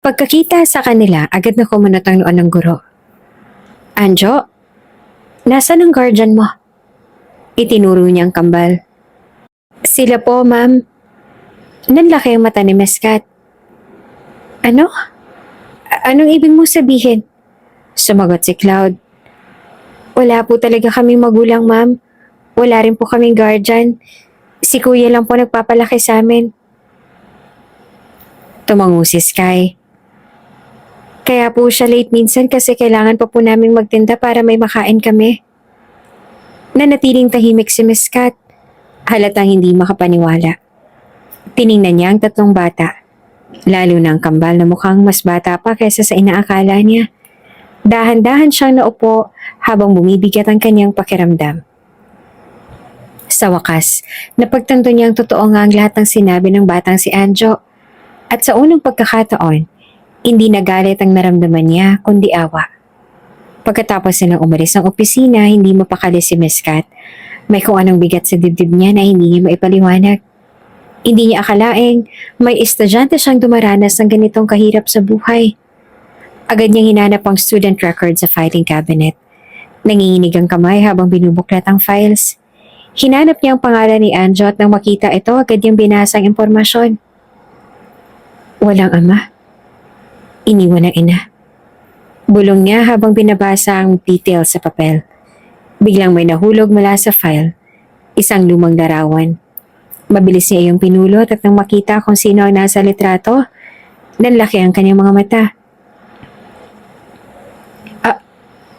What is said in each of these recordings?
Pagkakita sa kanila, agad na kumunot ang noon ng guro. Anjo, nasaan ang guardian mo? Itinuro niyang kambal. Sila po, ma'am. Nanlaki ang mata ni Meskat. Ano? Anong ibig mo sabihin? Sumagot si Cloud. Wala po talaga kaming magulang, ma'am. Wala rin po kaming guardian. Si kuya lang po nagpapalaki sa amin. Tumango si Sky. Kaya po siya late minsan kasi kailangan pa po naming magtinda para may makain kami. Nanatiling tahimik si Miss Kat. Halatang hindi makapaniwala. Tiningnan niya ang tatlong bata. Lalo na ang kambal na mukhang mas bata pa kaysa sa inaakala niya. Dahan-dahan siyang naupo habang bumibigat ang kanyang pakiramdam. Sa wakas, napagtanto niyang totoo nga ang lahat ng sinabi ng batang si Anjo. At sa unang pagkakataon, hindi nagalit ang naramdaman niya kundi awa. Pagkatapos nilang umalis ng opisina, hindi mapakali si Miss Kat. May kung anong bigat sa dibdib niya na hindi niya maipaliwanag. Hindi niya akalaing may estudyante siyang dumaranas ng ganitong kahirap sa buhay. Agad niyang hinanap ang student record sa filing cabinet. Nanginginig ang kamay habang binubuklat ang files. Hinanap niya ang pangalan ni Anjo at nang makita ito, agad niyang binasa ang impormasyon. Walang ama. Iniwan ng ina. Bulong niya habang binabasa ang details sa papel. Biglang may nahulog mula sa file. Isang lumang larawan. Mabilis niya iyong pinulot at nang makita kung sino ang nasa litrato, nanlaki ang kanyang mga mata.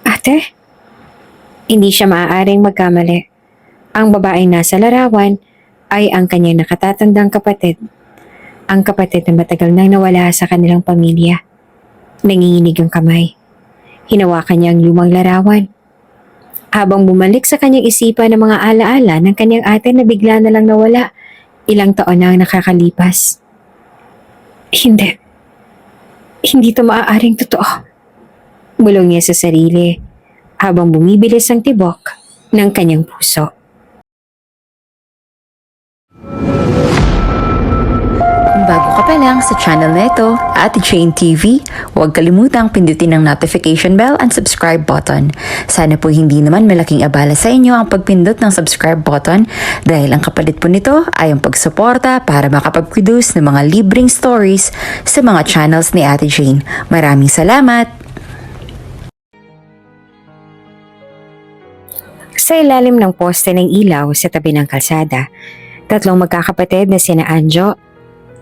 Ate? Hindi siya maaaring magkamali. Ang babaeng nasa larawan ay ang kanyang nakatatandang kapatid. Ang kapatid na matagal nang nawala sa kanilang pamilya. Nanginginig ang kamay. Hinawakan niya ang lumang larawan. Habang bumalik sa kanyang isipan ng mga alaala ng kanyang ate na bigla na lang nawala, ilang taon na ang nakakalipas. Hindi. Hindi ito maaaring totoo. Bulong niya sa sarili habang bumibilis ang tibok ng kanyang puso. Kung bago ka pa lang sa channel na ito, Ate Jane TV, huwag kalimutang pindutin ang notification bell and subscribe button. Sana po hindi naman malaking abala sa inyo ang pagpindot ng subscribe button dahil ang kapalit po nito ay ang pagsuporta para makapag-produce ng mga libreng stories sa mga channels ni Ate Jane. Maraming salamat! Sa ilalim ng poste ng ilaw sa tabi ng kalsada, tatlong magkakapatid na sina Anjo,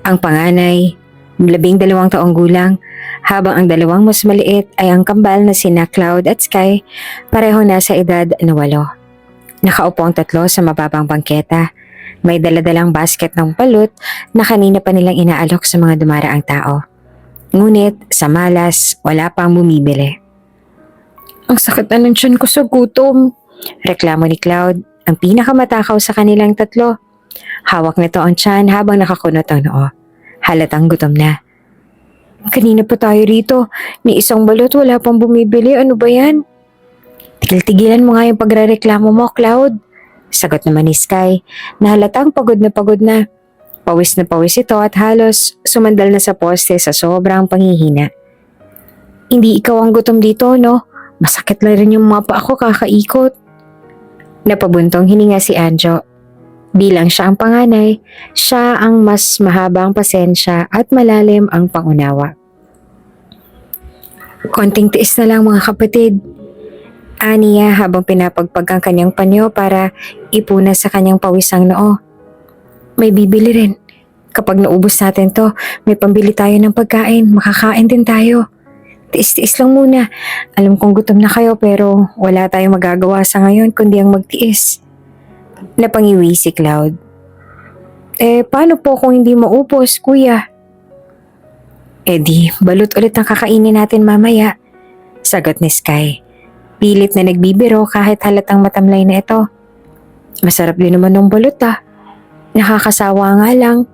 ang panganay, 12 taong gulang, habang ang dalawang mas maliit ay ang kambal na sina Cloud at Sky, pareho nasa edad na 8. Nakaupo ang tatlo sa mababang bangketa. May daladalang basket ng balut na kanina pa nilang inaalok sa mga dumaraang tao. Ngunit sa malas, wala pang bumibili. Ang sakit na ng tiyan ko sa gutom, reklamo ni Cloud, ang pinakamatakaw sa kanilang tatlo. Hawak nito ang tiyan habang nakakunot ang noo. Halatang gutom na. Kanina pa tayo rito. Ni isang balot wala pang bumibili. Ano ba yan? Tigil-tigilan mo nga yung pagrereklamo mo, Cloud. Sagot naman ni Sky na halatang pagod na pagod na. Pawis na pawis ito at halos sumandal na sa poste sa sobrang panghihina. Hindi ikaw ang gutom dito, no? Masakit lang rin yung mga paa ko kakaikot. Napabuntong hininga si Anjo. Bilang siya ang panganay, siya ang mas mahabang pasensya at malalim ang pangunawa. Konting tiis na lang mga kapatid. Aniya habang pinapagpag ang kanyang panyo para ipunas sa kanyang pawisang noo. May bibili rin. Kapag naubos natin to, may pambili tayo ng pagkain, makakain din tayo. Tiis-tiis lang muna. Alam kong gutom na kayo pero wala tayong magagawa sa ngayon kundi ang magtiis. Napangiwi si Cloud. Paano po kung hindi maupos, kuya? Di, balut ulit ang kakainin natin mamaya. Sagot ni Sky. Pilit na nagbibiro kahit halatang matamlay na ito. Masarap din naman ng balut Nakakasawa nga lang.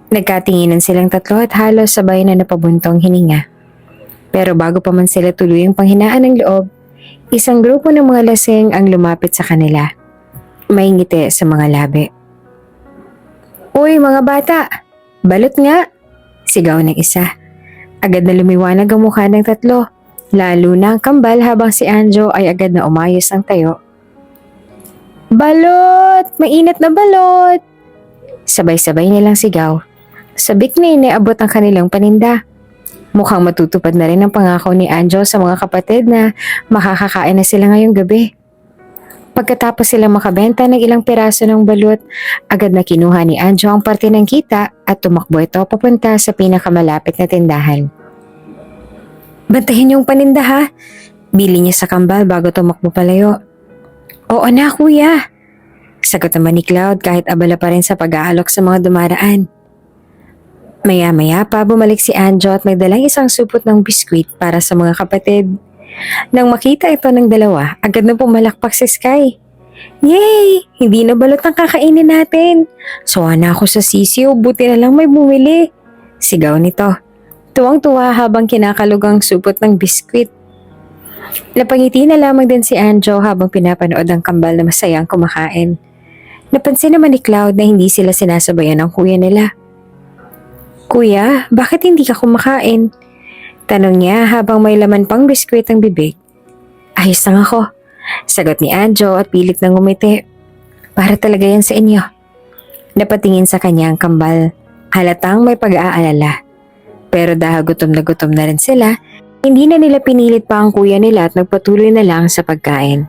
Nagkatinginan silang tatlo at halos sabay na napabuntong hininga. Pero bago pa man sila tuluyang panghinaan ng loob, isang grupo ng mga lasing ang lumapit sa kanila. May ngiti sa mga labi. Uy mga bata, balot nga! Sigaw ng isa. Agad na lumiwanag ang mukha ng tatlo, lalo na ang kambal habang si Anjo ay agad na umayos ng tayo. Balot! Mainit na balot! Sabay-sabay nilang sigaw. Sabik na inaabot ang kanilang paninda. Mukhang matutupad na rin ang pangako ni Anjo sa mga kapatid na makakakain na sila ngayong gabi. Pagkatapos silang makabenta ng ilang piraso ng balut, agad na kinuha ni Anjo ang parte ng kita at tumakbo ito papunta sa pinakamalapit na tindahan. Bantahin yung paninda ha, bili niya sa kambal bago tumakbo palayo. Oo na kuya, sagot naman ni Cloud kahit abala pa rin sa pag-aalok sa mga dumaraan. Maya-maya pa bumalik si Anjo at may dalang isang supot ng biskwit para sa mga kapatid. Nang makita ito ng dalawa, agad na pumalakpak si Sky. Yay! Hindi na balot ang kakainin natin. Sawa na ako sa sisiw, buti na lang may bumili. Sigaw nito. Tuwang-tuwa habang kinakalog ang supot ng biskwit. Napangiti na lamang din si Anjo habang pinapanood ang kambal na masayang kumakain. Napansin naman ni Cloud na hindi sila sinasabayan ng kuya nila. Kuya, bakit hindi ka kumakain? Tanong niya habang may laman pang biskwit ang bibig. Ayos lang ako, sagot ni Anjo at pilit na ngumiti. Para talaga yan sa inyo. Napatingin sa kanya ang kambal, halatang may pag-aalala. Pero dahil gutom na rin sila, hindi na nila pinilit pa ang kuya nila at nagpatuloy na lang sa pagkain.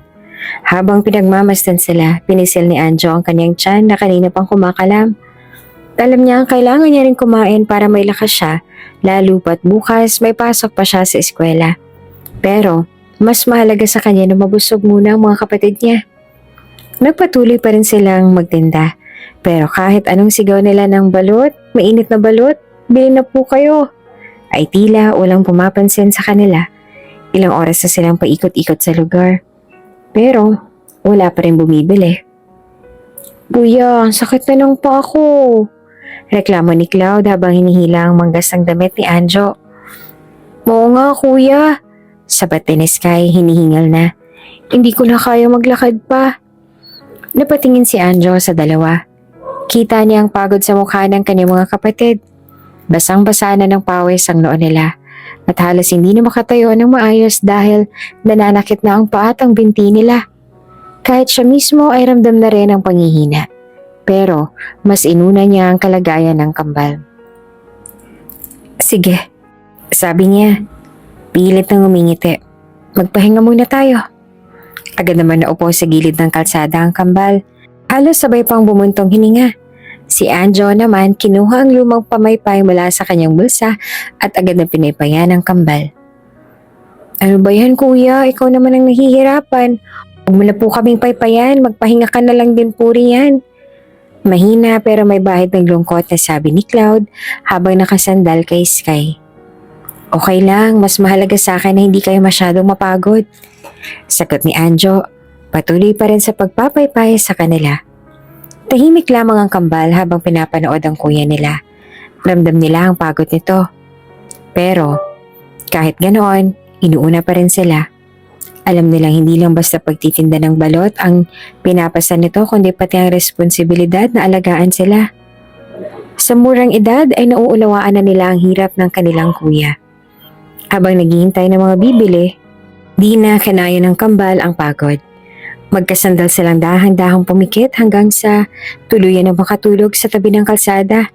Habang pinagmamasdan sila, pinisil ni Anjo ang kanyang tiyan na kanina pang kumakalam. Alam niya ang kailangan niya rin kumain para may lakas siya, lalo pat bukas may pasok pa siya sa eskwela. Pero mas mahalaga sa kanya na mabusog muna ang mga kapatid niya. Nagpatuloy pa rin silang magtinda. Pero kahit anong sigaw nila ng balot, mainit na balot, bili na po kayo, ay tila walang pumapansin sa kanila. Ilang oras na silang paikot-ikot sa lugar. Pero wala pa rin bumibili. Kuya, ang sakit na lang pa ako. Reklamo ni Cloud habang hinihila ang manggas ng damit ni Anjo. Oo nga kuya, sabat din ni Sky, hinihingal na. Hindi ko na kaya maglakad pa. Napatingin si Anjo sa dalawa. Kita niya ang pagod sa mukha ng kanyang mga kapatid. Basang-basa na ng pawis ang noo nila at halos hindi na makatayo ng maayos dahil nananakit na ang paa at ang binti nila. Kahit siya mismo ay ramdam na rin ang panghihina. Pero mas inuna niya ang kalagayan ng kambal. Sige, sabi niya. Pilit na ngumingiti. Magpahinga muna tayo. Agad naman naupo sa gilid ng kalsada ang kambal. Halos sabay pang bumuntong hininga. Si Anjo naman kinuha ang lumang pamaypay mula sa kanyang bulsa at agad na pinaypayan ang kambal. Ano ba yan kuya? Ikaw naman ang nahihirapan. Huwag mo na po kaming paypayan. Magpahinga ka na lang din po riyan. Mahina pero may bahid ng lungkot na sabi ni Cloud habang nakasandal kay Sky. Okay lang, mas mahalaga sa akin na hindi kayo masyadong mapagod. Sagot ni Anjo, patuloy pa rin sa pagpapaypay sa kanila. Tahimik lamang ang kambal habang pinapanood ang kuya nila. Ramdam nila ang pagod nito. Pero kahit ganoon, inuuna pa rin sila. Alam nilang hindi lang basta pagtitinda ng balot ang pinapasan nito kundi pati ang responsibilidad na alagaan sila. Sa murang edad ay nauunawaan na nila ang hirap ng kanilang kuya. Habang naghihintay ng mga bibili, di na kanaya ng kambal ang pagod. Magkasandal silang dahang-dahang pumikit hanggang sa tuluyan na makatulog sa tabi ng kalsada.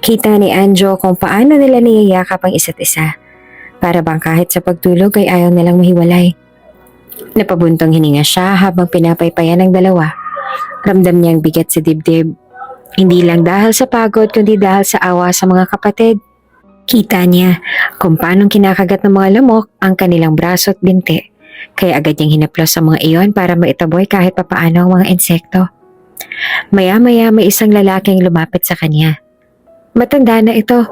Kita ni Anjo kung paano nila niyayakap ang isa't isa. Para bang kahit sa pagtulog ay ayaw nilang mahiwalay. Napabuntong hininga siya habang pinapaypayan ng dalawa. Ramdam niyang bigat sa dibdib. Hindi lang dahil sa pagod kundi dahil sa awa sa mga kapatid. Kita niya kung paano kinakagat ng mga lamok ang kanilang braso at binti. Kaya agad niyang hinaplos ang mga iyon para maitaboy kahit papaano ang mga insekto. Maya-maya may isang lalaking lumapit sa kanya. Matanda na ito.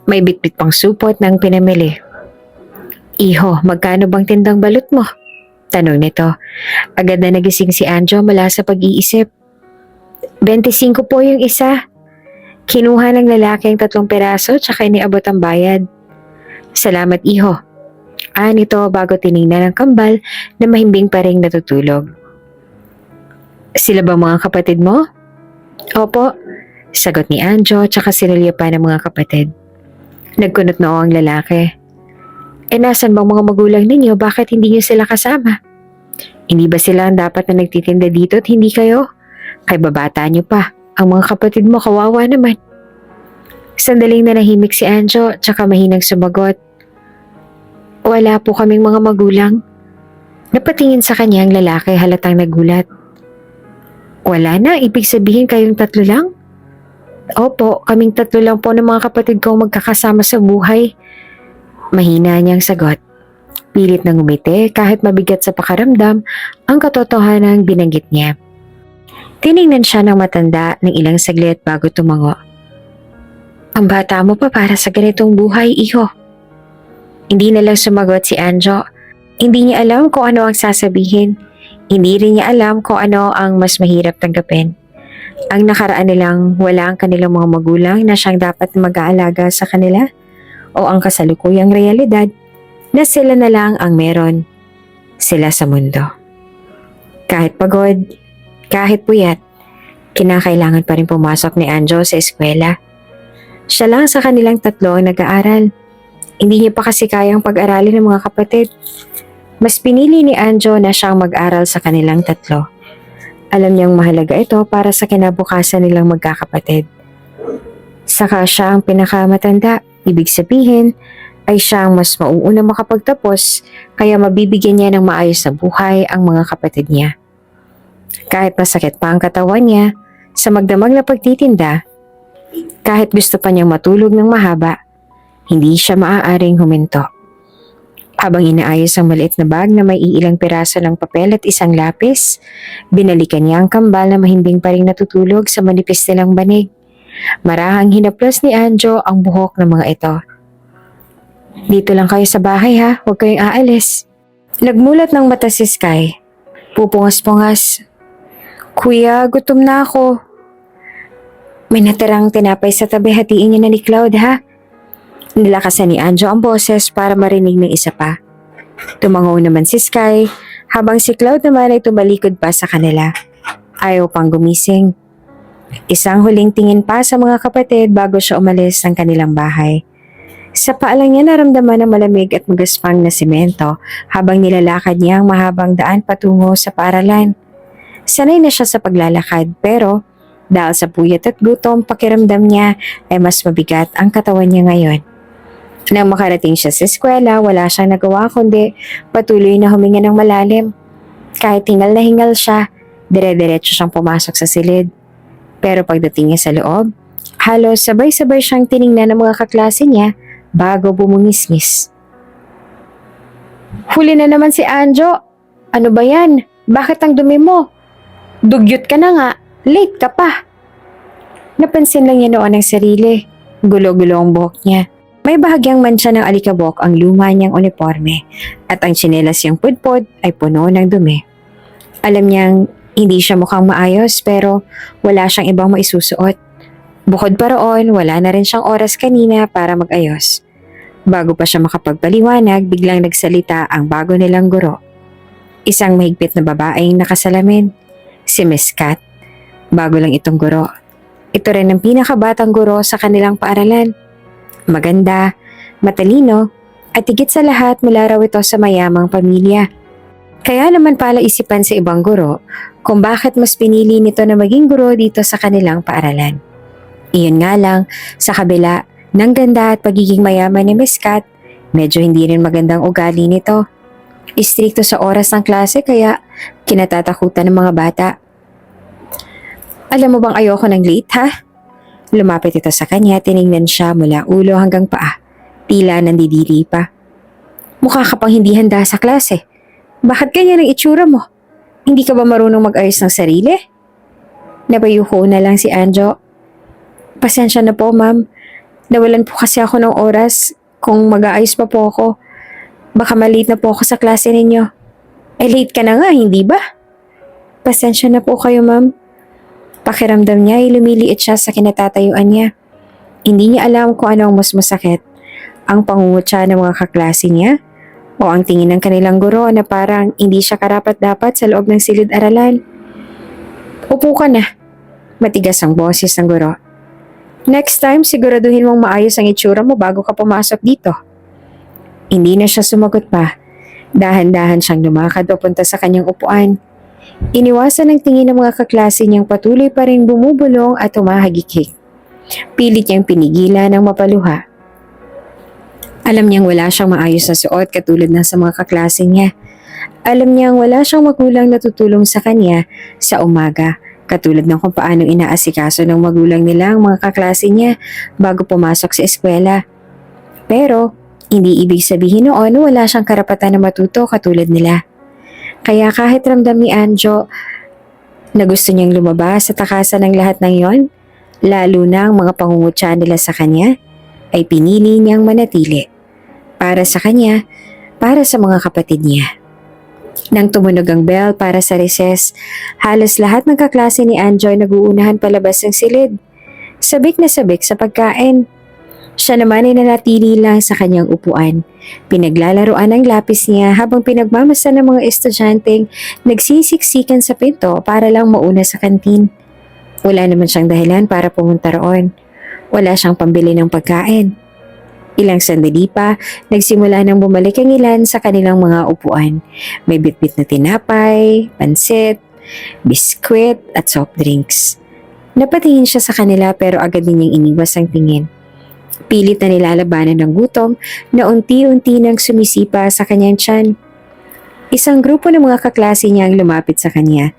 May bitbit pang supot ng pinamili. Iho, magkano bang tindang balot mo? Tanong nito. Agad na nagising si Anjo mula sa pag-iisip. 25 po yung isa. Kinuha ng lalaki ang 3 peraso tsaka iniabot ang bayad. Salamat iho. Nito bago tiningnan ng kambal na mahimbing pa rin natutulog. Sila ba mga kapatid mo? Opo, sagot ni Anjo tsaka sinulya pa ng mga kapatid. Nagkunot noo ang lalaki. Nasan bang mga magulang ninyo? Bakit hindi niyo sila kasama? Hindi ba sila ang dapat na nagtitinda dito at hindi kayo? Kay babata niyo pa. Ang mga kapatid mo kawawa naman. Sandaling nanahimik si Anjo tsaka mahinang sumagot. Wala po kaming mga magulang. Napatingin sa kanya ang lalaki halatang nagulat. Wala na, ibig sabihin kayong tatlo lang? Opo, kaming tatlo lang po ng mga kapatid ko magkakasama sa buhay. Mahina niyang sagot. Pilit na ngumiti kahit mabigat sa pakaramdam ang katotohanang binanggit niya. Tiningnan siya ng matanda ng ilang saglit bago tumango. Ang bata mo pa para sa ganitong buhay, iho. Hindi na lang sumagot si Anjo. Hindi niya alam kung ano ang sasabihin. Hindi rin niya alam kung ano ang mas mahirap tanggapin. Ang nakaraan nilang wala ang kanilang mga magulang na siyang dapat mag-aalaga sa kanila o ang kasalukuyang realidad na sila na lang ang meron. Sila sa mundo. Kahit pagod, kahit puyat, kinakailangan pa rin pumasok ni Anjo sa eskwela. Siya lang sa kanilang tatlo ang nag-aaral. Hindi niya pa kasi kayang pag-aralin ng mga kapatid. Mas pinili ni Anjo na siyang mag-aral sa kanilang tatlo. Alam niyang mahalaga ito para sa kinabukasan nilang magkakapatid. Saka siya ang pinakamatanda, ibig sabihin ay siya ang mas mauuna makapagtapos kaya mabibigyan niya ng maayos na buhay ang mga kapatid niya. Kahit masakit pa ang katawan niya sa magdamag na pagtitinda, kahit gusto pa niyang matulog ng mahaba, hindi siya maaaring huminto. Habang inaayos ang maliit na bag na may iilang piraso ng papel at isang lapis, binalikan niya ang kambal na mahimbing pa rin natutulog sa manipis nilang banig. Marahang hinaplos ni Anjo ang buhok ng mga ito. Dito lang kayo sa bahay ha, huwag kayong aalis. Nagmulat ng mata si Sky. Pupungas-pungas. Kuya, gutom na ako. May natirang tinapay sa tabi, hatiin niyo na ni Cloud ha. Nilakasan ni Anjo ang boses para marinig ng isa pa. Tumango naman si Sky habang si Cloud naman ay tumalikod pa sa kanila. Ayaw pang gumising. Isang huling tingin pa sa mga kapatid bago siya umalis ng kanilang bahay. Sa paa lang niya naramdaman ng malamig at magaspang na simento habang nilalakad niya ang mahabang daan patungo sa paaralan. Sanay na siya sa paglalakad pero dahil sa puyat at gutom pakiramdam niya ay mas mabigat ang katawan niya ngayon. Nang makarating siya sa eskwela, wala siyang nagawa kundi patuloy na huminga ng malalim. Kahit hingal na hingal siya, dire-diretso siyang pumasok sa silid. Pero pagdating niya sa loob, halos sabay-sabay siyang tiningnan ng mga kaklase niya bago bumungisngis. Huli na naman si Anjo. Ano ba yan? Bakit ang dumi mo? Dugyot ka na nga. Late ka pa. Napansin lang niya noon ang sarili. Gulo-gulo ang buhok niya. May bahagyang mancha ng alikabok ang luma niyang uniforme at ang tsinelas niyang pudpod ay puno ng dumi. Alam niyang hindi siya mukhang maayos pero wala siyang ibang maisusuot. Bukod pa roon, wala na rin siyang oras kanina para mag-ayos. Bago pa siya makapagpaliwanag, biglang nagsalita ang bago nilang guro. Isang mahigpit na babaeng nakasalamin. Si Miss Kat. Bago lang itong guro. Ito rin ang pinakabatang guro sa kanilang paaralan. Maganda, matalino, at higit sa lahat mula raw ito sa mayamang pamilya. Kaya naman pala isipan sa ibang guro kung bakit mas pinili nito na maging guro dito sa kanilang paaralan. Iyon nga lang, sa kabila ng ganda at pagiging mayaman ni Miss Kat, medyo hindi rin magandang ugali nito. Istrikto sa oras ng klase kaya kinatatakutan ng mga bata. Alam mo bang ayoko ng late ha? Lumapit ito sa kanya, tiningnan siya mula ulo hanggang paa. Tila nandidiri pa. Mukha ka pang hindi handa sa klase. Bakit ganyan ang itsura mo? Hindi ka ba marunong mag-ayos ng sarili? Nabayuko na lang si Anjo. Pasensya na po ma'am. Nawalan po kasi ako ng oras kung mag-aayos pa po ako. Baka malate na po ako sa klase ninyo. Late ka na nga, hindi ba? Pasensya na po kayo ma'am. Pakiramdam niya ay lumiliit siya sa kinatatayuan niya. Hindi niya alam kung ano ang mas masakit. Ang pangungutya ng mga kaklase niya o ang tingin ng kanilang guro na parang hindi siya karapat-dapat sa loob ng silid-aralan. Upo ka na. Matigas ang boses ng guro. Next time, siguraduhin mong maayos ang itsura mo bago ka pumasok dito. Hindi na siya sumagot pa. Dahan-dahan siyang lumakad papunta sa kanyang upuan. Iniwasan ng tingin ng mga kaklase niyang patuloy pa rin bumubulong at humahagikik. Pilit niyang pinigilan ng mapaluha. Alam niyang wala siyang maayos na suot katulad ng sa mga kaklase niya. Alam niyang wala siyang magulang na tutulong sa kanya sa umaga, katulad ng kung paanong inaasikaso ng magulang nila ang mga kaklase niya bago pumasok sa eskwela. Pero, hindi ibig sabihin noon wala siyang karapatan na matuto katulad nila. Kaya kahit ramdam ni Anjo na gusto niyang lumabas sa takasan ng lahat ng yon, lalo na ang mga pangungutya nila sa kanya, ay pinili niyang manatili. Para sa kanya, para sa mga kapatid niya. Nang tumunog ang bell para sa recess, halos lahat ng kaklase ni Anjoy nag-uunahan palabas ng silid. Sabik na sabik sa pagkain. Siya naman ay nanatili lang sa kanyang upuan. Pinaglalaroan ang lapis niya habang pinagmamasa ng mga estudyanteng nagsisiksikan sa pinto para lang mauna sa kantin. Wala naman siyang dahilan para pumunta roon. Wala siyang pambili ng pagkain. Ilang sandali pa, nagsimula nang bumalik ang ilan sa kanilang mga upuan. May bitbit na tinapay, pansit, biskwit at soft drinks. Napatingin siya sa kanila pero agad din niyang iniwas ang tingin. Pilit na nilalabanan ng gutom na unti-unti nang sumisipa sa kanyang tiyan. Isang grupo ng mga kaklase niya ang lumapit sa kanya.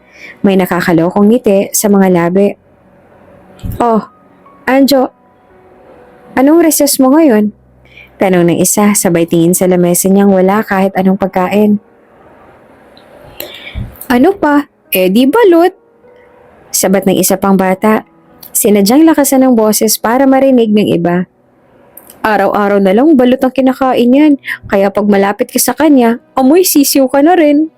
May nakakalokong ngiti sa mga labi. "Oh, Anjo, anong recess mo ngayon?" Tanong ng isa, sabay tingin sa lamesa niyang wala kahit anong pagkain. "Ano pa? Di balot." Sabat ng isa pang bata. Sinadyang lakasan ng boses para marinig ng iba. "Araw-araw na lang balot ang kinakain yan, kaya pag malapit ka sa kanya, amoy sisiw ka na rin."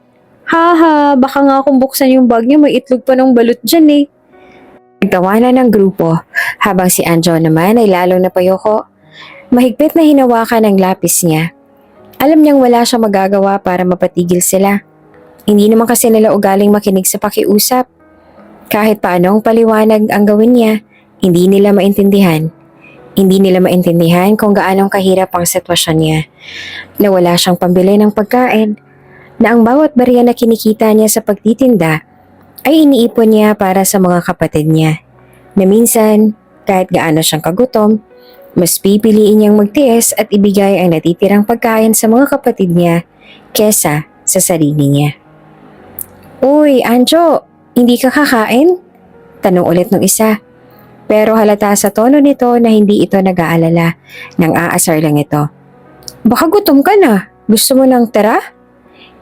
"Haha, baka nga kung buksan yung bag niya may itlog pa ng balot dyan eh." Nagtawanan ng grupo, habang si Anjo naman ay lalong napayoko. Mahigpit na hinawakan ang lapis niya. Alam niyang wala siyang magagawa para mapatigil sila. Hindi naman kasi nila ugaling makinig sa pakiusap. Kahit paanong paliwanag ang gawin niya, hindi nila maintindihan. Hindi nila maintindihan kung gaanong kahirap ang sitwasyon niya. Na wala siyang pambili ng pagkain. Na ang bawat barya na kinikita niya sa pagtitinda ay iniipon niya para sa mga kapatid niya. Na minsan, kahit gaano siyang kagutom, mas pipiliin niyang magtiis at ibigay ang natitirang pagkain sa mga kapatid niya kesa sa sarili niya. "Uy, Anjo, hindi ka kakain?" Tanong ulit ng isa. Pero halata sa tono nito na hindi ito nag-aalala. Nang aasar lang ito. "Baka gutom ka na. Gusto mo ng tira?"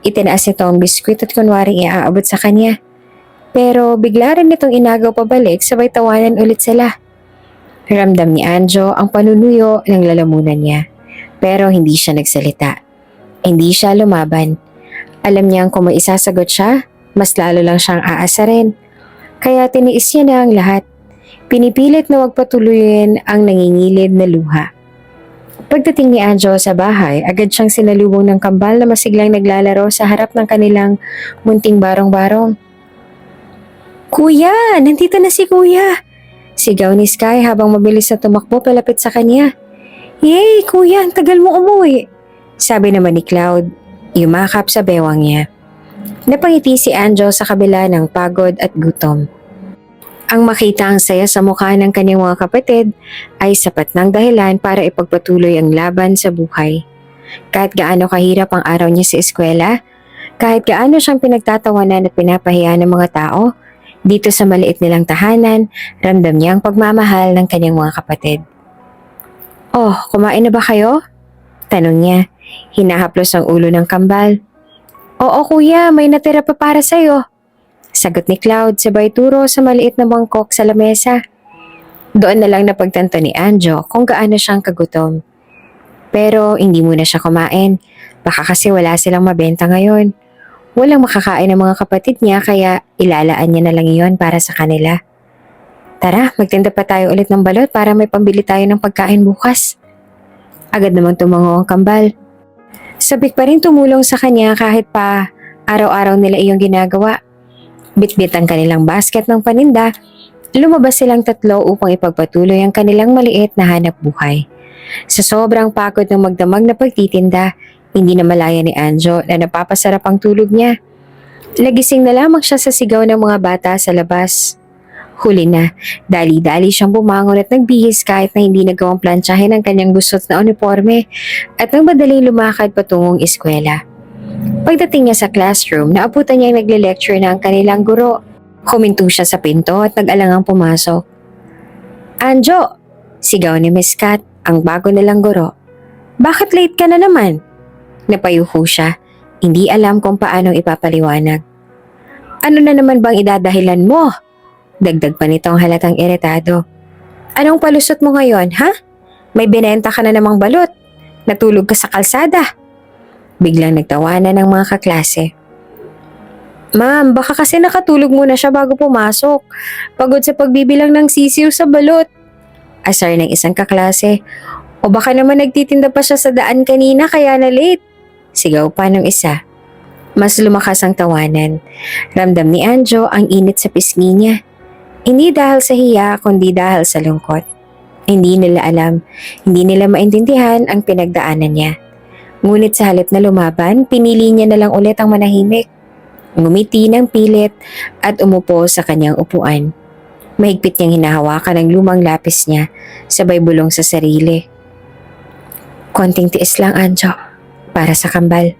Itinaas nito ang biskwit at kunwaring iaabot sa kanya. Pero bigla rin itong inagaw pabalik sabay tawanan ulit sila. Ramdam ni Anjo ang panunuyo ng lalamunan niya. Pero hindi siya nagsalita. Hindi siya lumaban. Alam niyang kung may isasagot siya, mas lalo lang siyang aasarin. Kaya tiniis niya na ang lahat. Pinipilit na wag patuloyin ang nangingilid na luha. Pagdating ni Anjo sa bahay, agad siyang sinalubong ng kambal na masiglang naglalaro sa harap ng kanilang munting barong-barong. "Kuya! Nandito na si Kuya!" Sigaw ni Sky habang mabilis na tumakbo palapit sa kanya. "Yay! Kuya! Ang tagal mo umuwi!" Sabi naman ni Cloud, yumakap sa bewang niya. Napangiti si Anjo sa kabila ng pagod at gutom. Ang makita ang saya sa mukha ng kanyang mga kapatid ay sapat ng dahilan para ipagpatuloy ang laban sa buhay. Kahit gaano kahirap ang araw niya sa eskwela, kahit gaano siyang pinagtatawanan at pinapahiya ng mga tao, dito sa maliit nilang tahanan, ramdam niya ang pagmamahal ng kanyang mga kapatid. "Oh, kumain na ba kayo?" Tanong niya. Hinahaplos ang ulo ng kambal. "Oo kuya, may natira pa para sa'yo." Sagot ni Cloud sabay turo sa maliit na mangkok sa lamesa. Doon na lang napagtanto ni Anjo kung gaano siyang kagutom. Pero hindi muna siya kumain. Baka kasi wala silang mabenta ngayon. Walang makakain ng mga kapatid niya kaya ilalaan niya na lang iyon para sa kanila. "Tara, magtinda pa tayo ulit ng balot para may pambili tayo ng pagkain bukas." Agad namang tumango ang kambal. Sabik pa rin tumulong sa kanya kahit pa araw-araw nila iyong ginagawa. Bitbit ang kanilang basket ng paninda Lumabas silang tatlo upang ipagpatuloy ang kanilang maliit na hanap buhay. Sa sobrang pagod ng magdamag na pagtitinda, hindi na malaya ni Anjo na napapasarap ang tulog niya. Lagising na lamang siya sa sigaw ng mga bata sa labas. Huli na, dali-dali siyang bumangon at nagbihis kahit na hindi nagawang plantsahin ang kanyang gusot na uniforme at nang madaling lumakad patungong eskwela. Pagdating niya sa classroom, naabutan niya ang nagle-lecture na ang kanilang guro. Huminto siya sa pinto at nag-alangang pumasok. "Anjo!" Sigaw ni Miss Kat, ang bago nilang guro. "Bakit late ka na naman?" Napayuko siya, hindi alam kung paano ipapaliwanag. "Ano na naman bang idadahilan mo?" Dagdag pa nitong halatang iritado. "Anong palusot mo ngayon, ha? May binenta ka na namang balot. Natulog ka sa kalsada." Biglang nagtawanan ng mga kaklase. "Ma'am, baka kasi nakatulog muna siya bago pumasok. Pagod sa pagbibilang ng sisiw sa balot." Asar ng isang kaklase. "O baka naman nagtitinda pa siya sa daan kanina kaya na late." Sigaw pa ng isa. Mas lumakas ang tawanan. Ramdam ni Anjo ang init sa pisngi niya. Hindi dahil sa hiya, kundi dahil sa lungkot. Hindi nila alam, hindi nila maintindihan ang pinagdaanan niya. Ngunit sa halip na lumaban, pinili niya na lang ulit ang manahimik. Ngumiti ng pilit at umupo sa kanyang upuan. Mahigpit niyang hinahawakan ang lumang lapis niya, sabay bulong sa sarili. "Konting tiis lang, Anjo, para sa kambal."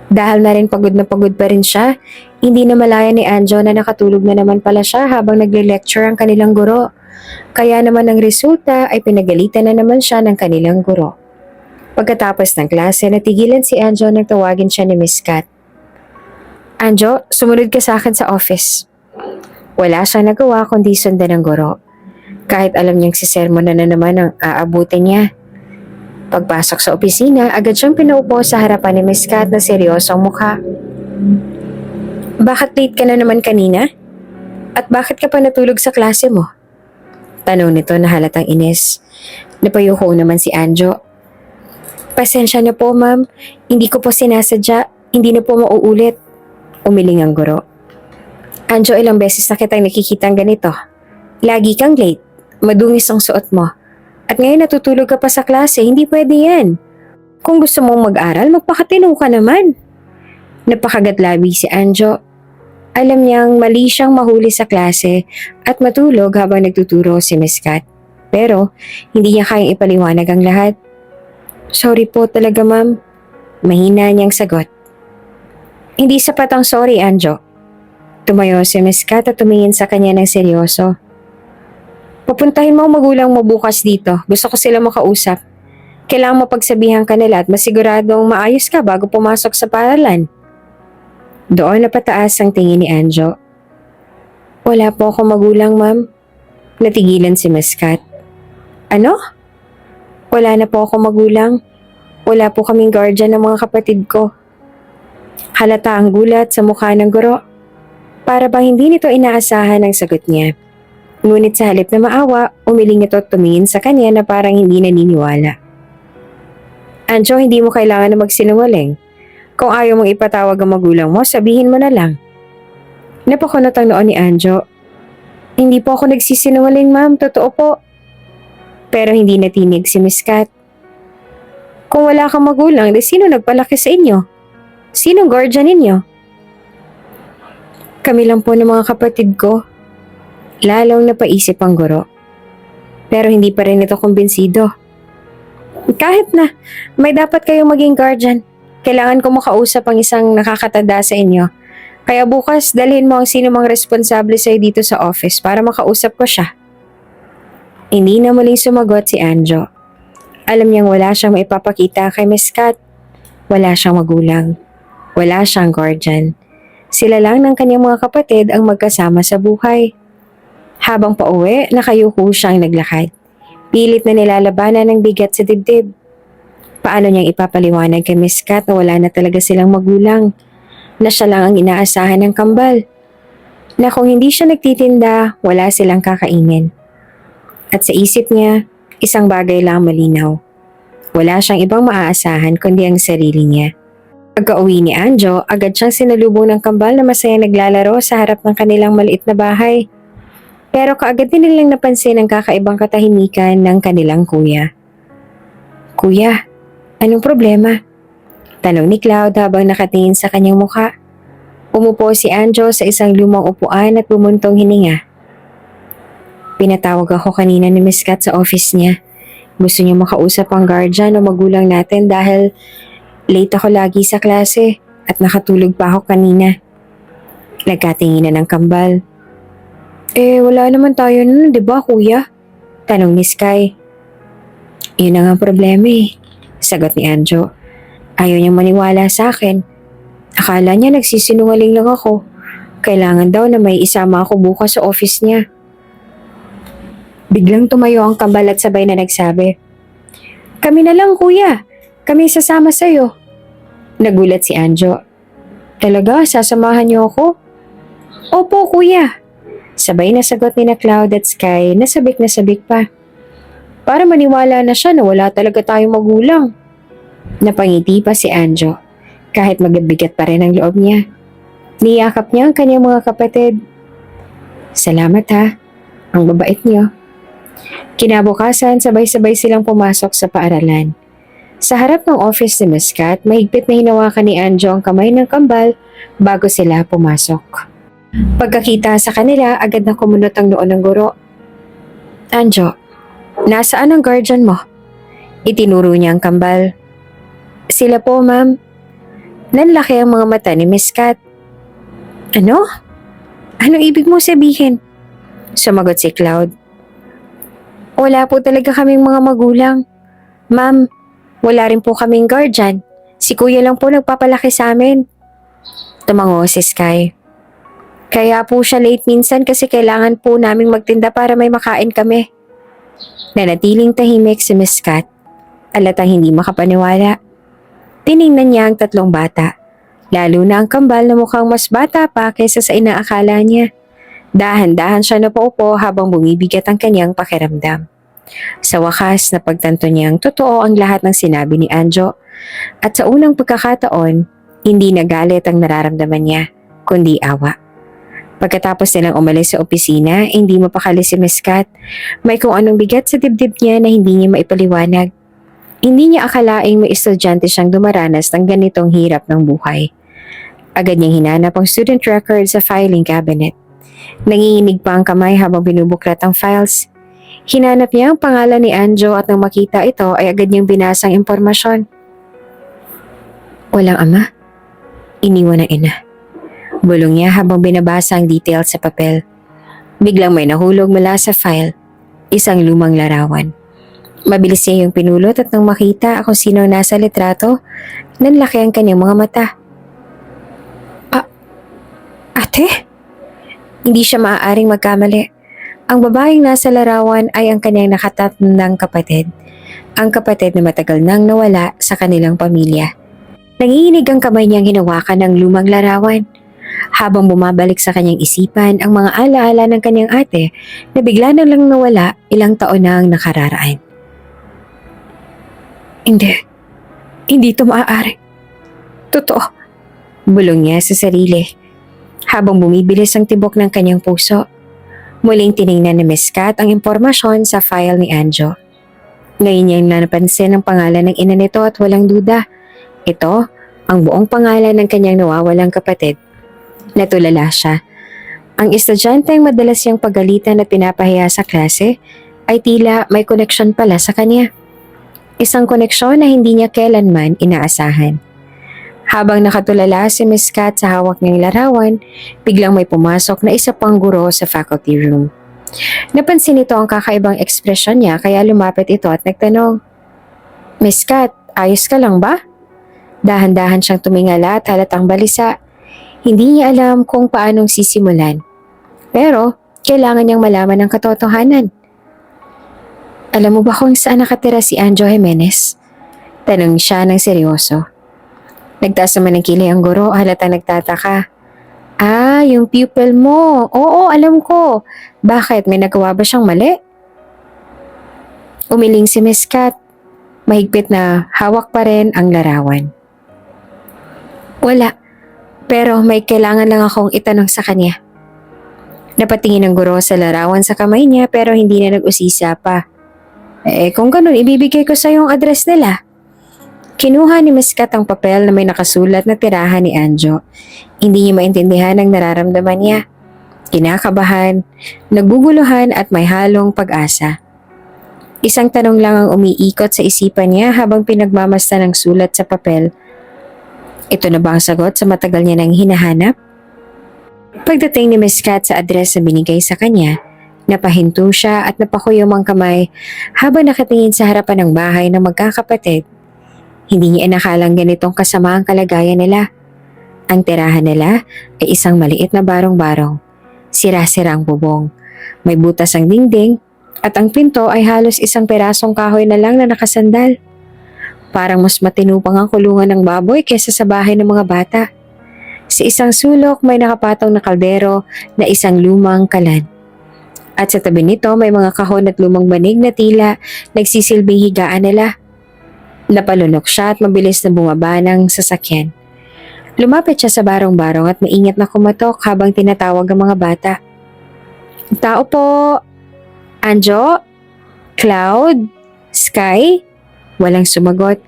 Dahil na rin pagod na pagod pa rin siya, hindi na malaya ni Anjo na nakatulog na naman pala siya habang nagle-lecture ang kanilang guro. Kaya naman ang resulta ay pinagalitan na naman siya ng kanilang guro. Pagkatapos ng klase, natigilan si Anjo nang tawagin siya ni Miss Kat. "Anjo, sumunod ka sa akin sa office." Wala siyang nagawa kundi sundan ng guro. Kahit alam niyang si sermon na naman ang aabutin niya. Pagpasok sa opisina, agad siyang pinaupo sa harapan ni Miss Kat na seryosong mukha. "Bakit late ka na naman kanina? At bakit ka pa natulog sa klase mo?" Tanong nito na halatang inis. Napayuko naman si Anjo. "Pasensya na po, ma'am. Hindi ko po sinasadya. Hindi na po mauulit." Umiling ang guro. "Anjo, ilang beses na kitang nakikitang ganito. Lagi kang late. Madungis ang suot mo. At ngayon natutulog ka pa sa klase, hindi pwede yan. Kung gusto mong mag-aral, magpakatino ka naman." Napakagatlabi si Anjo. Alam niyang mali siyang mahuli sa klase at matulog habang nagtuturo si Miss Kat. Pero hindi niya kayang ipaliwanag ang lahat. "Sorry po talaga, ma'am." Mahina niyang sagot. "Hindi sapat ang sorry, Anjo." Tumayo si Miss Kat at tumingin sa kanya ng seryoso. "Papuntahin mo ang magulang mo bukas dito. Gusto ko sila makausap. Kailangan mapagsabihan ka nila at masiguradong maayos ka bago pumasok sa paaralan." Doon napataas ang tingin ni Anjo. "Wala po akong magulang, ma'am." Natigilan si Miss Kat. "Ano? Wala na po akong magulang. Wala po kaming guardian ng mga kapatid ko." Halata ang gulat sa mukha ng guro. Para bang hindi nito inaasahan ang sagot niya. Ngunit sa halip na maawa, umiling ito at tumingin sa kanya na parang hindi naniniwala. "Anjo, hindi mo kailangan na magsinungaling. Kung ayaw mong ipatawag ang magulang mo, sabihin mo na lang." Napakunot ang noon ni Anjo. "Hindi po ako nagsisinungaling, ma'am. Totoo po." Pero hindi natinig si Miss Kat. "Kung wala kang magulang, di sino nagpalaki sa inyo? Sinong guardian ninyo?" "Kami lang po ng mga kapatid ko." Lalong napaisip ang guro. Pero hindi pa rin ito kumbinsido. "Kahit na, may dapat kayong maging guardian. Kailangan ko makausap ang isang nakakatanda sa inyo. Kaya bukas dalhin mo ang sino mang responsable sa'yo dito sa office para makausap ko siya." Hindi na muling sumagot si Anjo. Alam niyang wala siyang maipapakita kay Miss Kat. Wala siyang magulang. Wala siyang guardian. Sila lang ng kanyang mga kapatid ang magkasama sa buhay. Habang pauwi, nakayuko siyang naglakad. Pilit na nilalabanan ng bigat sa dibdib. Paano niyang ipapaliwanag kay Miss Kat na wala na talaga silang magulang? Na siya lang ang inaasahan ng kambal? Na kung hindi siya nagtitinda, wala silang kakainin? At sa isip niya, isang bagay lang malinaw. Wala siyang ibang maaasahan kundi ang sarili niya. Pagka-uwi ni Anjo, agad siyang sinalubong ng kambal na masaya naglalaro sa harap ng kanilang maliit na bahay. Pero kaagad din nilang napansin ang kakaibang katahimikan ng kanilang kuya. Kuya, anong problema? Tanong ni Cloud habang nakatingin sa kanyang mukha. Umupo si Anjo sa isang lumang upuan at bumuntong hininga. Pinatawag ako kanina ni Miss Kat sa office niya. Gusto niya makausap ang guardian o magulang natin dahil late ako lagi sa klase at nakatulog pa ako kanina. Nagkatinginan ng kambal. Wala naman tayo nun, di ba kuya? Tanong ni Sky. Yun na nga ang problema sagot ni Anjo. Ayaw niyang maniwala sa akin. Akala niya nagsisinungaling lang ako. Kailangan daw na may isama ako bukas sa office niya. Biglang tumayo ang kambal at sabay na nagsabi, "Kami na lang kuya, kami sasama sa'yo." Nagulat si Anjo. "Talaga, sasamahan niyo ako?" "Opo kuya." Sabay na sagot ni na Cloud at Sky na sabik pa. Para maniwala na siya na wala talaga tayong magulang. Napangiti pa si Anjo, kahit magbibigat pa rin ang loob niya. Niyakap niya ang kanyang mga kapatid. "Salamat ha, ang babait niyo." Kinabukasan, sabay-sabay silang pumasok sa paaralan. Sa harap ng office ni Miss Kat, mahigpit na hinawakan ni Anjo ang kamay ng kambal bago sila pumasok. Pagkakita sa kanila, agad na kumunot ang noo ng guro. "Anjo, nasaan ang guardian mo?" Itinuro niya ang kambal. "Sila po, ma'am." Nanlaki ang mga mata ni Miss Kat. "Ano? Anong ibig mo sabihin?" Sumagot si Cloud. "Wala po talaga kaming mga magulang. Ma'am, wala rin po kaming guardian. Si kuya lang po nagpapalaki sa amin." Tumango si Sky. "Kaya po siya late minsan kasi kailangan po naming magtinda para may makain kami." Nanatiling tahimik si Miss Kat. Alatang hindi makapaniwala. Tiningnan niya ang tatlong bata. Lalo na ang kambal na mukhang mas bata pa kaysa sa inaakala niya. Dahan-dahan siya napaupo habang bumibigat ang kanyang pakiramdam. Sa wakas, napagtanto niyang totoo ang lahat ng sinabi ni Anjo. At sa unang pagkakataon, hindi nagalit ang nararamdaman niya, kundi awa. Pagkatapos nilang umalis sa opisina, hindi mapakali si Miss Kat. May kung anong bigat sa dibdib niya na hindi niya maipaliwanag. Hindi niya akalaing may estudyante siyang dumaranas ng ganitong hirap ng buhay. Agad niyang hinanap ang student record sa filing cabinet. Nanginginig pa ang kamay habang binubuklat ang files. Hinanap niya ang pangalan ni Anjo at nang makita ito ay agad niyang binasa ang impormasyon. Walang ama. Iniwan ng ina. Bulong niya habang binabasa ang details sa papel. Biglang may nahulog mula sa file. Isang lumang larawan. Mabilis niya yung pinulot at nang makita kung sino ang nasa litrato, nanlaki ang kanyang mga mata. Ate? Hindi siya maaaring magkamali. Ang babaeng nasa larawan ay ang kanyang nakatatandang kapatid. Ang kapatid na matagal nang nawala sa kanilang pamilya. Nanginginig ang kamay niyang hinawakan ng lumang larawan. Habang bumabalik sa kanyang isipan ang mga alaala ng kanyang ate na bigla na lang nawala ilang taon na ang nakararaan. Hindi ito maaari. Totoo. Bulong niya sa sarili. Habang bumibilis ang tibok ng kanyang puso. Muling tiningnan ni Miss Kat ang impormasyon sa file ni Anjo. Ngayon niyang napansin ang pangalan ng ina nito at walang duda. Ito ang buong pangalan ng kanyang nawawalang kapatid. Natulala siya. Ang estudyanteng madalas siyang pagalitan at pinapahiya sa klase ay tila may koneksyon pala sa kanya. Isang koneksyon na hindi niya kailanman inaasahan. Habang nakatulala si Miss Kat sa hawak niyang larawan, biglang may pumasok na isa pang guro sa faculty room. Napansin nito ang kakaibang ekspresyon niya kaya lumapit ito at nagtanong, "Miss Kat, ayos ka lang ba?" Dahan-dahan siyang tumingala at halatang balisa. Hindi niya alam kung paanong sisimulan. Pero kailangan niyang malaman ang katotohanan. "Alam mo ba kung saan nakatira si Anjo Jimenez?" Tanong siya ng seryoso. Nagtaas naman ng kilay ang guro, halatang nagtataka. Yung pupil mo. Oo, alam ko. Bakit? May nagawa ba siyang mali? Umiling si Miss Kat. Mahigpit na hawak pa rin ang larawan. Wala. Pero may kailangan lang akong itanong sa kanya. Napatingin ng guro sa larawan sa kamay niya pero hindi na nag-usisa pa. Kung ganun, ibibigay ko sa yung address nila. Kinuha ni Miss Kat ang papel na may nakasulat na tirahan ni Anjo. Hindi niya maintindihan ang nararamdaman niya. Kinakabahan, nagbuguluhan at may halong pag-asa. Isang tanong lang ang umiikot sa isipan niya habang pinagmamasdan ng sulat sa papel. Ito na ba ang sagot sa matagal niya nang hinahanap? Pagdating ni Miss Kat sa address na binigay sa kanya, napahinto siya at napakuyom ang kamay habang nakatingin sa harapan ng bahay ng magkakapatid. Hindi niya inakalang ganitong kasama ang kalagayan nila. Ang tirahan nila ay isang maliit na barong-barong. Sira-sira ang bubong. May butas ang dingding at ang pinto ay halos isang perasong kahoy na lang na nakasandal. Parang mas matinupang ang kulungan ng baboy kaysa sa bahay ng mga bata. Sa isang sulok may nakapatong na kaldero na isang lumang kalan. At sa tabi nito may mga kahon at lumang banig na tila nagsisilbing higaan nila. Napalunok siya at mabilis na bumaba ng sasakyan. Lumapit siya sa barong-barong at maingat na kumatok habang tinatawag ang mga bata. Tao po! Anjo? Cloud? Sky? Walang sumagot.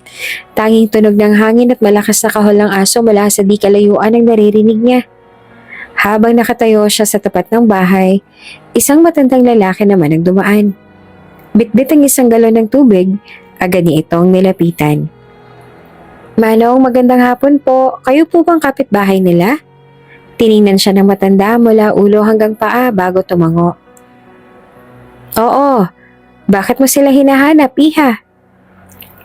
Tanging tunog ng hangin at malakas na kahol ng aso mula sa di kalayuan ang naririnig niya. Habang nakatayo siya sa tapat ng bahay, isang matandang lalaki naman ang dumaan. Bitbit ang isang galon ng tubig, agad niya itong nilapitan. Manong, magandang hapon po. Kayo po bang kapitbahay nila? Tiningnan siya ng matanda mula ulo hanggang paa bago tumango. Oo. Bakit mo sila hinahanap, iha?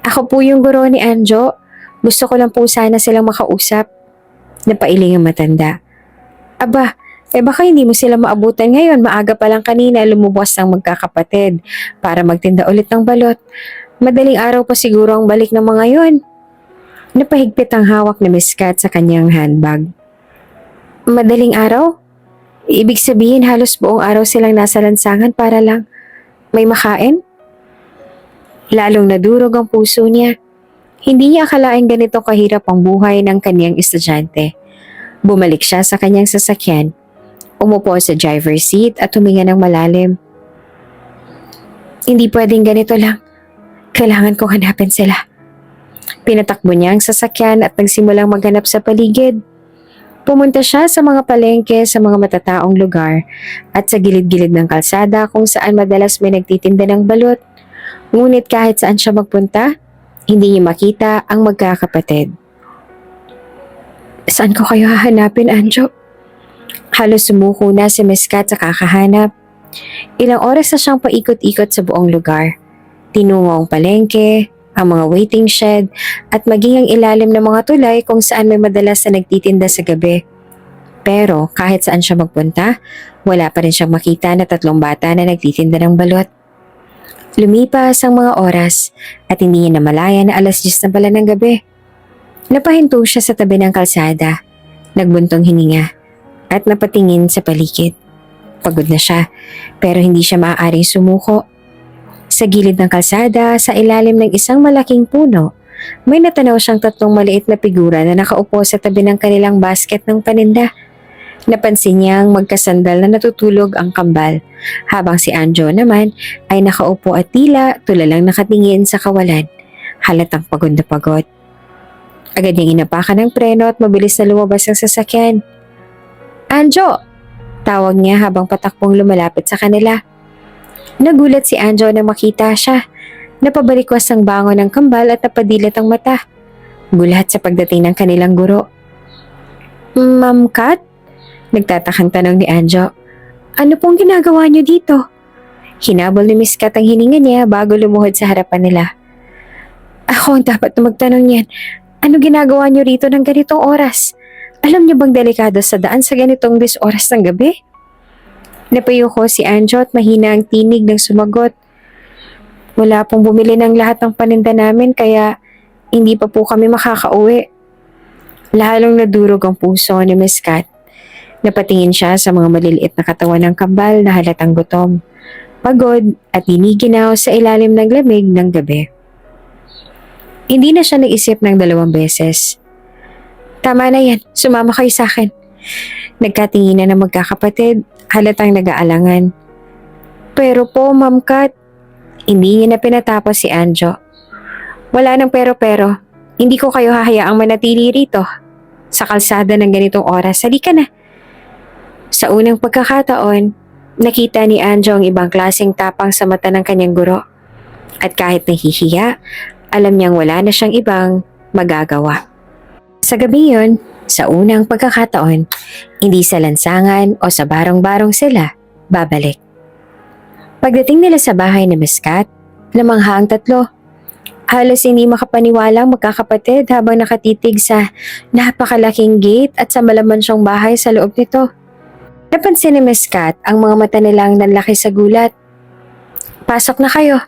Ako po yung guro ni Anjo. Gusto ko lang po sana silang makausap. Napailing ang matanda. Aba, baka hindi mo sila maabutan ngayon. Maaga pa lang kanina lumubos ang magkakapatid para magtinda ulit ng balot. Madaling araw pa siguro ang balik ng mga yon. Napahigpit ang hawak ni Miss Kat sa kanyang handbag. Madaling araw? Ibig sabihin halos buong araw silang nasa lansangan para lang may makain? Lalong nadurog ang puso niya. Hindi niya akalaing ganito kahirap ang buhay ng kaniyang estudyante. Bumalik siya sa kanyang sasakyan. Umupo sa driver's seat at huminga ng malalim. Hindi pwedeng ganito lang. Kailangan kong hanapin sila. Pinatakbo niya ang sasakyan at nagsimulang maghanap sa paligid. Pumunta siya sa mga palengke sa mga matataong lugar at sa gilid-gilid ng kalsada kung saan madalas may nagtitinda ng balot. Ngunit kahit saan siya magpunta, hindi niya makita ang magkakapatid. Saan ko kayo hahanapin, Anjo? Halos sumuko na si Miss Kat sa kakahanap. Ilang oras na siyang paikot-ikot sa buong lugar. Tinungo ang palengke, ang mga waiting shed, at maging ang ilalim ng mga tulay kung saan may madalas na nagtitinda sa gabi. Pero kahit saan siya magpunta, wala pa rin siyang makita na 3 bata na nagtitinda ng balot. Lumipas ang mga oras at hindi niya namalaya na 10:00 na pala ng gabi. Napahinto siya sa tabi ng kalsada, nagbuntong hininga at napatingin sa paligid. Pagod na siya pero hindi siya maaaring sumuko. Sa gilid ng kalsada, sa ilalim ng isang malaking puno, may natanaw siyang 3 maliit na figura na nakaupo sa tabi ng kanilang basket ng paninda. Napansin niyang magkasandal na natutulog ang kambal, habang si Anjo naman ay nakaupo at tila tulalang nakatingin sa kawalan, halatang pagod na pagod. Agad niyang inapakan ng preno at mabilis na lumabas ang sasakyan. Anjo! Tawag niya habang patakbong lumalapit sa kanila. Nagulat si Anjo na makita siya. Napabalikwas ang bangon ng kambal at napadilat ang mata. Gulat sa pagdating ng kanilang guro. Ma'am Kat? Nagtatakang tanong ni Anjo. Ano pong ginagawa niyo dito? Hinabol ni Miss Kat ang hininga niya bago lumuhod sa harapan nila. Ako ang dapat na magtanong niyan. Ano ginagawa niyo rito ng ganitong oras? Alam niyo bang delikado sa daan sa ganitong oras ng gabi? Napayuko si Anjo at mahina ang tinig ng sumagot. Wala pong bumili ng lahat ng paninda namin kaya hindi pa po kami makakauwi. Lalong nadurog ang puso ni Miss Kat. Napatingin siya sa mga maliliit na katawan ng kambal na halatang gutom, pagod at giniginaw sa ilalim ng lamig ng gabi. Hindi na siya nag-isip ng 2 beses. Tama na yan, sumama kayo sa akin. Nagkatinginan ng magkakapatid halatang nag-aalangan. Pero po, Ma'am Kat, hindi niya na pinatapos si Anjo. Wala nang pero-pero. Hindi ko kayo hahayaang manatili rito. Sa kalsada ng ganitong oras, halika na. Sa unang pagkakataon, nakita ni Anjo ang ibang klaseng tapang sa mata ng kanyang guro. At kahit nahihiya, alam niyang wala na siyang ibang magagawa. Sa gabi yun, sa unang pagkakataon, hindi sa lansangan o sa barong-barong sila babalik. Pagdating nila sa bahay ni Miss Kat, namangha ang tatlo. Halos hindi makapaniwalang magkakapatid habang nakatitig sa napakalaking gate at sa malamansyong bahay sa loob nito. Napansin ni Miss Kat ang mga mata nilang nanlaki sa gulat. Pasok na kayo.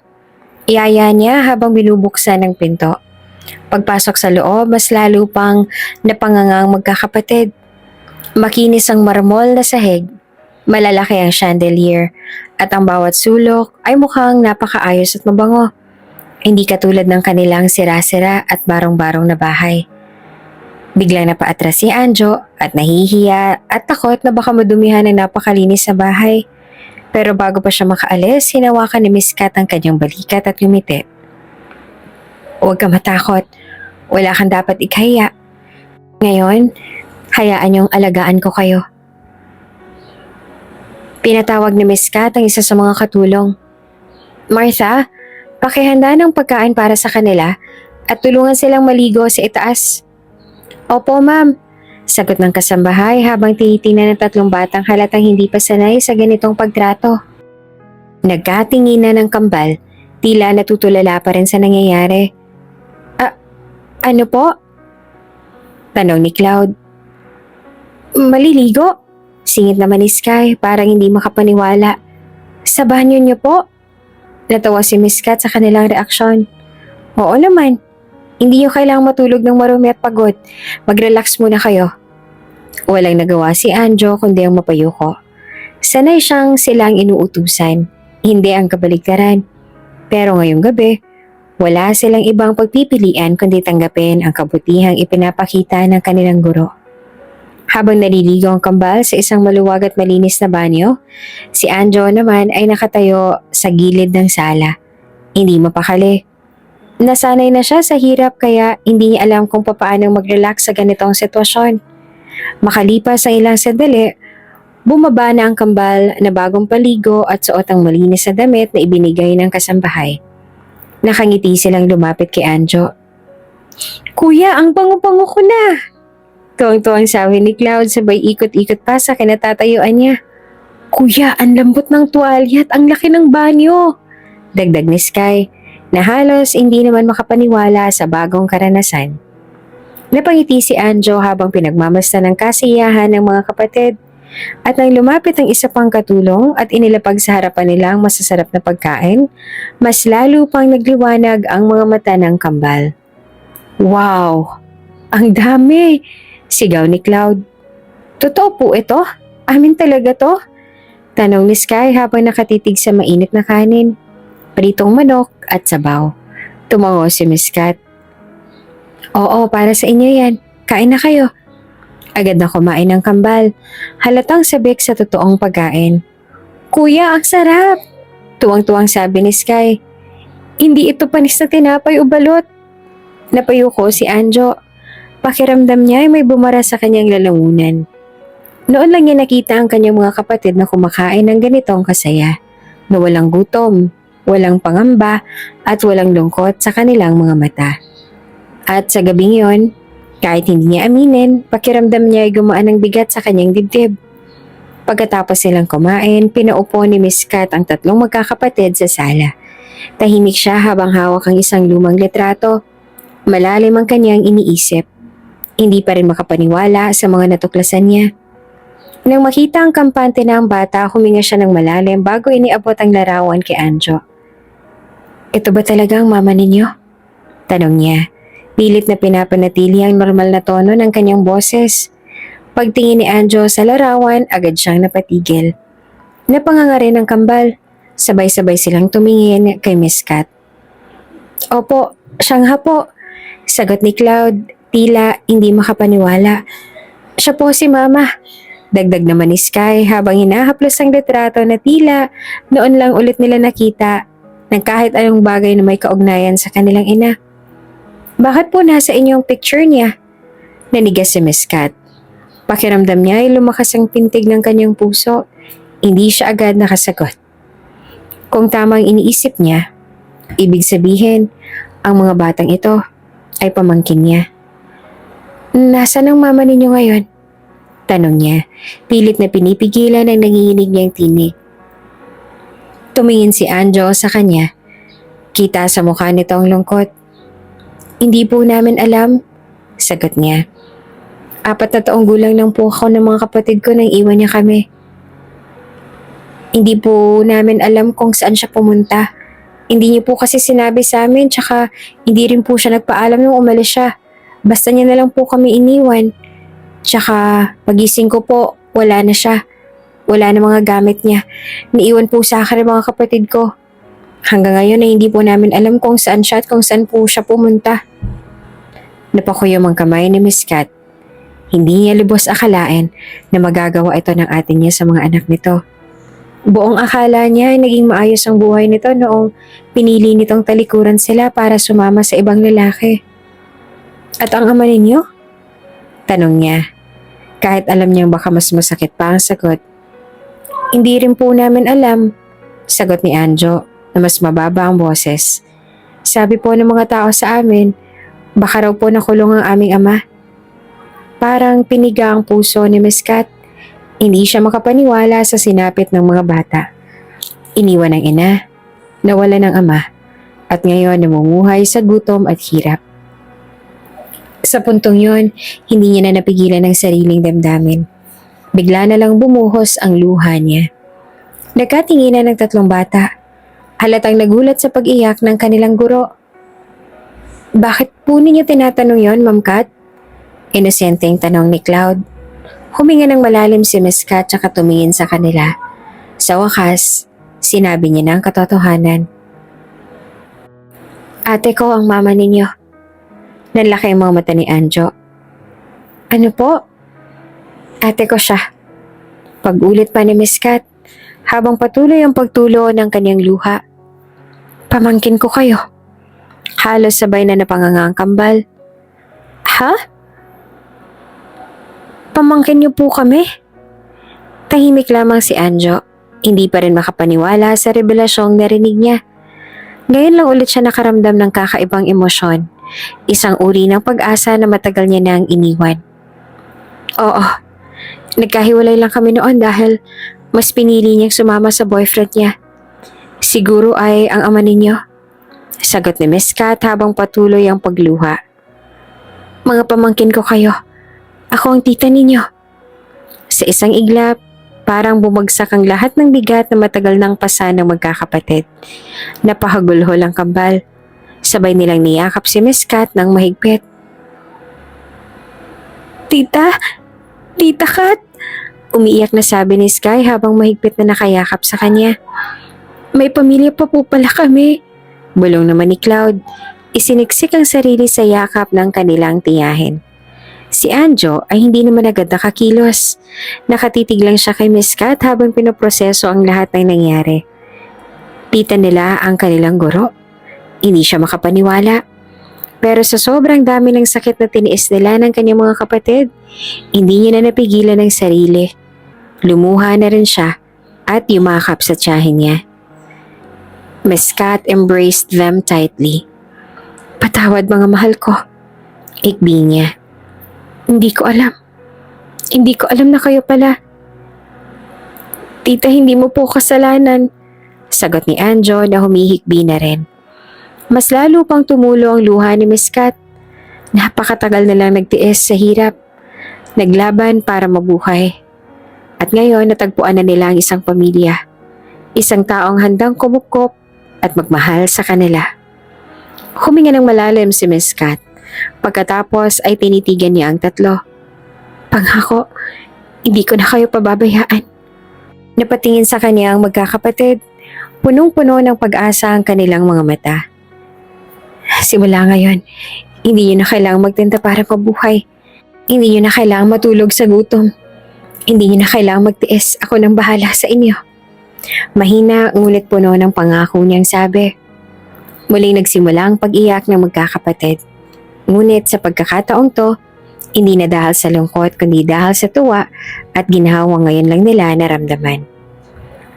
Iyaya niya habang binubuksan ang pinto. Pagpasok sa loob, mas lalo pang napangangang magkakapatid. Makinis ang marmol na sahig, malalaki ang chandelier, at ang bawat sulok ay mukhang napakaayos at mabango. Hindi katulad ng kanilang sira-sira at barong-barong na bahay. Biglang napaatras si Anjo at nahihiya at takot na baka madumihan ng napakalinis na bahay. Pero bago pa siya makaalis, hinawakan ni Miss Kat ang kanyang balikat at ngumiti. Huwag ka matakot. Wala kang dapat ikahiya. Ngayon, hayaan niyong alagaan ko kayo. Pinatawag ni Miss Kat ang isa sa mga katulong. Martha, pakihanda ng pagkain para sa kanila at tulungan silang maligo sa itaas. Opo, ma'am. Sagot ng kasambahay habang tinitingnan ng tatlong batang halatang hindi pa sanay sa ganitong pagtrato. Nagkatinginan ng kambal, tila natutulala pa rin sa nangyayari. Ano po? Tanong ni Cloud. Maliligo? Singit naman ni Sky, parang hindi makapaniwala. Sa banyo niyo po? Natawa si Miss Kat sa kanilang reaksyon. Oo naman. Hindi niyo kailangang matulog ng marumi at pagod. Mag-relax muna kayo. Walang nagawa si Anjo kundi ang mapayuko. Sanay siyang silang inuutusan, hindi ang kabaligtaran. Pero ngayong gabi, wala silang ibang pagpipilian kundi tanggapin ang kabutihang ipinapakita ng kanilang guro. Habang naliligo ang kambal sa isang maluwag at malinis na banyo, si Anjo naman ay nakatayo sa gilid ng sala. Hindi mapakali. Nasanay na siya sa hirap kaya hindi niya alam kung paano mag-relax sa ganitong sitwasyon. Makalipas ang ilang sandali, bumaba na ang kambal na bagong paligo at suot ang malinis na damit na ibinigay ng kasambahay. Nakangiti silang lumapit kay Anjo. Kuya, ang bango-bango ko na! Tuwang-tuwang sabi ni Cloud sabay ikot-ikot pa sa kinatatayuan niya. Kuya, ang lambot ng tuwalya at ang laki ng banyo! Dagdag ni Sky, na halos hindi naman makapaniwala sa bagong karanasan. Napangiti si Anjo habang pinagmamasta ng kasiyahan ng mga kapatid at nang lumapit ang isa pang katulong at inilapag sa harapan nila ang masasarap na pagkain, mas lalo pang nagliwanag ang mga mata ng kambal. Wow! Ang dami! Sigaw ni Cloud. Totoo po ito? Amin talaga to? Tanong ni Sky habang nakatitig sa mainit na kanin, pritong manok at sabaw. Tumango si Miss Kat. Oo, para sa inyo yan. Kain na kayo. Agad na kumain ng kambal. Halatang sabik sa totoong pagkain. Kuya, ang sarap! Tuwang-tuwang sabi ni Sky. Hindi ito panis na tinapay o balot. Napayuko si Anjo. Pakiramdam niya ay may bumara sa kanyang lalamunan. Noon lang niya nakita ang kanyang mga kapatid na kumakain ng ganitong kasaya. Na walang gutom, walang pangamba, at walang lungkot sa kanilang mga mata. At sa gabing yon, kahit hindi niya aminin, pakiramdam niya ay gumaan ng bigat sa kanyang dibdib. Pagkatapos silang kumain, pinaupo ni Miss Kat ang tatlong magkakapatid sa sala. Tahimik siya habang hawak ang isang lumang litrato. Malalim ang kanyang iniisip. Hindi pa rin makapaniwala sa mga natuklasan niya. Nang makita ang kampante na ang bata, huminga siya ng malalim bago iniabot ang larawan kay Anjo. Ito ba talaga ang mama ninyo? Tanong niya. Pilit na pinapanatili ang normal na tono ng kanyang boses. Pagtingin ni Anjo sa larawan, agad siyang napatigil. Napanganga rin ang kambal. Sabay-sabay silang tumingin kay Miss Kat. Opo, siyang po. Sagot ni Cloud, tila hindi makapaniwala. Siya po si Mama. Dagdag naman ni Sky habang hinahaplos ang litrato na tila noon lang ulit nila nakita ng kahit anong bagay na may kaugnayan sa kanilang ina. Bakit po nasa inyo ang picture niya? Nanigas si Miss Kat. Pakiramdam niya ay lumakas ang pintig ng kanyang puso. Hindi siya agad nakasagot. Kung tamang iniisip niya, ibig sabihin, ang mga batang ito ay pamangkin niya. Nasaan ang mama ninyo ngayon? Tanong niya, pilit na pinipigilan ang nanginginig niyang tinig. Tumingin si Anjo sa kanya. Kita sa mukha nito ang lungkot. Hindi po namin alam, sagot niya. 4 na taong gulang lang po ako ng mga kapatid ko nang iwan niya kami. Hindi po namin alam kung saan siya pumunta. Hindi niyo po kasi sinabi sa amin, tsaka hindi rin po siya nagpaalam nung umalis siya. Basta niya na lang po kami iniwan. Tsaka pagising ko po, wala na siya. Wala na mga gamit niya. Niiwan po sa akin ng mga kapatid ko. Hanggang ngayon ay hindi po namin alam kung saan siya at kung saan po siya pumunta. Napakuyom ang kamay ni Miss Kat. Hindi niya lubos akalain na magagawa ito ng ate niya sa mga anak nito. Buong akala niya ay naging maayos ang buhay nito noong pinili nitong talikuran sila para sumama sa ibang lalaki. At ang ama ninyo? Tanong niya. Kahit alam niyang baka mas masakit pa ang sagot. Hindi rin po namin alam, sagot ni Anjo na mas mababa ang boses. Sabi po ng mga tao sa amin, baka raw po nakulong ang aming ama. Parang piniga ang puso ni Miss Kat. Hindi siya makapaniwala sa sinapit ng mga bata. Iniwan ng ina, nawala ng ama, at ngayon namumuhay sa gutom at hirap. Sa puntong yon, hindi niya na napigilan ang sariling damdamin. Bigla na lang bumuhos ang luha niya. Nagkatinginan ng 3 bata. Halatang nagulat sa pag-iyak ng kanilang guro. Bakit po ninyo tinatanong yon, Ma'am Kat? Inosenteng tanong ni Cloud. Huminga ng malalim si Miss Kat tsaka tumingin sa kanila. Sa wakas, sinabi niya na ang katotohanan. Ate ko ang mama ninyo. Nanlaki ang mga mata ni Anjo. Ano po? Ate ko siya. Pag-ulit pa ni Miss Kat, habang patuloy ang pagtulo ng kanyang luha. Pamangkin ko kayo. Halos sabay na napanganga ang kambal. Ha? Pamangkin niyo po kami? Tahimik lamang si Anjo. Hindi pa rin makapaniwala sa revelasyong narinig niya. Ngayon lang ulit siya nakaramdam ng kakaibang emosyon. Isang uri ng pag-asa na matagal niya nang iniwan. Oo, nagkahiwalay lang kami noon dahil mas pinili niyang sumama sa boyfriend niya. Siguro ay ang ama ninyo. Sagot ni Miss Kat habang patuloy ang pagluha. Mga pamangkin ko kayo. Ako ang tita ninyo. Sa isang iglap, parang bumagsak ang lahat ng bigat na matagal nang pasa ng magkakapatid. Napahagulhol ang kambal. Sabay nilang niyakap si Miss Kat ng mahigpit. Tita! Tita Kat! Umiiyak na sabi ni Sky habang mahigpit na nakayakap sa kanya. May pamilya pa po pala kami. Bulong naman ni Cloud. Isiniksik ang sarili sa yakap ng kanilang tiyahin. Si Anjo ay hindi naman agad nakakilos. Nakatitig lang siya kay Miss Kat habang pinoproseso ang lahat ng nangyari. Tita nila ang kanilang guro. Hindi siya makapaniwala. Pero sa sobrang dami ng sakit na tiniis nila ng kanyang mga kapatid, hindi niya na napigilan ang sarili. Lumuha na rin siya at yumakap sa tiyahin niya. Miss Kat embraced them tightly. Patawad mga mahal ko. Ikbi niya. Hindi ko alam. Hindi ko alam na kayo pala. Tita, hindi mo po kasalanan. Sagot ni Anjo na humihikbi na rin. Mas lalo pang tumulo ang luha ni Miss Kat. Napakatagal na lang nagtiis sa hirap. Naglaban para mabuhay. At ngayon natagpuan na nila ang isang pamilya. Isang taong handang kumupkop at magmahal sa kanila. Huminga ng malalim si Miss Kat. Pagkatapos ay tinitigan niya ang 3. Pangako, hindi ko na kayo pababayaan. Napatingin sa kanya ang magkakapatid. Punong-puno ng pag-asa ang kanilang mga mata. Simula ngayon, hindi niyo na kailangang magtinda para mabuhay. Hindi niyo na kailangang matulog sa gutom. Hindi niyo na kailangang magtiis. Ako nang bahala sa inyo. Mahina ngunit puno ng pangako niyang sabi. Muling nagsimula ang pag-iyak ng magkakapatid. Ngunit sa pagkakataong to, hindi na dahil sa lungkot kundi dahil sa tuwa at ginhawa ngayon lang nila naramdaman.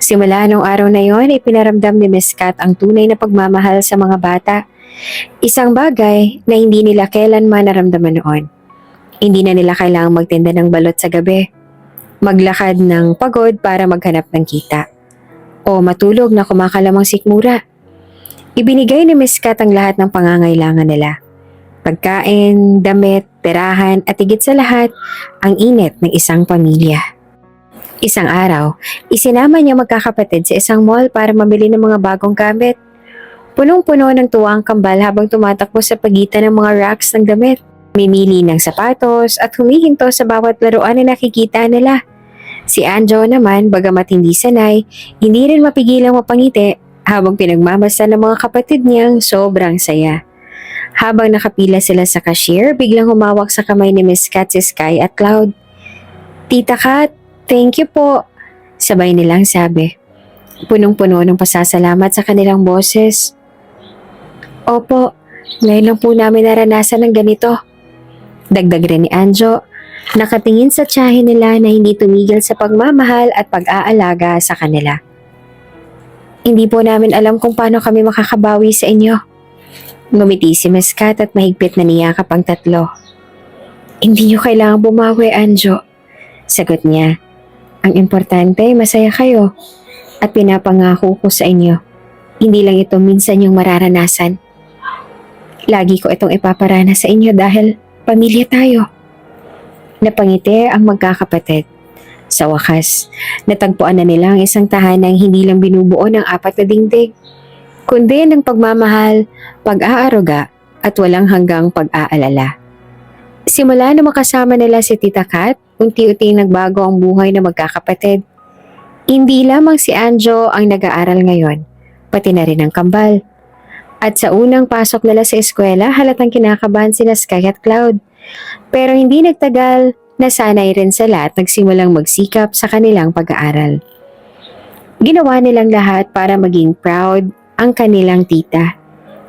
Simula nung araw na yon, ipinaramdam ni Miss Kat ang tunay na pagmamahal sa mga bata. Isang bagay na hindi nila kailanman naramdaman noon. Hindi na nila kailangang magtinda ng balot sa gabi, maglakad ng pagod para maghanap ng kita, o matulog na kumakalamang sikmura. Ibinigay ni Miss Kat ang lahat ng pangangailangan nila. Pagkain, damit, perahan at higit sa lahat, ang init ng isang pamilya. Isang araw, isinama niya magkakapatid sa isang mall para mamili ng mga bagong gamit. Punong-puno ng tuwa ang kambal habang tumatakbo sa pagitan ng mga racks ng damit. Mimili ng sapatos at humihinto sa bawat laruan na nakikita nila. Si Anjo naman, bagamat hindi sanay, hindi rin mapigilang mapangiti habang pinagmamasa ng mga kapatid niyang sobrang saya. Habang nakapila sila sa cashier, biglang humawak sa kamay ni Miss Kat si Sky at Cloud. "Tita Kat, thank you po," sabay nilang sabi. Punong-puno ng pasasalamat sa kanilang boses. "Opo, ngayon lang po namin naranasan ng ganito." Dagdag rin ni Anjo, nakatingin sa tiyahin nila na hindi tumigil sa pagmamahal at pag-aalaga sa kanila. "Hindi po namin alam kung paano kami makakabawi sa inyo." Ngumiti si Miss Kat at mahigpit na niyakap ang tatlo. "Hindi niyo kailangang bumawi, Anjo," sagot niya. "Ang importante, masaya kayo. At pinapangako ko sa inyo, hindi lang ito minsan yung mararanasan. Lagi ko itong ipaparana sa inyo dahil pamilya tayo." Napangiti ang magkakapatid. Sa wakas, natagpuan na nila ang isang tahanang hindi lang binubuo ng 4 na dingding, kundi ng pagmamahal, pag-aaruga at walang hanggang pag-aalala. Simula na makasama nila si Tita Kat, unti-unting nagbago ang buhay ng magkakapatid. Hindi lamang si Anjo ang nag-aaral ngayon, pati na rin ang kambal. At sa unang pasok nila sa eskwela, halatang kinakabahan sina Sky at Cloud. Pero hindi nagtagal, nasanay rin sila at nagsimulang magsikap sa kanilang pag-aaral. Ginawa nilang lahat para maging proud ang kanilang tita.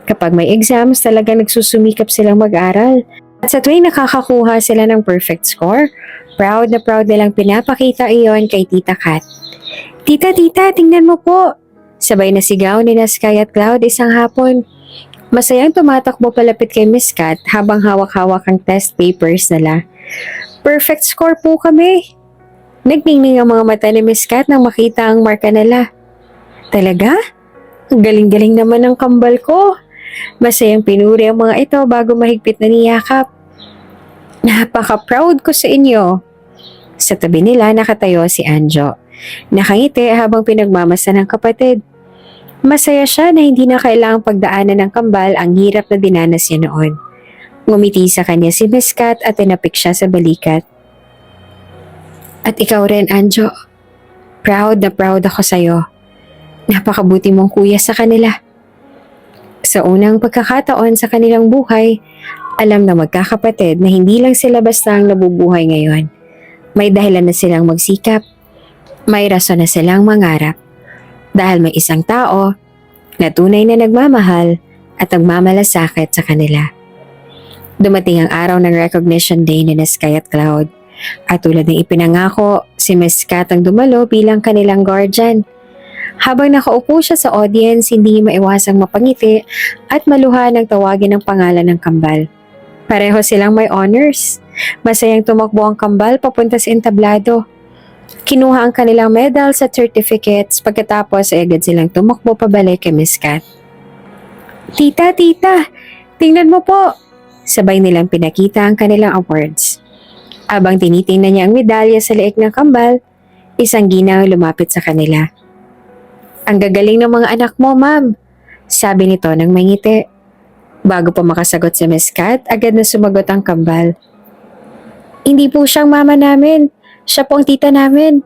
Kapag may exams, talaga nagsusumikap silang mag-aral. At sa tuwing nakakakuha sila ng perfect score, proud na proud nilang pinapakita iyon kay Tita Kat. "Tita, tita, tingnan mo po!" Sabay na sigaw ni Sky at Cloud isang hapon. Masayang tumatakbo palapit kay Miss Kat habang hawak-hawak ang test papers nila. "Perfect score po kami!" Nagpingning ang mga mata ni Miss Kat nang makita ang marka nila. "Talaga? Ang galing-galing naman ng kambal ko." Masayang pinuri ang mga ito bago mahigpit na niyakap. "Napaka-proud ko sa inyo." Sa tabi nila nakatayo si Anjo. Nakangiti habang pinagmamasa ng kapatid. Masaya siya na hindi na kailangang pagdaanan ng kambal ang hirap na dinanas niya noon. Ngumiti sa kanya si Miss Kat at tinapik siya sa balikat. "At ikaw rin, Anjo. Proud na proud ako sa'yo. Napakabuti mong kuya sa kanila." Sa unang pagkakataon sa kanilang buhay, alam ng magkakapatid na hindi lang sila basta ang nabubuhay ngayon. May dahilan na silang magsikap. May rason na silang mangarap. Dahil may isang tao na tunay na nagmamahal at nagmamalasakit sa kanila. Dumating ang araw ng recognition day ni Sky at Cloud. At tulad ng ipinangako, si Miss Kat ang dumalo bilang kanilang guardian. Habang nakaupo siya sa audience, hindi maiwasang mapangiti at maluha ng tawagin ang pangalan ng kambal. Pareho silang may honors. Masayang tumakbo ang kambal papunta sa entablado. Kinuha ang kanilang medals at certificates pagkatapos ay agad silang tumakbo pabalik kay Miss Kat. "Tita, tita, tingnan mo po!" Sabay nilang pinakita ang kanilang awards. Abang tinitingnan niya ang medalya sa leeg ng kambal, isang ginang lumapit sa kanila. "Ang gagaling ng mga anak mo, ma'am," sabi nito nang may ngiti. Bago pa makasagot si Miss Kat, agad na sumagot ang kambal. "Hindi po siyang mama namin. Siya po ang tita namin."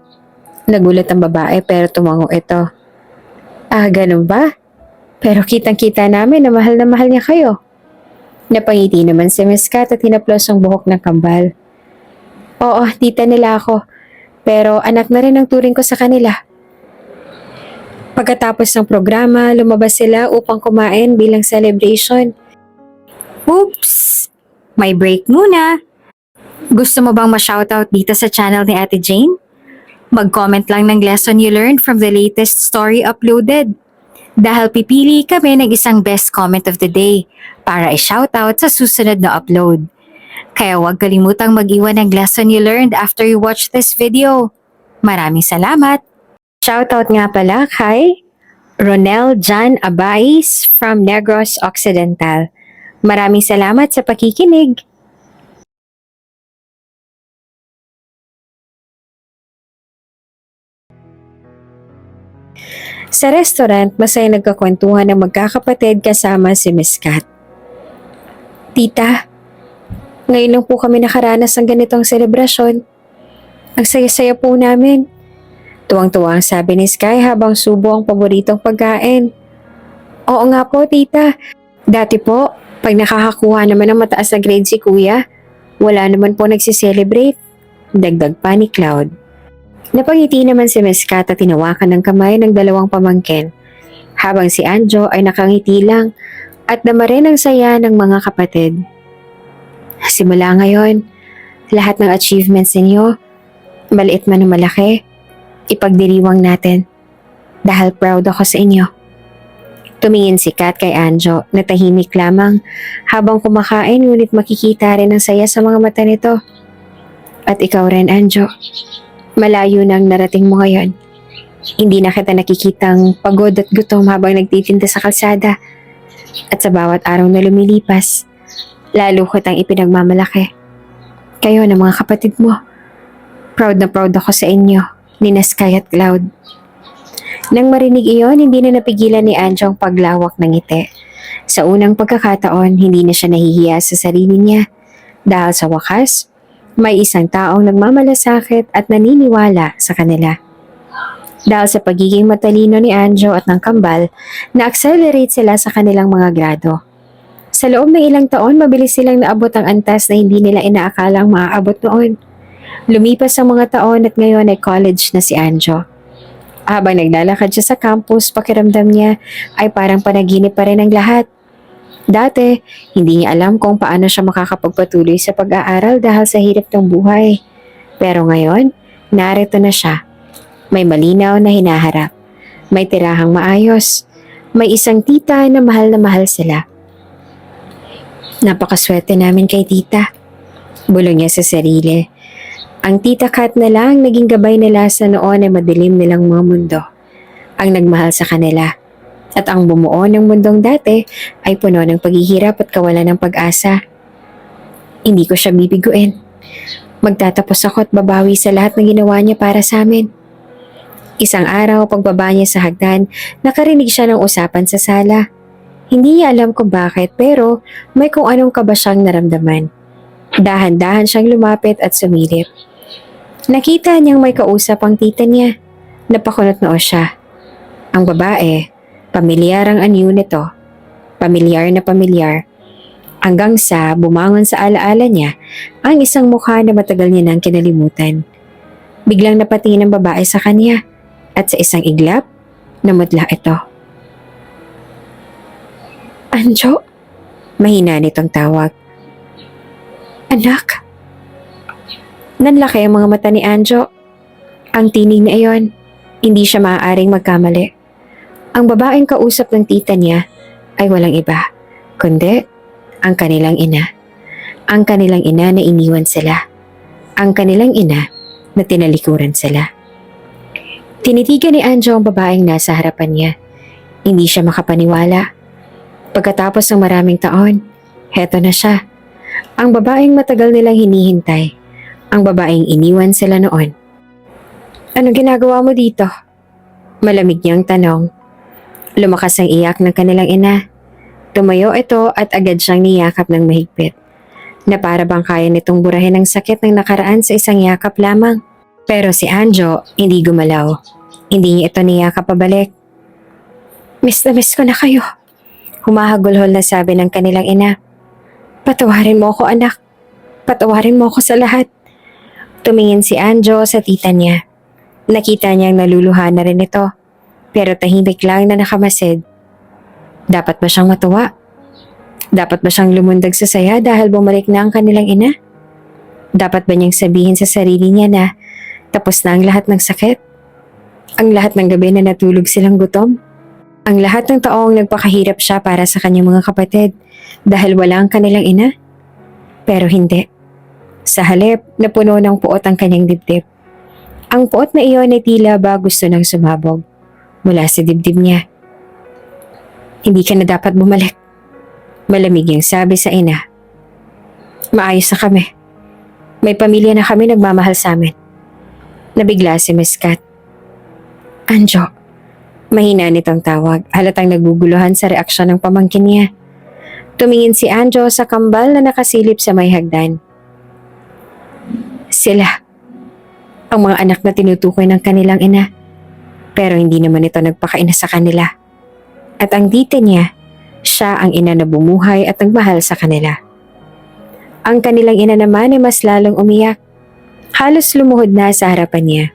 Nagulat ang babae pero tumango ito. "Ah, ganun ba? Pero kitang-kita namin na mahal niya kayo." Napangiti naman si Miss Kat at hinaplos ang buhok ng kambal. "Oo, tita nila ako. Pero anak na rin ang turing ko sa kanila. Pagkatapos ng programa, lumabas sila upang kumain bilang celebration. Oops! May break muna. Gusto mo bang ma-shoutout dito sa channel ni Ate Jane? Mag-comment lang ng lesson you learned from the latest story uploaded. Dahil pipili kami ng isang best comment of the day para i-shoutout sa susunod na upload. Kaya huwag kalimutang mag-iwan ng lesson you learned after you watch this video. Maraming salamat! Shoutout nga pala kay Ronel Jan Abais from Negros Occidental. Maraming salamat sa pakikinig! Sa restaurant, masaya nagkakwentuhan ng magkakapatid kasama si Miss Kat. Tita, ngayon lang po kami nakaranas ng ganitong selebrasyon. Ang saya-saya po namin. Tuwang-tuwa ang sabi ni Sky habang subo ang paboritong pagkain. Oo nga po, tita. Dati po, pag nakakakuha naman ng mataas na grade si kuya, wala naman po nagsiselebrate. Dagdag pa ni Cloud. Napangiti naman si Miss Kat at tinawakan ng kamay ng dalawang pamangkin, habang si Anjo ay nakangiti lang at dama rin ang saya ng mga kapatid. Simula ngayon, lahat ng achievements ninyo, maliit man o malaki, ipagdiriwang natin dahil proud ako sa inyo. Tumingin si Kat kay Anjo na tahimik lamang habang kumakain, ngunit makikita rin ang saya sa mga mata nito. At ikaw rin, Anjo. Malayo nang narating mo ngayon. Hindi na kita nakikitang pagod at gutom habang nagtitinda sa kalsada. At sa bawat araw na lumilipas, lalo kitang ipinagmamalaki. Kayo na mga kapatid mo. Proud na proud ako sa inyo, ni Sky at Cloud. Nang marinig iyon, hindi na napigilan ni Anjo ang paglawak ng ngiti. Sa unang pagkakataon, hindi na siya nahihiya sa sarili niya. Dahil sa wakas, may isang taong nagmamalasakit at naniniwala sa kanila. Dahil sa pagiging matalino ni Anjo at ng kambal, na-accelerate sila sa kanilang mga grado. Sa loob ng ilang taon, mabilis silang naabot ang antas na hindi nila inaakalang maaabot noon. Lumipas ang mga taon at ngayon ay college na si Anjo. Habang naglalakad siya sa campus, pakiramdam niya ay parang panaginip pa rin ang lahat. Dati, hindi niya alam kung paano siya makakapagpatuloy sa pag-aaral dahil sa hirap ng buhay. Pero ngayon, narito na siya. May malinaw na hinaharap. May tirahang maayos. May isang tita na mahal sila. Napakaswerte namin kay tita. Bulong niya sa sarili. Ang tita Kat na lang naging gabay nila sa noon ay madilim nilang mga mundo. Ang nagmahal sa kanila. At ang bumuo ng mundong dati ay puno ng paghihirap at kawalan ng pag-asa. Hindi ko siya bibiguin. Magtatapos ako at babawi sa lahat ng ginawa niya para sa amin. Isang araw, pagbaba niya sa hagdan, nakarinig siya ng usapan sa sala. Hindi niya alam kung bakit, pero may kung anong kaba siyang naramdaman. Dahan-dahan siyang lumapit at sumilip. Nakita niyang may kausap ang tita niya. Napakunot noo siya. Ang babae, pamilyar ang anyo nito. Pamilyar na pamilyar. Hanggang sa bumangon sa alaala niya ang isang mukha na matagal niya nang kinalimutan. Biglang napatingin ang babae sa kanya at sa isang iglap, namutla ito. Anjo? Mahina nitong tawag. Anak? Nanlaki ang mga mata ni Anjo. Ang tinig na iyon, hindi siya maaaring magkamali. Ang babaeng kausap ng tita niya ay walang iba, kundi ang kanilang ina. Ang kanilang ina na iniwan sila. Ang kanilang ina na tinalikuran sila. Tinitigan ni Anjo ang babaeng nasa harapan niya. Hindi siya makapaniwala. Pagkatapos ng maraming taon, heto na siya. Ang babaeng matagal nilang hinihintay. Ang babaeng iniwan sila noon. Anong ginagawa mo dito? Malamig niyang tanong. Lumakas ang iyak ng kanilang ina. Tumayo ito at agad siyang niyakap ng mahigpit. Na para bang kaya nitong burahin ang sakit ng nakaraan sa isang yakap lamang. Pero si Anjo hindi gumalaw. Hindi niya ito niyakap pabalik. Miss na miss ko na kayo. Humahagulhol na sabi ng kanilang ina. Patawarin mo ako, anak. Patawarin mo ako sa lahat. Tumingin si Anjo sa tita niya. Nakita niyang naluluha na rin ito, pero tahimik lang na nakamasid. Dapat ba siyang matuwa? Dapat ba siyang lumundag sa saya dahil bumalik na ang kanilang ina? Dapat ba niyang sabihin sa sarili niya na tapos na ang lahat ng sakit? Ang lahat ng gabi na natulog silang gutom? Ang lahat ng taong nagpakahirap siya para sa kanyang mga kapatid dahil wala ang kanilang ina? Pero hindi. Sa halip, napuno ng puot ang kanyang dibdib. Ang puot na iyon ay tila ba gusto nang sumabog mula sa dibdib niya. Hindi ka na dapat bumalik. Malamig yung sabi sa ina. Maayos na kami. May pamilya na kami nagmamahal sa amin. Nabigla si Miss Kat. Anjo, mahina nitong tawag, halatang naguguluhan sa reaksyon ng pamangkin niya. Tumingin si Anjo sa kambal na nakasilip sa may hagdan. Sila, ang mga anak na tinutukoy ng kanilang ina. Pero hindi naman ito nagpakaina sa kanila. At ang tita niya, siya ang ina na bumuhay at nagmahal sa kanila. Ang kanilang ina naman ay mas lalong umiyak. Halos lumuhod na sa harapan niya.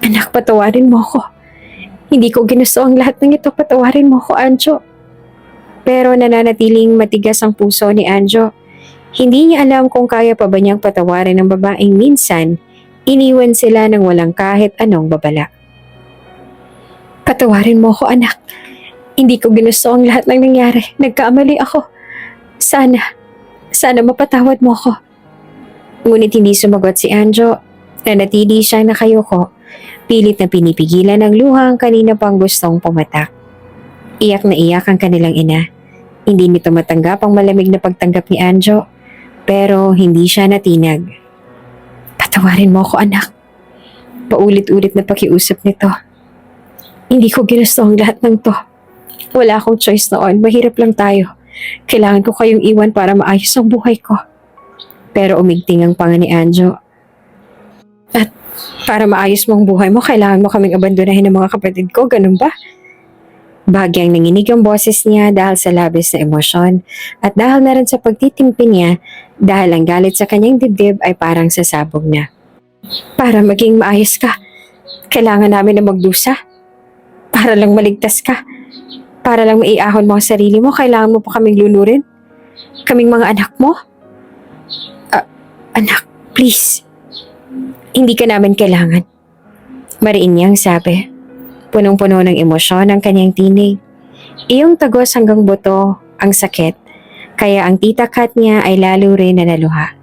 Anak, patawarin mo ko. Hindi ko ginusto ang lahat ng ito. Patawarin mo ko, Anjo. Pero nananatiling matigas ang puso ni Anjo. Hindi niya alam kung kaya pa ba niyang patawarin ang babaeng minsan iniwan sila ng walang kahit anong babala. Patawarin mo ko, anak. Hindi ko ginusto ang lahat ng nangyari. Nagkamali ako. Sana mapatawad mo ko. Ngunit hindi sumagot si Anjo. Nanatili siyang nakayuko. Pilit na pinipigilan ng luha ang kanina pang gustong pumatak. Iyak na iyak ang kanilang ina. Hindi nito matanggap ang malamig na pagtanggap ni Anjo. Pero hindi siya natinag. Patawarin mo ko, anak. Paulit-ulit na pakiusap nito. Hindi ko ginusto ang lahat ng to. Wala akong choice noon. Mahirap lang tayo. Kailangan ko kayong iwan para maayos ang buhay ko. Pero umigting ang panga ni Anjo. At para maayos mo ang buhay mo, kailangan mo kaming abandonahin ng mga kapatid ko. Ganun ba? Bahagyang nanginig ang boses niya dahil sa labis na emosyon at dahil na rin sa pagtitimpi niya dahil ang galit sa kanyang dibdib ay parang sasabog na. Para maging maayos ka, kailangan namin na magdusa. Para lang maligtas ka. Para lang maiahon mo ang sarili mo, kailangan mo pa kaming lunurin. Kaming mga anak mo. Anak, please. Hindi ka namin kailangan. Mariin niyang sabi. Punong-puno ng emosyon ang kanyang tinig. Iyong tagos hanggang buto ang sakit, kaya ang tita Kat niya ay lalo rin na naluha.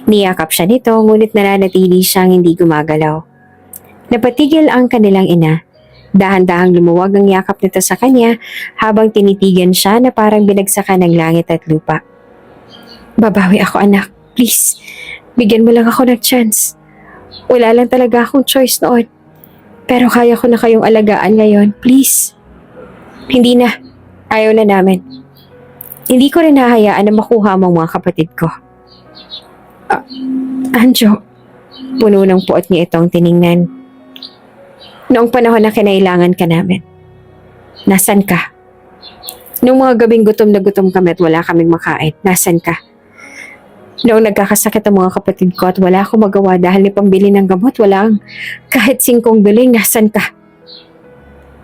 Niyakap siya nito ngunit nananatili siyang hindi gumagalaw. Napatigil ang kanilang ina. Dahan-dahang lumuwag ang yakap nito sa kanya habang tinitigan siya na parang binagsakan ng langit at lupa. Babawi ako, anak. Please, bigyan mo lang ako ng chance. Wala lang talaga akong choice noon. Pero kaya ko na kayong alagaan ngayon. Please. Hindi na. Ayaw na namin. Hindi ko rin hahayaan na makuha mo ang mga kapatid ko. Anjo. Puno ng puot niya itong tiningnan. Noong panahon na kinailangan ka namin. Nasaan ka? Noong mga gabing gutom na gutom kami at wala kaming makain. Nasaan ka? Noong nagkakasakit ang mga kapatid ko at wala akong magawa dahil ni pambili ng gamot, wala ang kahit 5 duling, nasan ka?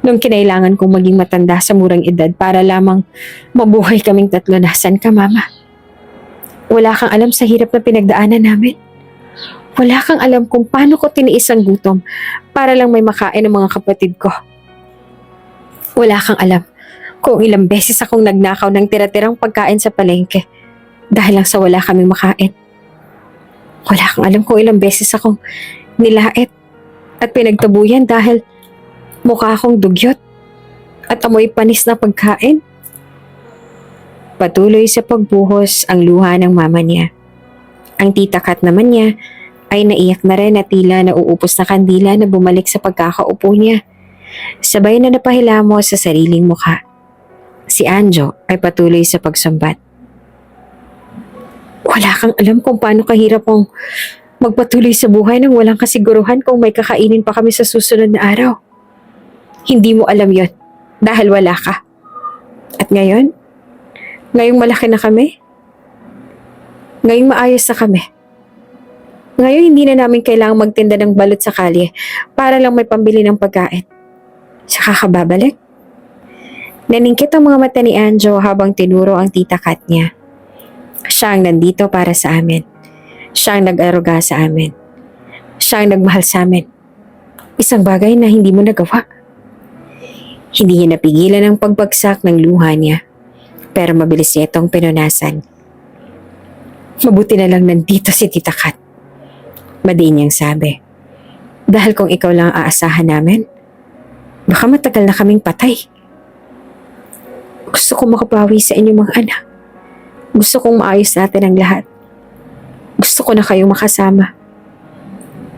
Noong kinailangan kong maging matanda sa murang edad para lamang mabuhay kaming 3, nasan ka, mama? Wala kang alam sa hirap na pinagdaanan namin. Wala kang alam kung paano ko tiniis ang gutom para lang may makain ang mga kapatid ko. Wala kang alam kung ilang beses akong nagnakaw ng tira-tirang pagkain sa palengke. Dahil lang sa wala kaming makain. Wala kang alam kung ilang beses akong nilait at pinagtabuyan dahil mukha akong dugyot at amoy panis na pagkain. Patuloy sa pagbuhos ang luha ng mama niya. Ang tita Kat naman niya ay naiyak na rin at tila nauupos na kandila na bumalik sa pagkakaupo niya. Sabay na napahilamos sa sariling mukha. Si Anjo ay patuloy sa pagsumbat. Wala kang alam kung paano kahirap mong magpatuloy sa buhay nang walang kasiguruhan kung may kakainin pa kami sa susunod na araw. Hindi mo alam yon dahil wala ka. At ngayong malaki na kami, ngayong maayos na kami, Ngayon hindi na namin kailangang magtinda ng balot sa kalye para lang may pambili ng pagkain. Saka ka babalik? Naningkit ang mga mata ni Anjo habang tinuro ang tita Kat niya. Siya ang nandito para sa amin. Siya ang nag-aruga sa amin. Siya ang nagmahal sa amin. Isang bagay na hindi mo nagawa. Hindi niya napigilan ang pagbagsak ng luha niya. Pero mabilis niya itong pinunasan. Mabuti na lang nandito si Tita Kat. Madiin niyang sabi. Dahil kung ikaw lang ang aasahan namin, baka matagal na kaming patay. Gusto kong makabawi sa inyong mga anak. Gusto kong maayos natin ang lahat. Gusto ko na kayong makasama.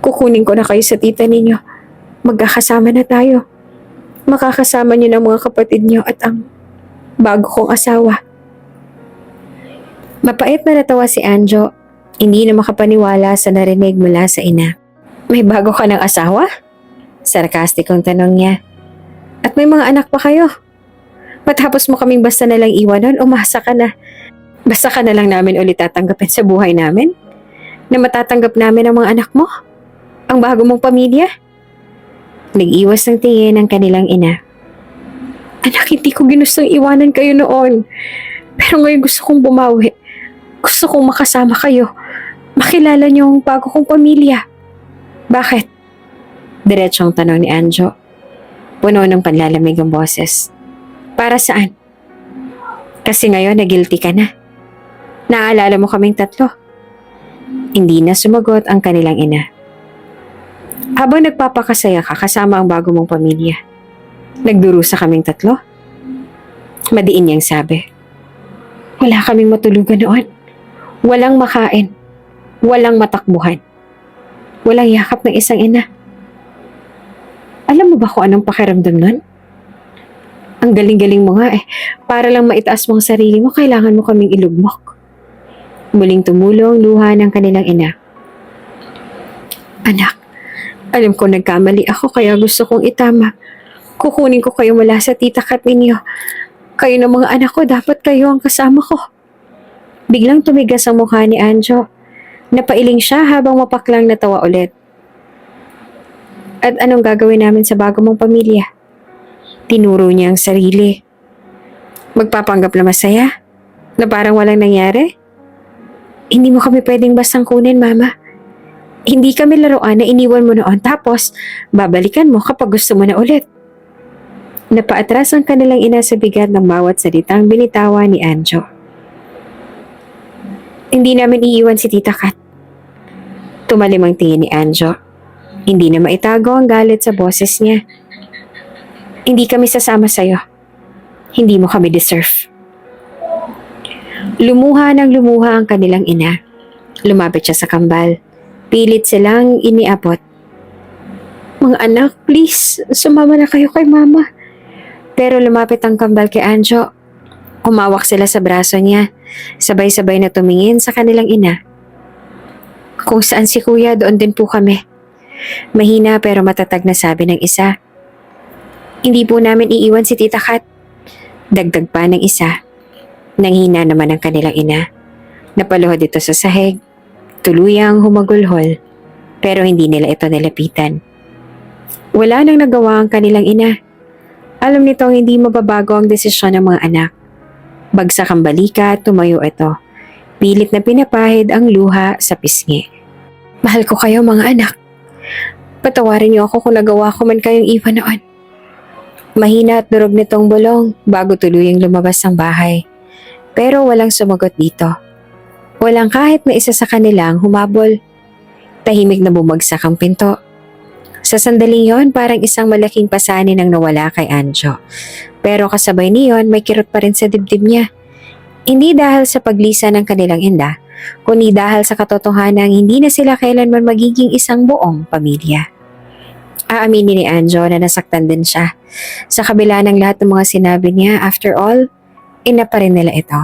Kukunin ko na kayo sa tita ninyo. Magkakasama na tayo. Makakasama niyo ng mga kapatid niyo at ang bago kong asawa. Mapait na natawa si Anjo. Hindi na makapaniwala sa narinig mula sa ina. May bago ka ng asawa? Sarkastikong tanong niya. At may mga anak pa kayo? Matapos mo kaming basta nalang iwanan, umasa ka na. Basta ka na lang namin ulit tatanggapin sa buhay namin? Na matatanggap namin ang mga anak mo? Ang bago mong pamilya? Nag-iwas ng tingin ang kanilang ina. Anak, hindi ko ginustong iwanan kayo noon. Pero ngayon gusto kong bumawi. Gusto kong makasama kayo. Makilala niyo ang bago kong pamilya. Bakit? Diretsong tanong ni Anjo. Puno ng panlalamig ang boses. Para saan? Kasi ngayon na guilty ka na. Naaalala mo kaming tatlo. Hindi na sumagot ang kanilang ina. Habang nagpapakasaya ka kasama ang bago mong pamilya, nagdurusa kaming tatlo? Madiin niyang sabi. Wala kaming matulugan noon. Walang makain. Walang matakbuhan. Walang yakap ng isang ina. Alam mo ba kung anong pakiramdam nun? Ang galing-galing mo nga eh. Para lang maitaas mo ang sarili mo, kailangan mo kaming ilugmok. Muling tumulo ang luha ng kanilang ina. Anak, alam ko nagkamali ako kaya gusto kong itama. Kukunin ko kayo mula sa tita Kat ninyo. Kayo ng mga anak ko, dapat kayo ang kasama ko. Biglang tumigas ang mukha ni Anjo. Napailing siya habang mapaklang natawa ulit. At anong gagawin namin sa bago mong pamilya? Tinuro niya ang sarili. Magpapanggap na masaya? Na parang walang nangyari? Hindi mo kami pwedeng bastang kunin, Mama. Hindi kami laruan na iniwan mo noon tapos babalikan mo kapag gusto mo na ulit. Napaatras ang kanilang ina sa bigat ng bawat salitang binitawan ni Anjo. Hindi namin iiwan si Tita Kat. Tumalim ang tingin ni Anjo. Hindi na maitago ang galit sa boses niya. Hindi kami sasama sa'yo. Hindi mo kami deserve. Lumuha ng lumuha ang kanilang ina. Lumapit siya sa kambal. Pilit silang iniabot. Mga anak, please, sumama na kayo kay Mama. Pero lumapit ang kambal kay Anjo. Umawak sila sa braso niya. Sabay-sabay na tumingin sa kanilang ina. Kung saan si Kuya, doon din po kami. Mahina pero matatag na sabi ng isa. Hindi po namin iiwan si Tita Kat. Dagdag pa ng isa. Nanghina naman ang kanilang ina. Napaluhod ito sa sahig. Tuluyang humagulhol. Pero hindi nila ito nilapitan. Wala nang nagawa ang kanilang ina. Alam nitong hindi mababago ang desisyon ng mga anak. Bagsak ang balika, tumayo ito. Pilit na pinapahid ang luha sa pisngi. Mahal ko kayo mga anak. Patawarin niyo ako kung nagawa ko man kayong iwan noon. Mahina at durog nitong bulong bago tuluyang lumabas ang bahay. Pero walang sumagot dito. Walang kahit na isa sa kanilang humabol. Tahimik na bumagsak ang pinto. Sa sandaling yon, parang isang malaking pasanin ang nawala kay Anjo. Pero kasabay niyon, may kirot pa rin sa dibdib niya. Hindi dahil sa paglisa ng kanilang inda, kundi dahil sa katotohanang hindi na sila kailanman magiging isang buong pamilya. Aaminin ni Anjo na nasaktan din siya. Sa kabila ng lahat ng mga sinabi niya, after all, ina pa rin nila ito.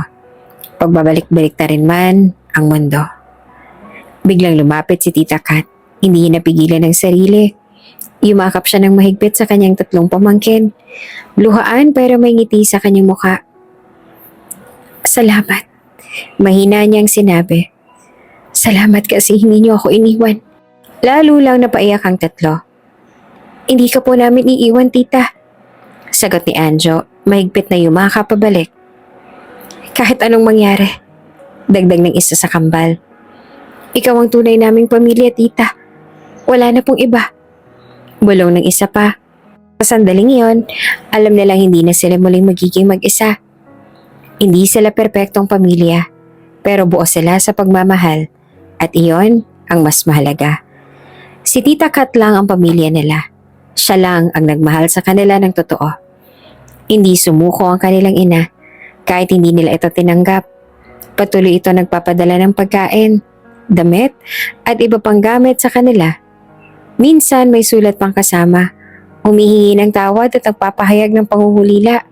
Pagbabalik-balik na rin man ang mundo. Biglang lumapit si Tita Kat. Hindi napigilan ng sarili. Yumakap siya ng mahigpit sa kanyang 3 pamangkin. Luhaan pero may ngiti sa kanyang mukha. Salamat. Mahina niyang sinabi. Salamat kasi hindi niyo ako iniwan. Lalo lang napaiyak ang tatlo. Hindi ka po namin iiwan, tita. Sagot ni Anjo, mahigpit na yumakap pabalik. Kahit anong mangyari. Dagdag ng isa sa kambal. Ikaw ang tunay naming pamilya, tita. Wala na pong iba. Bulong ng isa pa. Sa sandaling iyon, alam nilang hindi na sila muling magiging mag-isa. Hindi sila perpektong pamilya, pero buo sila sa pagmamahal. At iyon ang mas mahalaga. Si Tita Kat lang ang pamilya nila. Siya lang ang nagmahal sa kanila ng totoo. Hindi sumuko ang kanilang ina kahit hindi nila ito tinanggap. Patuloy ito nagpapadala ng pagkain, damit at iba pang gamit sa kanila. Minsan may sulat pang kasama, humihingi ng tawad at nagpapahayag ng pangungulila.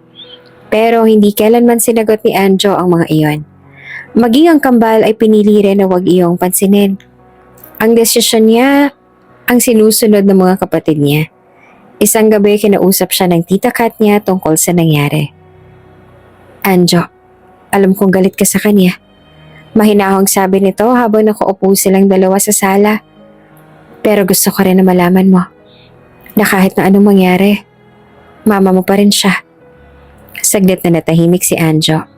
Pero hindi kailanman sinagot ni Anjo ang mga iyon. Maging ang kambal ay pinili rin na huwag iyong pansinin. Ang desisyon niya ang sinusunod ng mga kapatid niya. Isang gabi kinausap siya ng tita Kat niya tungkol sa nangyari. Anjo, alam kong galit ka sa kanya. Mahinahong sabi nito habang nakaupo silang dalawa sa sala. Pero gusto ko rin na malaman mo na kahit na anong mangyari, mama mo pa rin siya. Saglit na natahimik si Anjo.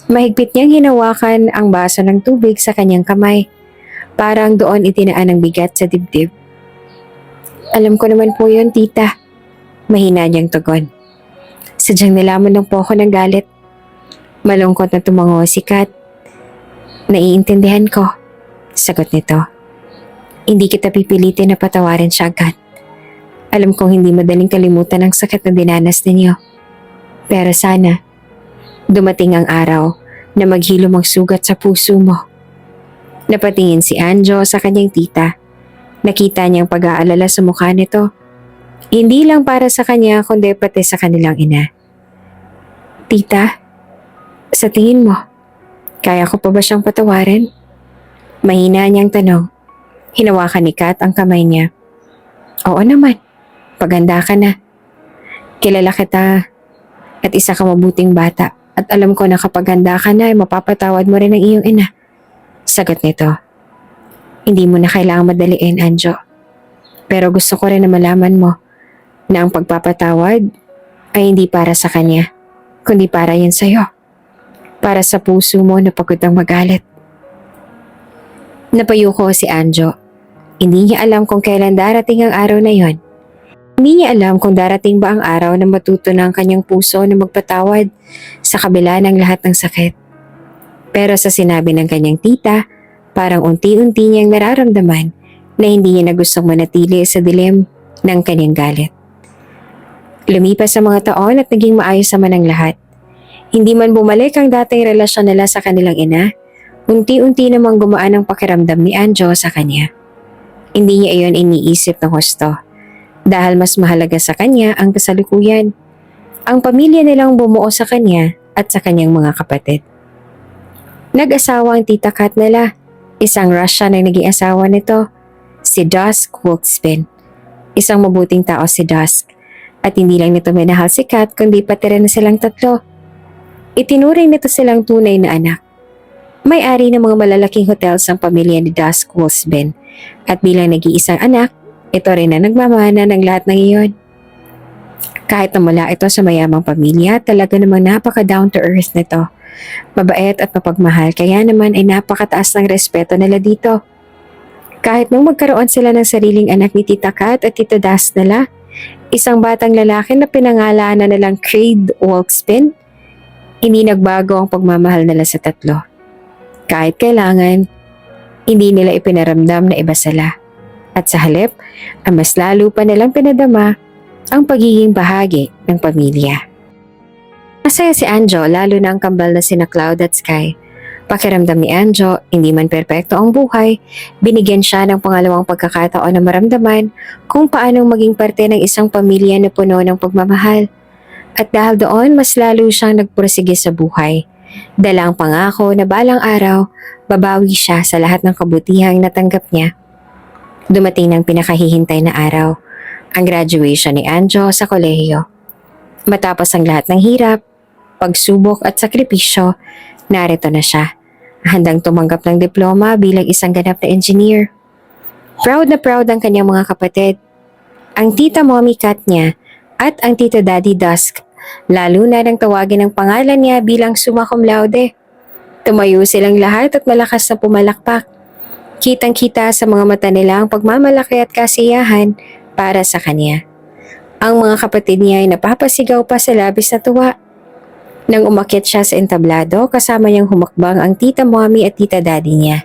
Mahigpit niyang hinawakan ang baso ng tubig sa kanyang kamay. Parang doon itinaan ang bigat sa dibdib. Alam ko naman po yun, tita. Mahina niyang tugon. Sadyang nilamon lang po ako ng galit. Malungkot na tumango si Kat. Naiintindihan ko. Sagot nito. Hindi kita pipilitin na patawarin siya agad. Alam kong hindi madaling kalimutan ang sakit na dinanas ninyo. Pero sana, dumating ang araw na maghilom ang sugat sa puso mo. Napatingin si Anjo sa kanyang tita. Nakita niyang pag-aalala sa mukha nito. Hindi lang para sa kanya kundi pati sa kanilang ina. Tita, sa tingin mo, kaya ko pa ba siyang patawarin? Mahina niyang tanong. Hinawakan ni Kat ang kamay niya. Oo naman, paganda ka na. Kilala kita at isa ka mabuting bata. At alam ko na kapag handa ka na ay mapapatawad mo rin ang iyong ina. Sagot nito. Hindi mo na kailangang madaliin, Anjo. Pero gusto ko rin na malaman mo na ang pagpapatawad ay hindi para sa kanya, kundi para yan sa'yo. Para sa puso mo na pagod ang magalit. Napayuko si Anjo. Hindi niya alam kung kailan darating ang araw na yon. Hindi niya alam kung darating ba ang araw na matuto na ang kanyang puso na magpatawad sa kabila ng lahat ng sakit. Pero sa sinabi ng kanyang tita, parang unti-unti niyang nararamdaman na hindi niya na gustong manatili sa dilim ng kanyang galit. Lumipas ang mga taon at naging maayos naman ang lahat. Hindi man bumalik ang dating relasyon nila sa kanilang ina, unti-unti namang gumaan ang pakiramdam ni Anjo sa kanya. Hindi niya iyon iniisip ng husto. Dahil mas mahalaga sa kanya ang kasalukuyan. Ang pamilya nilang bumuo sa kanya at sa kanyang mga kapatid. Nag-asawa ang tita Kat nila. Isang Russian ang naging asawa nito, si Dusk Wolfspin. Isang mabuting tao si Dusk. At hindi lang nito minahal si Kat kundi pati rin na silang tatlo. Itinuring nito silang tunay na anak. May-ari ng mga malalaking hotels ang pamilya ni Dusk Wolfspin. At bilang nag-iisang anak, ito rin na nagmamana ng lahat ng iyon. Kahit na mula ito sa mayamang pamilya, talaga namang napaka-down to earth nito. Mabait at mapagmahal, kaya naman ay napakataas ng respeto nila dito. Kahit nung magkaroon sila ng sariling anak ni Tita Kat at Tito Das nila, isang batang lalaki na pinangalanan nilang Craig Wolfspin, hindi nagbago ang pagmamahal nila sa tatlo. Kahit kailangan, hindi nila ipinaramdam na iba sila. At sa halip, ang mas lalo pa nilang pinadama ang pagiging bahagi ng pamilya. Masaya si Anjo lalo na ang kambal na sina Cloud at Sky. Pakiramdam ni Anjo, hindi man perpekto ang buhay, binigyan siya ng pangalawang pagkakataon na maramdaman kung paanong maging parte ng isang pamilya na puno ng pagmamahal. At dahil doon, mas lalo siyang nagpursige sa buhay. Dala ang pangako na balang araw, babawi siya sa lahat ng kabutihang natanggap niya. Dumating ng pinakahihintay na araw, ang graduation ni Anjo sa kolehiyo. Matapos ang lahat ng hirap, pagsubok at sakripisyo, narito na siya. handang tumanggap ng diploma bilang isang ganap na engineer. Proud na proud ang kanyang mga kapatid. Ang tita mommy cat niya at ang tita daddy Dusk, lalo na nang tawagin ang pangalan niya bilang summa cum laude. Tumayo silang lahat at malakas na pumalakpak. Kitang-kita sa mga mata nila ang pagmamalaki at kasiyahan para sa kanya. Ang mga kapatid niya ay napapasigaw pa sa labis na tuwa. Nang umakyat siya sa entablado, kasama niyang humakbang ang tita mommy at tita daddy niya.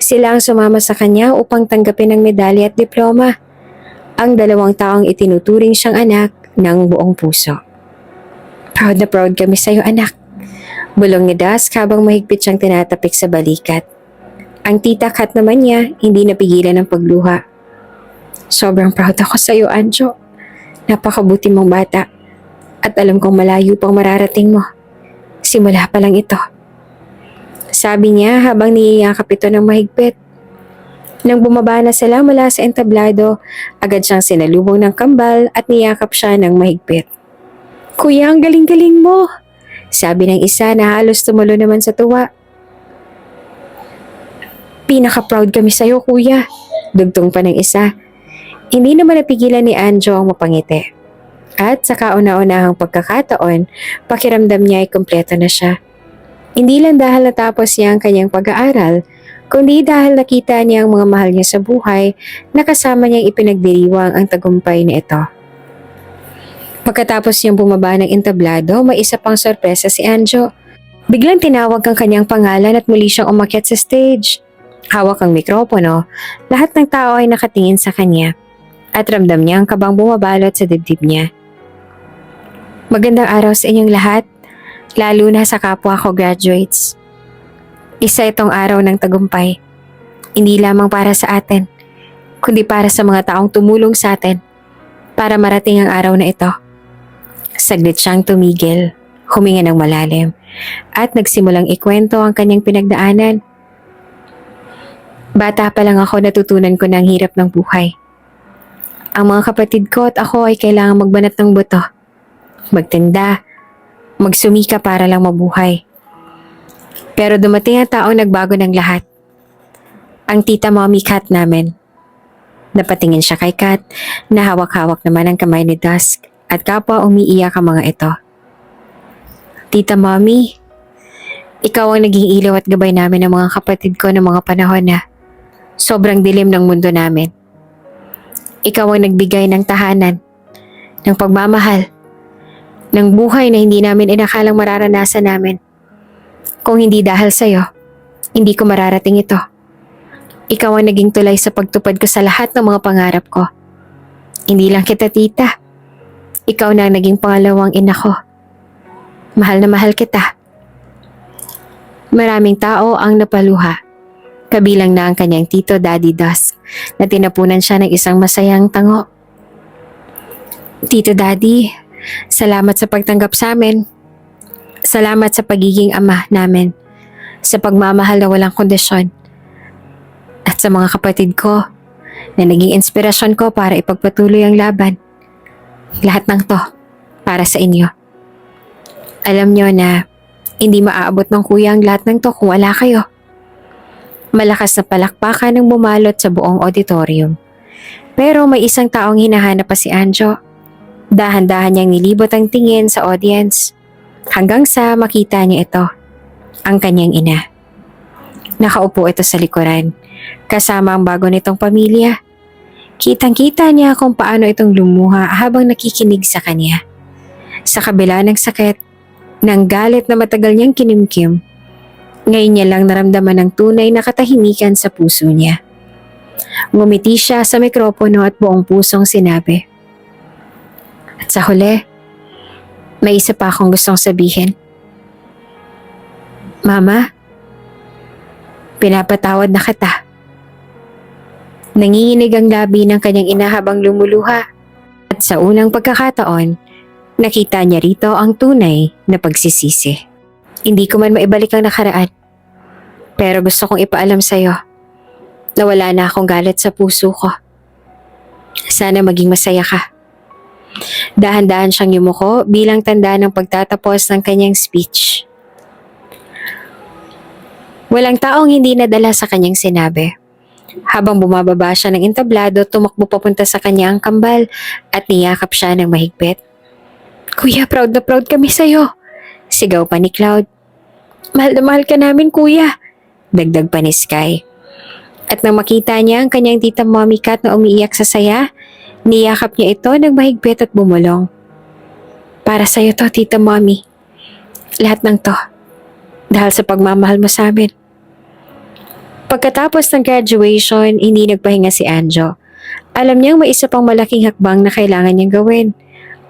Sila ang sumama sa kanya upang tanggapin ang medalya at diploma. Ang dalawang taong itinuturing siyang anak ng buong puso. Proud na proud kami sa iyo, anak. Bulong ni Dusk habang mahigpit siyang tinatapik sa balikat. Ang tita Kat naman niya hindi napigilan ng pagluha. Sobrang proud ako sa iyo, Anjo. Napakabuti mong bata. At alam kong malayo pang mararating mo. Simula pa lang ito. Sabi niya habang niyayakap ito ng mahigpit. Nang bumaba na sila mula sa entablado, agad siyang sinalubong ng kambal at niyakap siya ng mahigpit. Kuya, ang galing-galing mo! Sabi ng isa na halos tumulo naman sa tuwa. Pinaka-proud kami sa'yo, kuya. Dugtong pa ng isa. Hindi naman napigilan ni Anjo ang mapangiti. At sa kauna-unahang pagkakataon, pakiramdam niya ay kumpleto na siya. Hindi lang dahil natapos niya ang kanyang pag-aaral, kundi dahil nakita niya ang mga mahal niya sa buhay na kasama niyang ipinagdiriwang ang tagumpay na ito. Pagkatapos niyang bumaba ng entablado, may isa pang sorpresa si Anjo. Biglang tinawag ang kanyang pangalan at muli siyang umakyat sa stage. Hawak ang mikropono, lahat ng tao ay nakatingin sa kanya at ramdam niya ang kabang bumabalot sa dibdib niya. Magandang araw sa inyong lahat, lalo na sa kapwa ko graduates. Isa itong araw ng tagumpay, hindi lamang para sa atin, kundi para sa mga taong tumulong sa atin para marating ang araw na ito. Saglit siyang tumigil, huminga ng malalim, at nagsimulang ikwento ang kanyang pinagdaanan. Bata pa lang ako natutunan ko ng hirap ng buhay. Ang mga kapatid ko at ako ay kailangang magbanat ng buto, magtinda, magsumika para lang mabuhay. Pero dumating ang taong nagbago ng lahat. Ang tita mommy Kat namin. Napatingin siya kay Kat na hawak-hawak naman ang kamay ni Dusk at kapwa umiiyak ang mga ito. Tita mommy, ikaw ang naging ilaw at gabay namin ng mga kapatid ko ng mga panahon na sobrang dilim ng mundo namin. Ikaw ang nagbigay ng tahanan, ng pagmamahal, ng buhay na hindi namin inakalang mararanasan namin. Kung hindi dahil sa'yo, hindi ko mararating ito. Ikaw ang naging tulay sa pagtupad ko sa lahat ng mga pangarap ko. Hindi lang kita, tita. Ikaw na ang naging pangalawang ina ko. Mahal na mahal kita. Maraming tao ang napaluha. Kabilang na ang kanyang tito Daddy Dusk na tinapunan siya ng isang masayang tango. Tito Daddy, salamat sa pagtanggap sa amin. Salamat sa pagiging ama namin. Sa pagmamahal na walang kondisyon. At sa mga kapatid ko na naging inspirasyon ko para ipagpatuloy ang laban. Lahat ng to para sa inyo. Alam nyo na hindi maaabot ng kuya ang lahat ng to kung wala kayo. Malakas na palakpakan ang bumalot sa buong auditorium. Pero may isang taong hinahanap pa si Anjo. Dahan-dahan niyang nilibot ang tingin sa audience hanggang sa makita niya ito, ang kanyang ina. Nakaupo ito sa likuran, kasama ang bago nitong pamilya. Kitang-kita niya kung paano itong lumuha habang nakikinig sa kanya. Sa kabila ng sakit, ng galit na matagal niyang kinimkim, ngayon niya lang naramdaman ng tunay na katahimikan sa puso niya. Ngumiti siya sa mikropono at buong pusong sinabi. At sa huli, may isa pa akong gustong sabihin. Mama, pinapatawad na kita. Nanginginig ang labi ng kanyang ina habang lumuluha. At sa unang pagkakataon, nakita niya rito ang tunay na pagsisisi. Hindi ko man maibalik ang nakaraan. Pero gusto kong ipaalam sa'yo na wala na akong galit sa puso ko. Sana maging masaya ka. Dahan-dahan siyang yumuko bilang tanda ng pagtatapos ng kanyang speech. Walang taong hindi nadala sa kanyang sinabi. Habang bumababa siya ng entablado, tumakbo papunta sa kanya ang kambal at niyakap siya ng mahigpit. Kuya, proud na proud kami sa'yo. Sigaw pa ni Cloud. Mahal na mahal ka namin, kuya. Dagdag pa ni Sky. At nang makita niya ang kanyang tita Mommy Cat na umiiyak sa saya, niyakap niya ito ng mahigpit at bumulong. Para sa'yo to, tita Mommy. Lahat ng to. Dahil sa pagmamahal mo sa amin. Pagkatapos ng graduation, hindi nagpahinga si Anjo. Alam niyang may isa pang malaking hakbang na kailangan niyang gawin.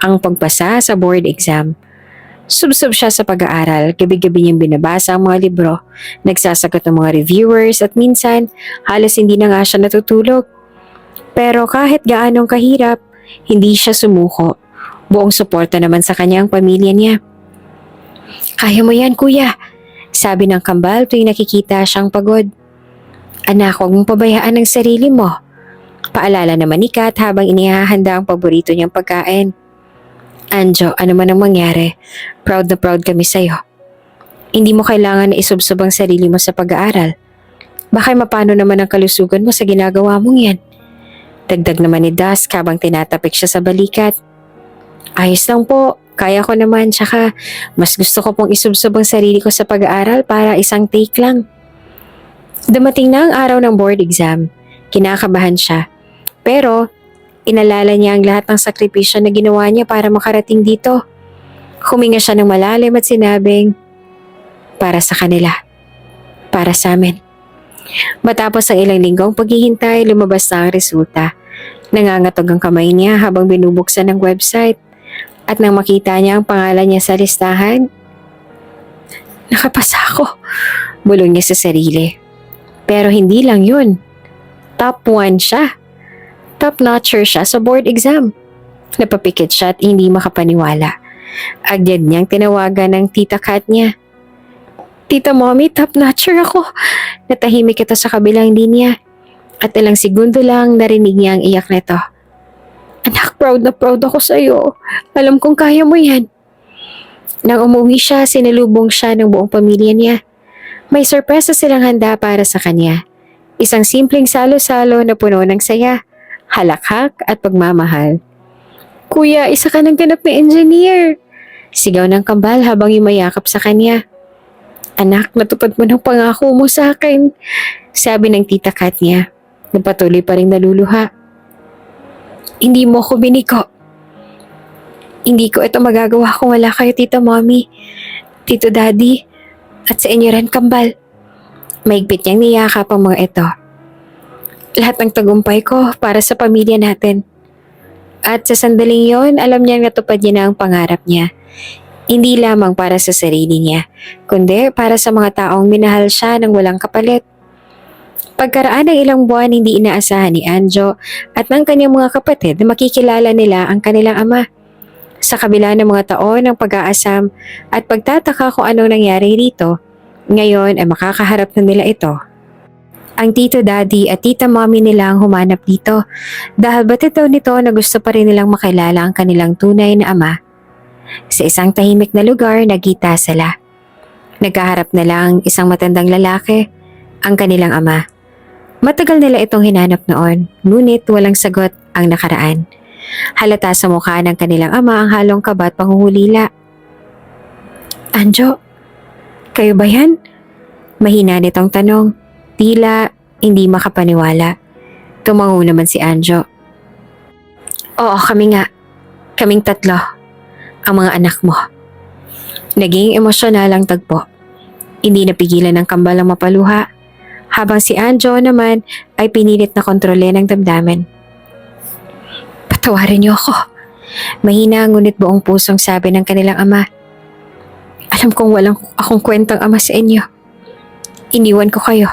Ang pagpasa sa board exam. Subsob siya sa pag-aaral, gabi-gabi niyang binabasa ang mga libro, nagsasagot ng mga reviewers at minsan, halos hindi na nga siya natutulog. Pero kahit gaanong kahirap, hindi siya sumuko. Buong suporta naman sa kanya ang pamilya niya. Kaya mo yan, kuya, sabi ng kambal tuwing nakikita siyang pagod. Anak, huwag mong pabayaan ang sarili mo. Paalala naman ni Kat habang inihahanda ang paborito niyang pagkain. Anjo, ano man ang mangyari, proud na proud kami sa'yo. Hindi mo kailangan na isubsob ang sarili mo sa pag-aaral. Baka mapano naman ang kalusugan mo sa ginagawa mong yan. Dagdag naman ni Dusk habang tinatapik siya sa balikat. Ayos lang po, kaya ko naman, tsaka mas gusto ko pong isubsob ang sarili ko sa pag-aaral para isang take lang. Dumating na ang araw ng board exam. Kinakabahan siya. Pero, inalala niya ang lahat ng sakripisyo na ginawa niya para makarating dito. Huminga siya ng malalim at sinabing, para sa kanila. Para sa amin. Matapos ang ilang linggong paghihintay, lumabas na ang resulta. Nangangatog ang kamay niya habang binubuksan ang website. At nang makita niya ang pangalan niya sa listahan, nakapasa ako. Bulong niya sa sarili. Pero hindi lang yun. Top 1 siya. Top-notcher siya sa board exam. Napapikit siya at hindi makapaniwala. Agad niyang tinawagan ng tita Kat niya. Tita Mommy, top-notcher ako. Natahimik ito sa kabilang linya. At ilang segundo lang narinig niya ang iyak nito. Anak, proud na proud ako sa'yo. Alam kong kaya mo yan. Nang umuwi siya, sinalubong siya ng buong pamilya niya. May sorpresa silang handa para sa kanya. Isang simpleng salo-salo na puno ng saya, halakhak at pagmamahal. Kuya, isa ka ng ganap na engineer. Sigaw ng kambal habang yumayakap sa kanya. Anak, natupad mo ng pangako mo sa akin. Sabi ng tita Kat niya. Napatuloy pa rin naluluha. Hindi mo ko biniko. Hindi ko ito magagawa kung wala kayo, tita Mommy, tito Daddy, at sa inyo rin, kambal. Maigpit niyang niyakap ang mga ito. Lahat ng tagumpay ko para sa pamilya natin. At sa sandaling yon, alam niyang natupad niya na ang pangarap niya. Hindi lamang para sa sarili niya, kundi para sa mga taong minahal siya ng walang kapalit. Pagkaraan ng ilang buwan, hindi inaasahan ni Anjo at ng kanyang mga kapatid na makikilala nila ang kanilang ama. Sa kabila ng mga taon ng pag-aasam at pagtataka kung anong nangyari rito, ngayon ay makakaharap na nila ito. Ang tito Daddy at tita Mommy nila ang humanap dito dahil batid daw nito na gusto pa rin nilang makilala ang kanilang tunay na ama. Sa isang tahimik na lugar, nagkita sila. Nagkaharap na lang isang matandang lalaki, ang kanilang ama. Matagal nila itong hinanap noon, ngunit walang sagot ang nakaraan. Halata sa mukha ng kanilang ama ang halong kaba at pangungulila. Anjo, kayo ba yan? Mahina nitong tanong. Tila hindi makapaniwala. Tumango naman si Anjo. Oo, kami nga. Kaming tatlo. Ang mga anak mo. Naging emosyonal ang tagpo. Hindi napigilan ng kambal ang mapaluha. Habang si Anjo naman ay pinilit na kontrolin ang damdamin. Patawarin niyo ako. Mahina ngunit buong pusong sabi ng kanilang ama. Alam kong walang akong kwentang ama sa inyo. Iniwan ko kayo.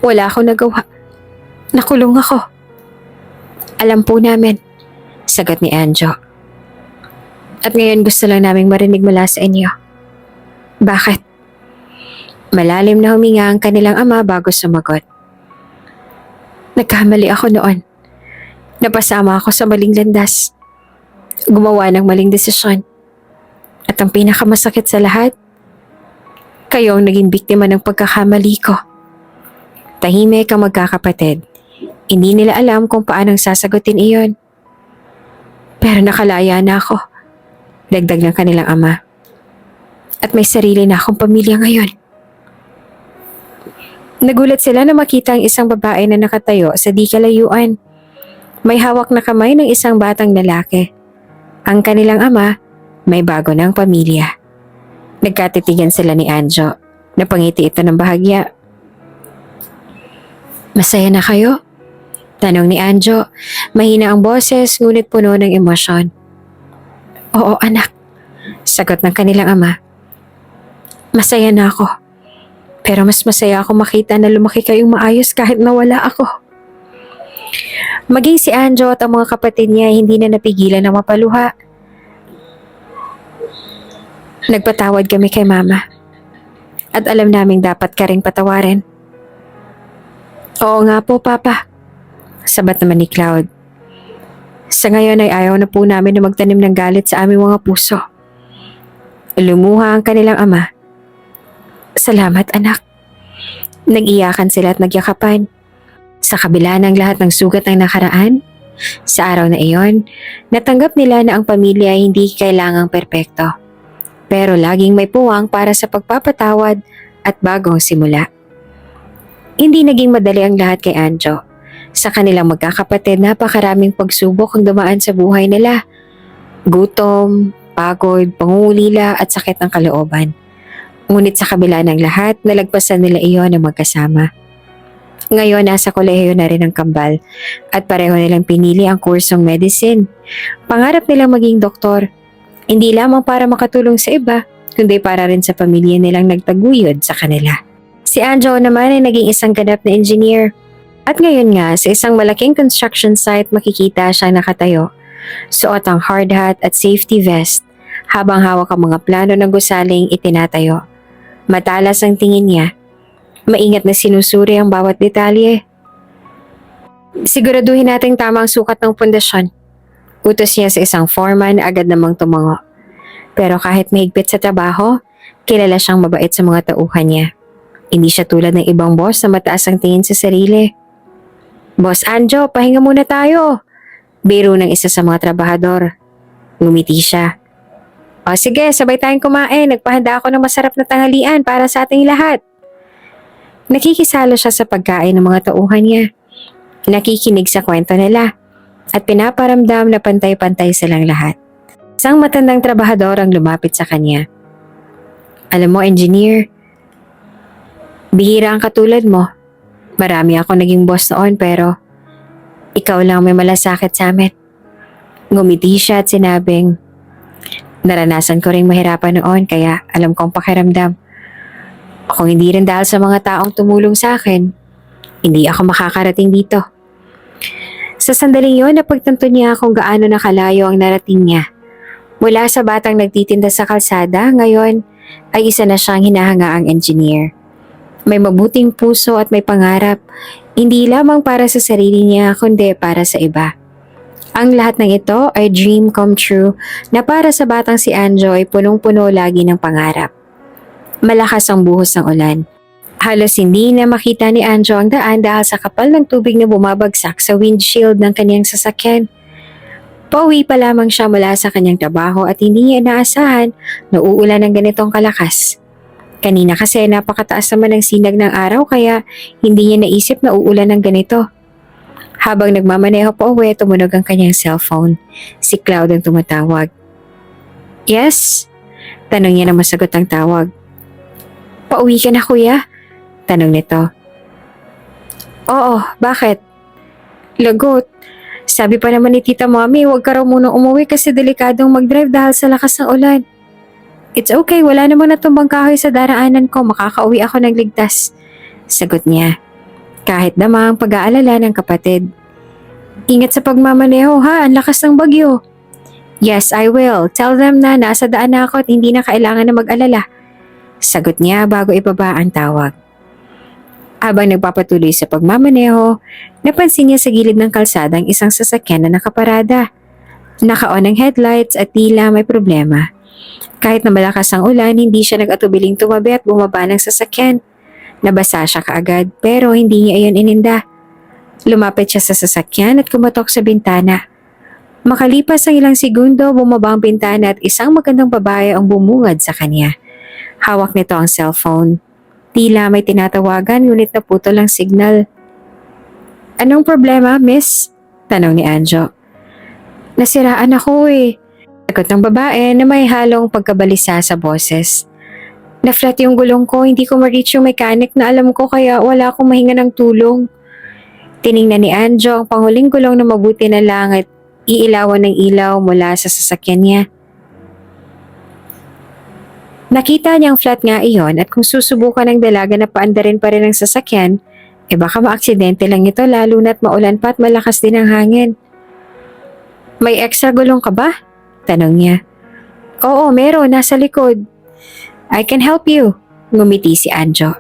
Wala akong nagawa. Nakulong ako. Alam po namin, sagot ni Anjo. At ngayon gusto lang naming marinig mula sa inyo. Bakit? Malalim na huminga ang kanilang ama bago sumagot. Nagkamali ako noon. Napasama ako sa maling landas. Gumawa ng maling desisyon. At ang pinakamasakit sa lahat, Kayo ang naging biktima ng pagkakamali ko. Tahimik ang magkakapatid. Hindi nila alam kung paanong sasagutin iyon. Pero nakalaya na ako. Dagdag ng kanilang ama. At may sarili na akong pamilya ngayon. Nagulat sila na makita ang isang babae na nakatayo sa di kalayuan. May hawak na kamay ng isang batang lalaki. Ang kanilang ama, may bago ng pamilya. Nagkatitigan sila ni Anjo. Napangiti ito ng bahagya. Masaya na kayo? Tanong ni Anjo. Mahina ang boses ngunit puno ng emosyon. Oo anak, sagot ng kanilang ama. Masaya na ako. Pero mas masaya ako makita na lumaki kayong maayos kahit nawala ako. Maging si Anjo at ang mga kapatid niya hindi na napigilan ng mapaluha. Nagpatawad kami kay mama. At alam naming dapat ka ring patawarin. Oo nga po, Papa. Sabat naman ni Cloud. Sa ngayon ay ayaw na po namin na magtanim ng galit sa aming mga puso. Lumuha ang kanilang ama. Salamat, anak. Nag-iyakan sila at nagyakapan. Sa kabila ng lahat ng sugat ng nakaraan, sa araw na iyon, natanggap nila na ang pamilya ay hindi kailangang perpekto. Pero laging may puwang para sa pagpapatawad at bagong simula. Hindi naging madali ang lahat kay Anjo. Sa kanilang magkakapatid, napakaraming pagsubok ang dumaan sa buhay nila. Gutom, pagod, pangungulila at sakit ng kalooban. Ngunit sa kabila ng lahat, nalagpasan nila iyon na magkasama. Ngayon, nasa kolehiyo na rin ang kambal at pareho nilang pinili ang kursong medicine. Pangarap nilang maging doktor, hindi lamang para makatulong sa iba, kundi para rin sa pamilya nilang nagtaguyod sa kanila. Si Anjo naman ay naging isang ganap na engineer. At ngayon nga, sa isang malaking construction site makikita siyang nakatayo. Suot ang hard hat at safety vest habang hawak ang mga plano ng gusaling itinatayo. Matalas ang tingin niya. Maingat na sinusuri ang bawat detalye. Siguraduhin nating tama ang sukat ng pundasyon. Utos niya sa isang foreman na agad namang tumango. Pero kahit mahigpit sa trabaho, kilala siyang mabait sa mga tauhan niya. Hindi siya tulad ng ibang boss na mataas ang tingin sa sarili. Boss Anjo, pahinga muna tayo. Biro ng isa sa mga trabahador. Ngumiti siya. O sige, sabay tayong kumain. Nagpahanda ako ng masarap na tanghalian para sa ating lahat. Nakikisalo siya sa pagkain ng mga tauhan niya. Nakikinig sa kwento nila. At pinaparamdam na pantay-pantay silang lahat. Isang matandang trabahador ang lumapit sa kanya. Alam mo, engineer, bihira ang katulad mo. Marami ako naging boss noon pero ikaw lang may malasakit sa amin. Ngumiti siya at sinabing, naranasan ko ring mahirapan noon kaya alam kong pakiramdam. Kung hindi rin dahil sa mga taong tumulong sa akin, hindi ako makakarating dito. Sa sandaling yon, napagtanto niya kung gaano nakalayo ang narating niya. Mula sa batang nagtitinda sa kalsada, ngayon ay isa na siyang hinahangaang engineer. May mabuting puso at may pangarap, hindi lamang para sa sarili niya kundi para sa iba. Ang lahat ng ito ay dream come true na para sa batang si Anjo ay punong-puno lagi ng pangarap. Malakas ang buhos ng ulan. Halos hindi na makita ni Anjo ang daan dahil sa kapal ng tubig na bumabagsak sa windshield ng kanyang sasakyan. Pauwi pa lamang siya mula sa kanyang trabaho at hindi niya inaasahan na uulan ng ganitong kalakas. Kanina kasi napakataas naman ang sinag ng araw kaya hindi niya naisip na uulan ng ganito. Habang nagmamaneho pa uwi, tumunog ang kanyang cellphone. Si Cloud ang tumatawag. Yes? Tanong niya na masagot ang tawag. Pauwi ka na kuya? Tanong nito. Oo, bakit? Lagot. Sabi pa naman ni Tita Mommy, huwag ka raw muna umuwi kasi delikadong mag-drive dahil sa lakas ng ulan. It's okay, wala namang natumbang kahoy sa daraanan ko, makakauwi ako ng ligtas. Sagot niya. Kahit namang pag-aalala ng kapatid. Ingat sa pagmamaneho ha, ang lakas ng bagyo. Yes, I will. Tell them na nasa daan na ako at hindi na kailangan na mag-alala. Sagot niya bago ibaba ang tawag. Habang nagpapatuloy sa pagmamaneho, napansin niya sa gilid ng kalsada ang isang sasakyan na nakaparada. Naka-on ang headlights at tila may problema. Kahit na malakas ang ulan, hindi siya nag-atubiling tumabi at bumaba ng sasakyan. Nabasa siya kaagad pero hindi niya iyon ininda. Lumapit siya sa sasakyan at kumatok sa bintana. Makalipas ang ilang segundo, bumaba ang bintana at isang magandang babae ang bumungad sa kanya. Hawak nito ang cellphone. Tila may tinatawagan ngunit naputol ang signal. "Anong problema, miss?" tanong ni Anjo. "Nasiraan ako eh." Sagot ng babae na may halong pagkabalisa sa boses. "Na-flat yung gulong ko, hindi ko ma-reach yung mechanic na alam ko kaya wala akong mahinga ng tulong." Tiningnan ni Anjo ang panghuling gulong na mabuti na lang at iilawan ng ilaw mula sa sasakyan niya. Nakita niyang flat nga iyon at kung susubukan ng dalaga na paandarin pa rin ang sasakyan, baka maaksidente lang ito lalo na't maulan pa at malakas din ang hangin. "May extra gulong ka ba?" tanong niya. "Oo, meron, nasa likod." "I can help you," ngumiti si Anjo.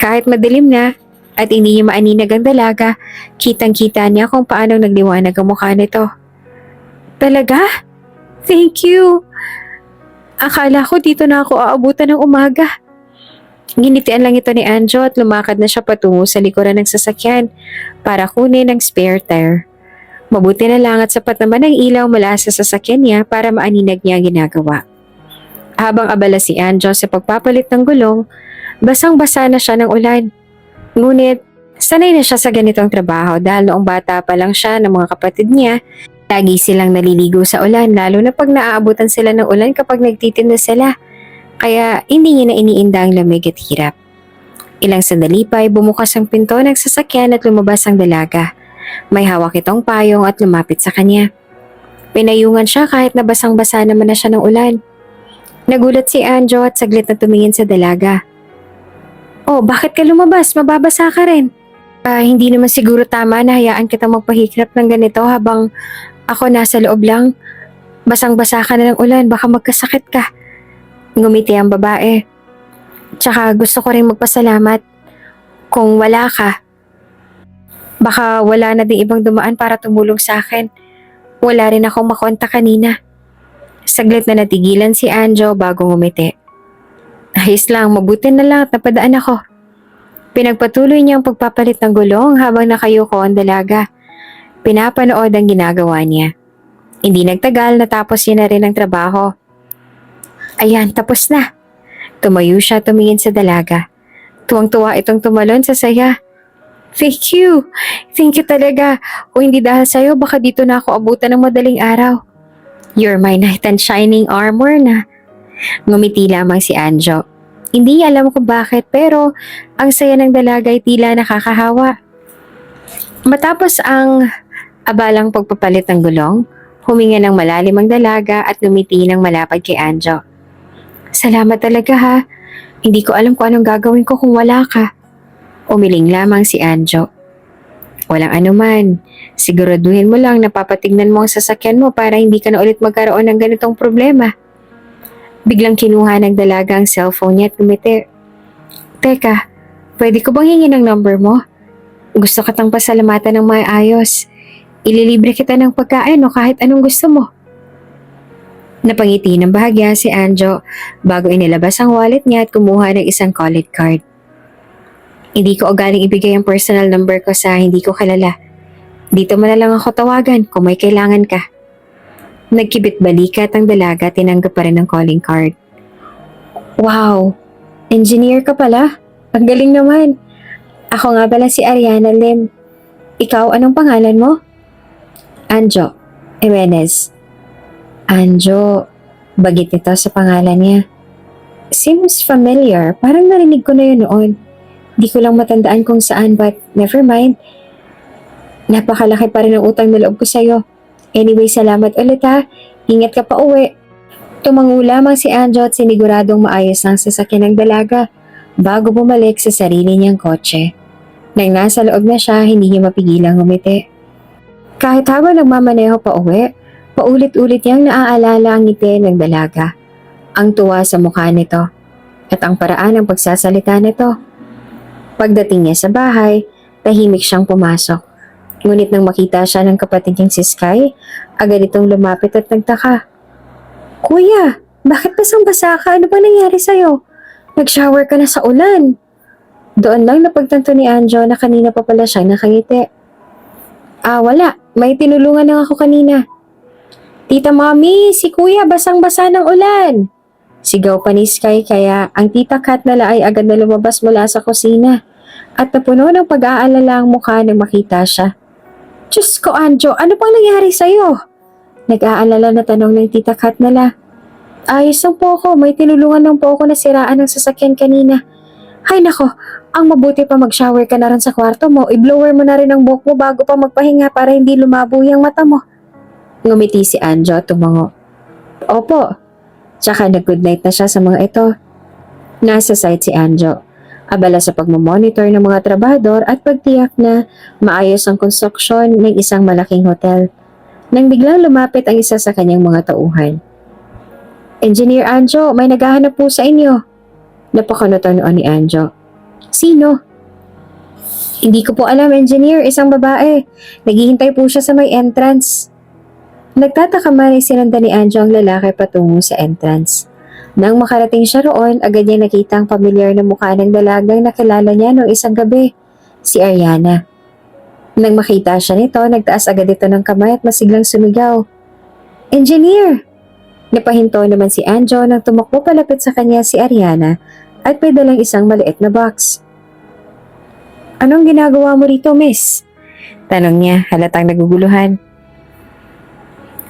Kahit madilim na at hindi niya maaninag ang dalaga, kitang-kita niya kung paano nagliwanag ang mukha nito. "Talaga? Thank you. Akala ko dito na ako aabutan ng umaga." Ginitian lang ito ni Anjo at lumakad na siya patungo sa likuran ng sasakyan para kunin ang spare tire. Mabuti na lang at sapat naman ang ilaw mula sa sasakyan niya para maaninag niya ang ginagawa. Habang abala si Anjo sa pagpapalit ng gulong, basang-basa na siya ng ulan. Ngunit, sanay na siya sa ganitong trabaho dahil noong bata pa lang siya ng mga kapatid niya, lagi silang naliligo sa ulan lalo na pag naaabutan sila ng ulan kapag nagtitinda sila. Kaya hindi niya na iniinda ang lamig at hirap. Ilang sandali pa ay bumukas ang pinto ng sasakyan at lumabas ang dalaga. May hawak itong payong at lumapit sa kanya. Pinayungan siya kahit na basang-basa naman na siya ng ulan. Nagulat si Anjo at saglit na tumingin sa dalaga. "Oh, bakit ka lumabas? Mababasa ka rin." Hindi naman siguro tama na hayaan kitang magpahirap ng ganito habang ako nasa loob lang. Basang-basa ka na ng ulan, baka magkasakit ka." Ngumiti ang babae. "Tsaka gusto ko rin magpasalamat. Kung wala ka, baka wala na ding ibang dumaan para tumulong sa akin. Wala rin akong makontak kanina." Saglit na natigilan si Anjo bago ngumiti. "Ayos lang, mabuti na lang at napadaan ako." Pinagpatuloy niya ang pagpapalit ng gulong habang nakayuko ang dalaga. Pinapanood ang ginagawa niya. Hindi nagtagal natapos niya na rin ang trabaho. "Ayan, tapos na." Tumayo siya tumingin sa dalaga. Tuwang-tuwa itong tumalon sa saya. "Thank you. Thank you talaga. Kung hindi dahil sa'yo, baka dito na ako abutan ng madaling araw." "You're my knight in shining armor na." Ngumiti lamang si Anjo. Hindi niya alam kung bakit pero ang saya ng dalaga ay tila nakakahawa. Matapos ang abalang pagpapalit ng gulong, huminga ng malalim ang dalaga at ngumiti ng malapad kay Anjo. "Salamat talaga ha. Hindi ko alam kung anong gagawin ko kung wala ka." Umiling lamang si Anjo. "Walang anuman. Siguraduhin mo lang na papatignan mo ang sasakyan mo para hindi ka na ulit magkaroon ng ganitong problema." Biglang kinuha ng dalaga ang cellphone niya at ngumiti. "Teka, pwede ko bang hingin ang number mo? Gusto kitang pasalamatan ng maayos. Ililibre kita ng pagkain o kahit anong gusto mo." Napangiti ng bahagya si Anjo bago inilabas ang wallet niya at kumuha ng isang calling card. "Hindi ko ugaling ibigay ang personal number ko sa hindi ko kilala. Dito mo na lang ako tawagan kung may kailangan ka." Nagkibit balikat ang dalaga, tinanggap pa rin ang calling card. "Wow, engineer ka pala. Ang galing naman. Ako nga pala si Ariana Lim. Ikaw, anong pangalan mo?" "Anjo Jimenez." "Anjo," bagit nito sa pangalan niya. "Seems familiar. Parang narinig ko na yun noon. Di ko lang matandaan kung saan but never mind. Napakalaki pa rin ang utang na loob ko sa'yo. Anyway, salamat ulit ha. Ingat ka pa uwi." Tumango lamang si Anjo at siniguradong maayos ang sasakyan ng dalaga bago bumalik sa sarili niyang kotse. Nang nasa loob na siya, hindi niya mapigilang ngumiti. Kahit habang nagmamaneho pa uwi, paulit-ulit niyang naaalala ang ngiti ng dalaga, ang tuwa sa mukha nito, at ang paraan ng pagsasalita nito. Pagdating niya sa bahay, tahimik siyang pumasok. Ngunit nang makita siya ng kapatid niyang si Sky, agad itong lumapit at nagtaka. Kuya, bakit basang-basa ka? Ano bang nangyari sa'yo? Nag-shower ka na sa ulan. Doon lang napagtanto ni Anjo na kanina pa pala siya nakangiti. Wala. May tinulungan lang ako kanina. Tita Mami, si Kuya basang-basa ng ulan. Sigaw pa ni Sky kaya ang tita Kat nala ay agad na lumabas mula sa kusina at napuno ng pag-aalala ang mukha nang makita siya. Diyos ko Anjo, ano pang nangyari sa'yo? Nag-aalala na tanong ng tita Kat nala. Ayos lang po ako, may tinulungan lang po ako na siraan ng sasakyan kanina. Hay nako, ang mabuti pa mag-shower ka na rin sa kwarto mo, i-blower mo na rin ang buhok mo bago pa magpahinga para hindi lumabo yung mata mo. Ngumiti si Anjo at tumango. Opo. Tsaka nag-good night na siya sa mga ito. Nasa site si Anjo. Abala sa pagmamonitor ng mga trabahador at pagtiyak na maayos ang konstruksyon ng isang malaking hotel. Nang biglang lumapit ang isa sa kanyang mga tauhan. Engineer Anjo, may naghahanap po sa inyo. Napakunot noon ni Anjo. Sino? Hindi ko po alam, engineer. Isang babae. Naghihintay po siya sa may entrance. Nagtataka man ay sinundan ni Anjo ang lalaki patungo sa entrance. Nang makarating siya roon, agad niya nakita ang pamilyar na mukha ng dalagang nakilala niya noong isang gabi, si Ariana. Nang makita siya nito, nagtaas agad ito ng kamay at masiglang sumigaw. Engineer! Napahinto naman si Anjo nang tumakbo palapit sa kanya si Ariana at may dalang isang maliit na box. Anong ginagawa mo rito, miss? Tanong niya, halatang naguguluhan.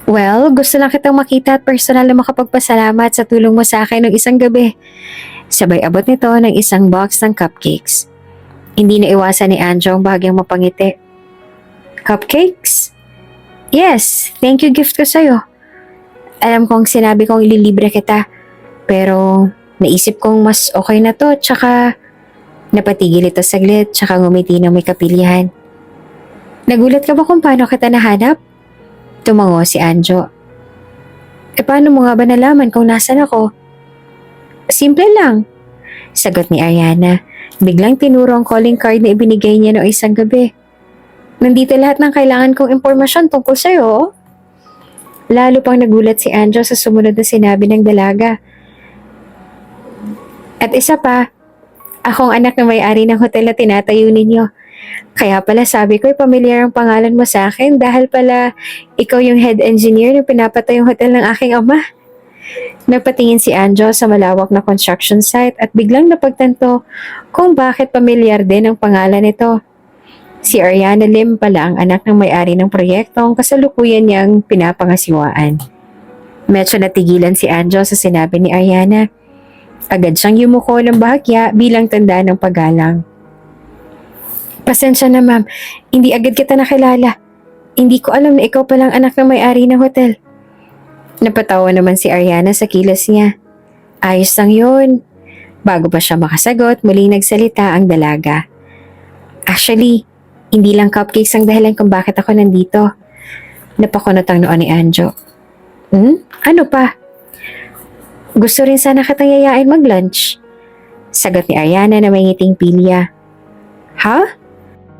Well, gusto lang kitang makita at personal na makapagpasalamat sa tulong mo sa akin ng isang gabi. Sabay abot nito ng isang box ng cupcakes. Hindi na iwasan ni Anjo ang bahagyang mapangiti. Cupcakes? Yes, thank you gift ko sa'yo. Alam kong sinabi kong ililibre kita, pero naisip kong mas okay na to, tsaka napatigil ito saglit, tsaka ngumiti ng may kapilihan. Nagulat ka ba kung paano kita nahanap? Tumango si Anjo. Paano mo nga ba nalaman kung nasan ako? Simple lang, sagot ni Ariana. Biglang tinuro ang calling card na ibinigay niya noong isang gabi. Nandito lahat ng kailangan kong impormasyon tungkol sa'yo. Lalo pang nagulat si Anjo sa sumunod na sinabi ng dalaga. At isa pa, akong anak na may-ari ng hotel na tinatayo ninyo. Kaya pala sabi ko, pamilyar ang pangalan mo sa akin dahil pala ikaw yung head engineer na pinapatayong hotel ng aking ama. Napatingin si Anjo sa malawak na construction site at biglang napagtanto kung bakit pamilyar din ang pangalan nito. Si Ariana Lim pala ang anak ng may-ari ng proyektong kasalukuyan niyang pinapangasiwaan. Medyo natigilan si Anjo sa sinabi ni Ariana. Agad siyang yumuko ng bahagya bilang tanda ng paggalang. Pasensya na ma'am, hindi agad kita nakilala. Hindi ko alam na ikaw palang anak ng may-ari ng hotel. Napatawa naman si Ariana sa kilos niya. Ayos lang yun. Bago pa siya makasagot, muling nagsalita ang dalaga. Actually, hindi lang cupcakes ang dahilan kung bakit ako nandito. Napakunot ang noon ni Anjo. Ano pa? Gusto rin sana kitang yayain mag-lunch. Sagot ni Ariana na may ngiting pilya. Ha?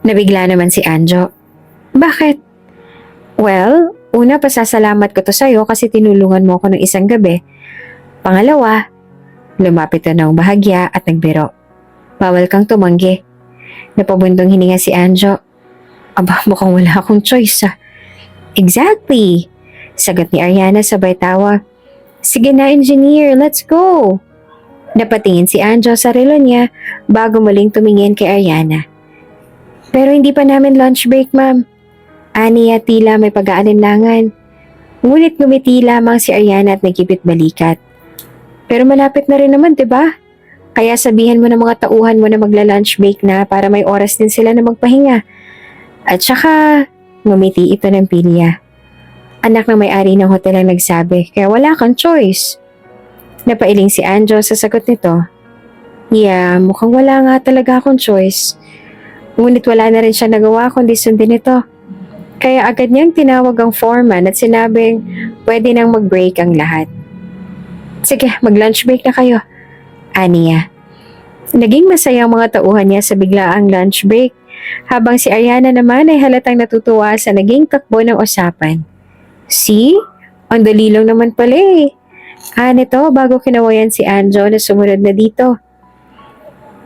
Nabigla naman si Anjo. Bakit? Well, una pasasalamat ko to sa'yo kasi tinulungan mo ako ng isang gabi. Pangalawa, lumapit na ng bahagya at nagbiro. Bawal kang tumanggi. Napabundong hininga si Anjo. Aba, mukhang wala akong choice ah. Exactly, sagot ni Ariana sabay tawa. Sige na engineer, let's go. Napatingin si Anjo sa relo niya bago muling tumingin kay Ariana. Pero hindi pa namin lunch break, ma'am. Ani at tila may pag-aalinlangan. Ngunit ngumiti lamang si Ariana at nagkipit balikat. Pero malapit na rin naman, diba? Kaya sabihan mo ng mga tauhan mo na magla-lunch break na para may oras din sila na magpahinga. At saka, ngumiti ito ng pilya. Anak ng may-ari ng hotel ang nagsabi, kaya wala kang choice. Napailing si Anjo sa sagot nito. Yeah, mukhang wala nga talaga akong choice. Ngunit wala na rin siya nagawa kundi sundin ito. Kaya agad niyang tinawag ang foreman at sinabing pwede nang mag-break ang lahat. Sige, mag-lunch break na kayo. Aniya. Naging masaya ang mga tauhan niya sa biglaang lunch break, habang si Ariana naman ay halatang natutuwa sa naging takbo ng usapan. See? Ang dali lang naman pala eh. Nito, bago kinawayan si Anjo na sumunod na dito.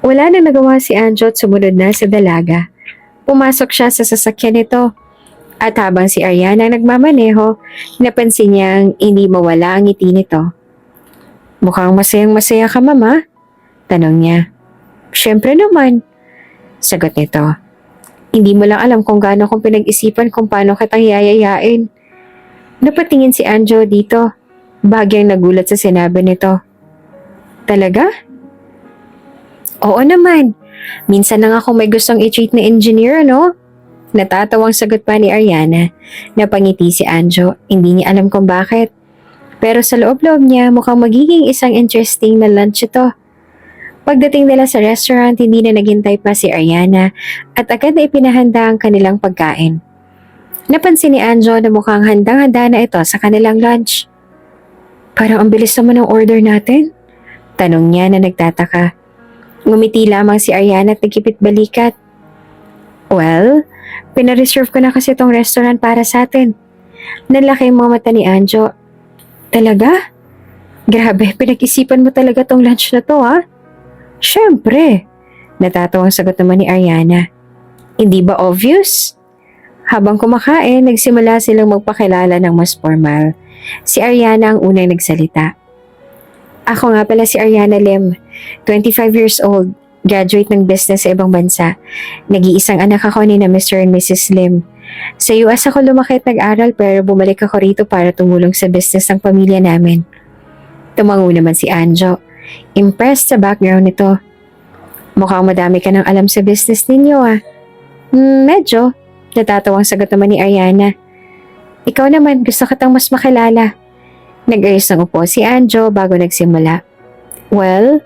Wala na nagawa si Anjo at sumunod na sa dalaga. Pumasok siya sa sasakyan nito. At habang si Ariana nagmamaneho, napansin niyang hindi mawala ang ngiti nito. Mukhang masayang masaya ka, mama? Tanong niya. Siyempre naman. Sagot nito. Hindi mo lang alam kung gaano kong pinag-isipan kung paano kitang yayayain. Napatingin si Anjo dito. Bagyang nagulat sa sinabi nito. Talaga? Oo naman. Minsan lang ako may gustong i-treat na engineer, no? Natatawang sagot pa ni Ariana. Napangiti si Anjo. Hindi niya alam kung bakit. Pero sa loob-loob niya, mukhang magiging isang interesting na lunch ito. Pagdating nila sa restaurant, hindi na naghintay pa si Ariana at agad na ipinahanda ang kanilang pagkain. Napansin ni Anjo na mukhang handang-handa na ito sa kanilang lunch. Parang ang bilis naman ng order natin? Tanong niya na nagtataka. Ngumiti lamang si Ariana at nagkipit balikat. Well, pinareserve ko na kasi itong restaurant para sa atin. Nalaki ang mga mata ni Anjo. Talaga? Grabe, pinag-isipan mo talaga tong lunch na to, ha? Siyempre. Natatawang sagot naman ni Ariana. Hindi ba obvious? Habang kumakain, nagsimula silang magpakilala ng mas formal. Si Ariana ang unang nagsalita. Ako nga pala si Ariana Lim, 25 years old, graduate ng business sa ibang bansa. Nag-iisang anak ako ni na Mr. and Mrs. Lim. Sa US ako lumaki at nag-aral pero bumalik ako rito para tumulong sa business ng pamilya namin. Tumango naman si Anjo. Impressed sa background nito. Mukhang madami ka nang alam sa business ninyo, ah. Medyo. Natatawang sagot naman ni Ariana. Ikaw naman, gusto kitang mas makilala. Nag-ayos ng upo si Anjo bago nagsimula. Well,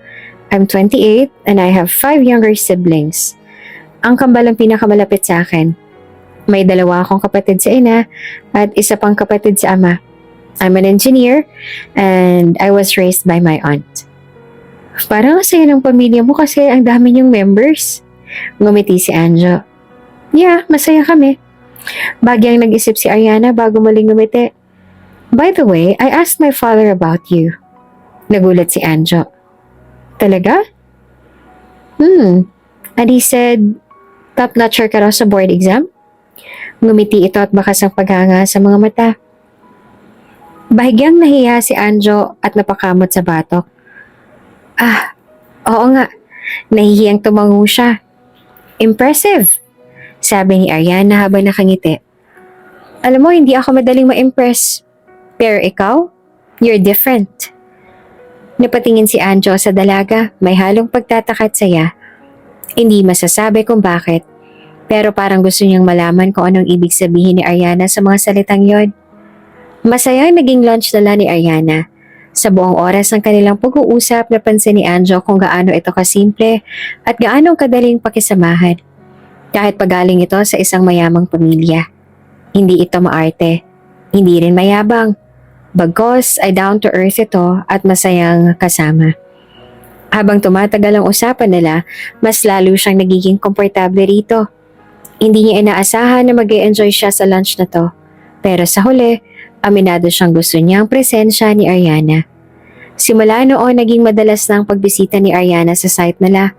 I'm 28 and I have 5 younger siblings. Ang kambal ang pinakamalapit sa akin. May 2 akong kapatid sa ina at isa pang kapatid sa ama. I'm an engineer and I was raised by my aunt. Parang saya ng pamilya mo kasi ang dami niyong members. Ngumiti si Anjo. Yeah, masaya kami. Bagyang nag-isip si Ariana bago muling ngumiti. By the way, I asked my father about you. Nagulat si Anjo. Talaga? And he said, top-notcher ka raw sa board exam? Ngumiti ito at bakas ang paghanga sa mga mata. Bahagyang nahiya si Anjo at napakamot sa batok. Oo nga. Nahihiyang tumango siya. Impressive, sabi ni Ariana habang nakangiti. Alam mo, hindi ako madaling ma-impress. Pero ikaw, you're different. Napatingin si Anjo sa dalaga, may halong pagtataka at saya. Hindi masasabi kung bakit, pero parang gusto niyang malaman kung anong ibig sabihin ni Ariana sa mga salitang yon. Masayang naging lunch nila ni Ariana. Sa buong oras ng kanilang pag-uusap, napansin ni Anjo kung gaano ito kasimple at gaano kadaling pakisamahan. Kahit pagaling ito sa isang mayamang pamilya. Hindi ito maarte, hindi rin mayabang. Bagkos ay down to earth ito at masayang kasama. Habang tumatagal ang usapan nila, mas lalo siyang nagiging komportable rito. Hindi niya inaasahan na mag-e-enjoy siya sa lunch na to. Pero sa huli, aminado siyang gusto niya ang presensya ni Ariana. Simula noon, naging madalas na ang pagbisita ni Ariana sa site nila.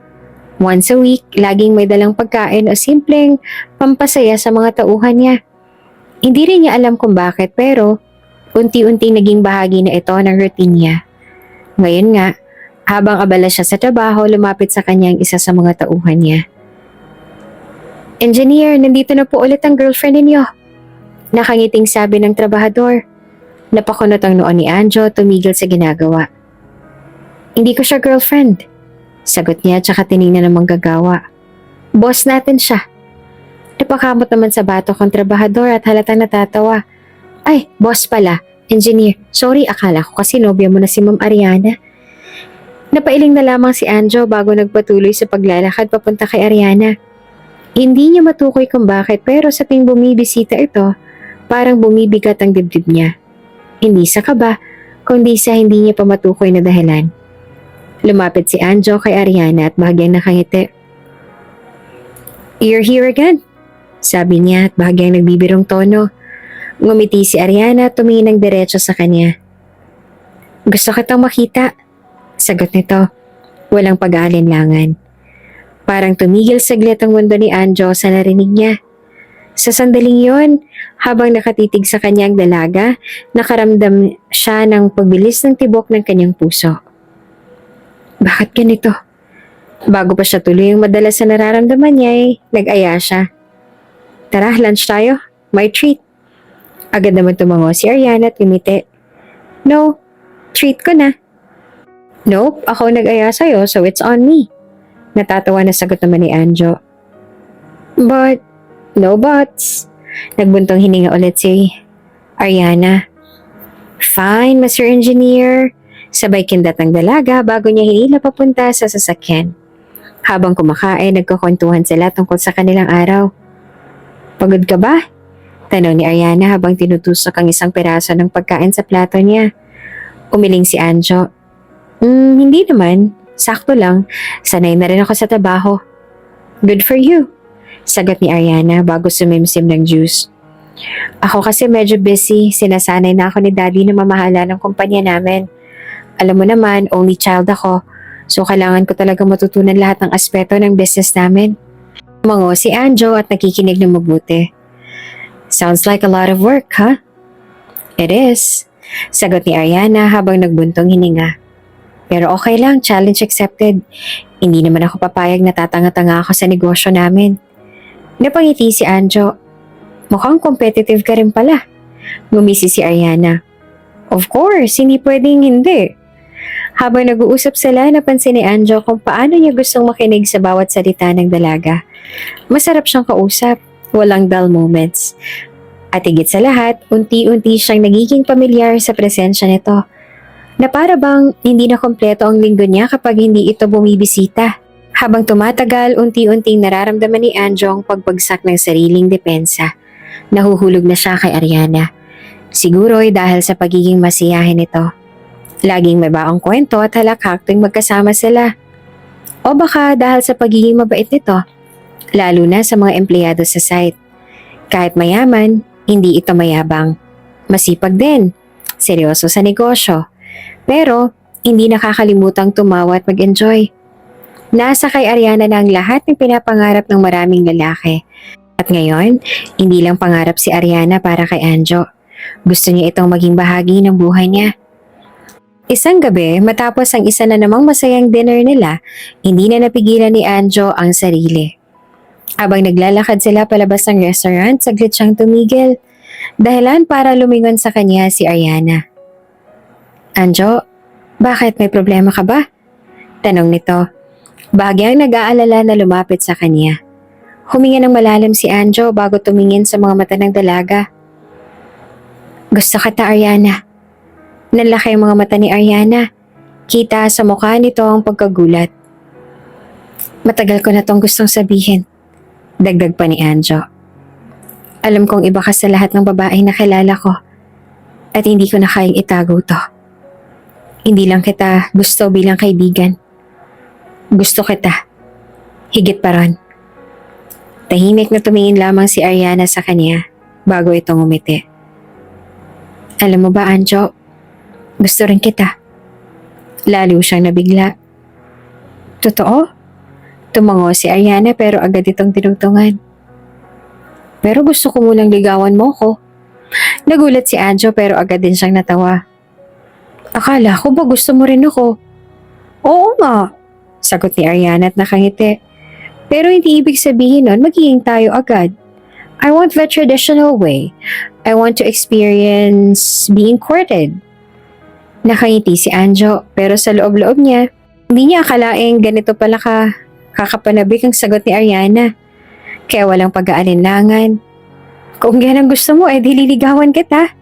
Once a week, laging may dalang pagkain o simpleng pampasaya sa mga tauhan niya. Hindi rin niya alam kung bakit pero unti-unti naging bahagi na ito ng routine niya. Ngayon nga, habang abala siya sa trabaho, lumapit sa kanya ang isa sa mga tauhan niya. Engineer, nandito na po ulit ang girlfriend ninyo. Nakangiting sabi ng trabahador. Napakunot ang noon ni Anjo, tumigil sa ginagawa. Hindi ko siya girlfriend. Sagot niya tsaka tinignan ng manggagawa. Boss natin siya. Napakamot naman sa batok ang trabahador at halatang natatawa. Ay, boss pala. Engineer, sorry, akala ko kasi nobya mo na si Ma'am Ariana. Napailing na lamang si Anjo bago nagpatuloy sa paglalakad papunta kay Ariana. Hindi niya matukoy kung bakit pero sa tuwing bumibisita ito, parang bumibigat ang dibdib niya. Hindi sa kaba, kundi sa hindi niya pa matukoy na dahilan. Lumapit si Anjo kay Ariana at bahagyang nakangiti. You're here again, sabi niya at bahagyang nagbibirong tono. Ngumiti si Ariana at tumingin ng diretso sa kanya. Gusto kitang makita. Sagot nito, walang pag-aalinlangan. Parang tumigil saglit ang mundo ni Anjo sa narinig niya. Sa sandaling yon, habang nakatitig sa kanyang dalaga, nakaramdam siya ng pagbilis ng tibok ng kanyang puso. Bakit ganito? Bago pa siya tuloy ang madalas na nararamdaman niya nag-aya siya. Tara, lunch tayo. My treat. Agad naman tumango si Ariana at ngumiti. No, treat ko na. Nope, ako nag-aya sa'yo so it's on me. Natatawa na sagot naman ni Anjo. But, no buts. Nagbuntong hininga ulit si Ariana. Fine, Mr. Engineer. Sabay kindat ng dalaga bago niya hinila papunta sa sasakyan. Habang kumakain, nagkukwentuhan sila tungkol sa kanilang araw. Pagod ka ba? Tanong ni Ariana habang tinutusok ang isang peraso ng pagkain sa plato niya. Umiling si Anjo. Hindi naman. Sakto lang. Sanay na rin ako sa trabaho. Good for you. Sagot ni Ariana bago sumimsim ng juice. Ako kasi medyo busy. Sinasanay na ako ni Daddy na mamahala ng kumpanya namin. Alam mo naman, only child ako. So kailangan ko talaga matutunan lahat ng aspeto ng business namin. Tumango si Anjo at nakikinig ng mabuti. Sounds like a lot of work, huh? It is. Sagot ni Ariana habang nagbuntong hininga. Pero okay lang, challenge accepted. Hindi naman ako papayag na tatanga-tanga ako sa negosyo namin. Napangiti si Anjo. Mukhang competitive ka rin pala. Ngumisi si Ariana. Of course, hindi pwedeng hindi. Habang nag-uusap sila, napansin ni Anjo kung paano niya gustong makinig sa bawat salita ng dalaga. Masarap siyang kausap, walang dull moments. At higit sa lahat, unti-unti siyang nagiging pamilyar sa presensya nito. Na para bang hindi na kompleto ang linggo niya kapag hindi ito bumibisita. Habang tumatagal, unti-unting nararamdaman ni Anjo ang pagbagsak ng sariling depensa. Nahuhulog na siya kay Ariana. Siguro'y dahil sa pagiging masiyahin nito. Laging may baong kwento at halakhak tuwing magkasama sila. O baka dahil sa pagiging mabait nito, lalo na sa mga empleyado sa site. Kahit mayaman, hindi ito mayabang. Masipag din, seryoso sa negosyo. Pero, hindi nakakalimutang tumawa at mag-enjoy. Nasa kay Ariana na ang lahat ng pinapangarap ng maraming lalaki. At ngayon, hindi lang pangarap si Ariana para kay Anjo. Gusto niya itong maging bahagi ng buhay niya. Isang gabi, matapos ang isa na namang masayang dinner nila, hindi na napigilan ni Anjo ang sarili. Habang naglalakad sila palabas ng restaurant, saglit siyang tumigil. Dahilan para lumingon sa kanya si Ariana. Anjo, bakit may problema ka ba? Tanong nito. Bahagyang nag-aalala na lumapit sa kanya. Huminga ng malalim si Anjo bago tumingin sa mga mata ng dalaga. Gusto kita, Ariana. Nanlaki ang mga mata ni Ariana. Kita sa mukha nito ang pagkagulat. Matagal ko na tong gustong sabihin. Dagdag pa ni Anjo. Alam kong iba ka sa lahat ng babae na kilala ko. At hindi ko na kayang itago to. Hindi lang kita gusto bilang kaibigan. Gusto kita. Higit pa ron. Tahimik na tumingin lamang si Ariana sa kanya bago itong umiti. Alam mo ba, Anjo? Gusto rin kita. Lalo siyang nabigla. Totoo? Tumango si Ariana pero agad itong tinungtungan. Pero gusto ko munang ligawan mo ko. Nagulat si Anjo pero agad din siyang natawa. Akala ko ba gusto mo rin ako? Oo nga, sagot ni Ariana at nakangiti. Pero hindi ibig sabihin nun magiging tayo agad. I want the traditional way. I want to experience being courted. Nakangiti si Anjo pero sa loob-loob niya, hindi niya akalaing ganito pala kakapanabik ang sagot ni Ariana. Kaya walang pag-aalinlangan. Kung yan ang gusto mo, di liligawan kita.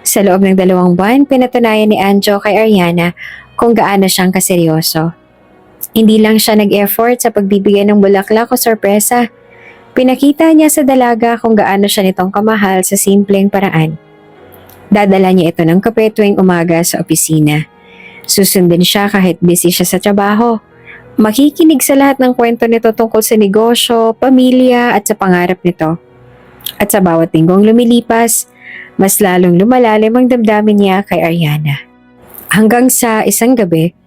Sa loob ng 2 buwan, pinatunayan ni Anjo kay Ariana kung gaano siyang kaseryoso. Hindi lang siya nag-effort sa pagbibigay ng bulaklak o sorpresa. Pinakita niya sa dalaga kung gaano siya nitong kamahal sa simpleng paraan. Dadala niya ito ng kape tuwing umaga sa opisina. Susundin siya kahit busy siya sa trabaho. Makikinig sa lahat ng kwento nito tungkol sa negosyo, pamilya at sa pangarap nito. At sa bawat linggong lumilipas, mas lalong lumalalim ang damdamin niya kay Ariana. Hanggang sa isang gabi,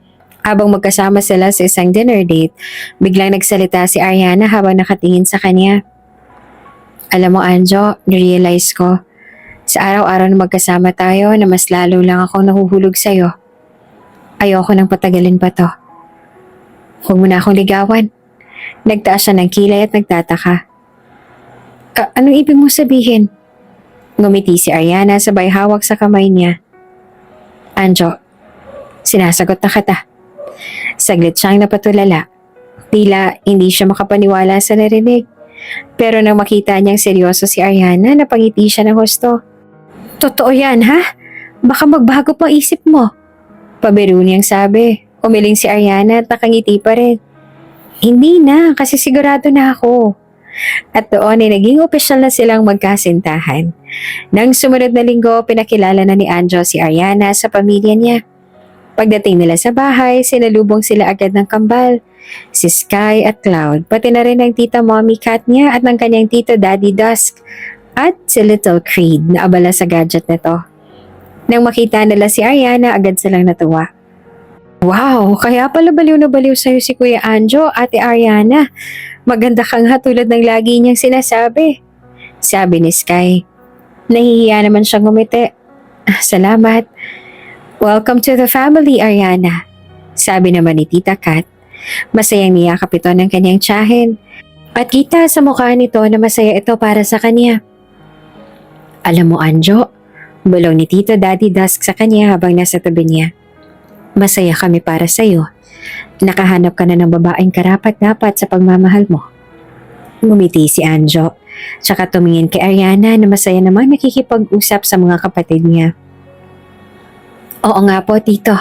habang magkasama sila sa isang dinner date, biglang nagsalita si Ariana habang nakatingin sa kanya. Alam mo, Anjo, narealize ko, sa araw-araw na magkasama tayo na mas lalo lang akong nahuhulog sa'yo. Ayoko nang patagalin pa to. Huwag mo na akong ligawan. Nagtaas siya ng kilay at nagtataka. Anong ibig mo sabihin? Ngumiti si Ariana sabay hawak sa kamay niya. Anjo, sinasagot na kita. Saglit siyang napatulala. Tila hindi siya makapaniwala sa narinig. Pero nang makita niyang seryoso si Ariana, napangiti siya ng husto. Totoo yan, ha? Baka magbago pang isip mo. Pabiro niyang sabi. Umiling si Ariana at nakangiti pa rin. Hindi na, kasi sigurado na ako. At doon ay naging opisyal na silang magkasintahan. Nang sumunod na linggo, pinakilala na ni Anjo si Ariana sa pamilya niya. Pagdating nila sa bahay, sinalubong sila agad ng kambal. Si Sky at Cloud, pati na rin ang tita Mommy Cat niya at ng kanyang tito Daddy Dusk. At si Little Creed na abala sa gadget nito. Nang makita nila si Ariana, agad silang natuwa. Wow, kaya pala baliw na baliw sa'yo si Kuya Anjo, Ate Ariana. Maganda kang ha tulad ng lagi niyang sinasabi. Sabi ni Sky. Nahihiya naman siyang ngumiti. Salamat. Welcome to the family, Ariana. Sabi naman ni Tita Kat. Masayang niyakap ito ng kanyang tiyahin. At kita sa mukha nito na masaya ito para sa kanya. Alam mo, Anjo, bulong ni Tito Daddy Dusk sa kanya habang nasa tabi niya. Masaya kami para sa'yo. Nakahanap ka na ng babaeng karapat-dapat sa pagmamahal mo. Ngumiti si Anjo, tsaka tumingin kay Ariana na masaya namang nakikipag-usap sa mga kapatid niya. Oo nga po, Tito.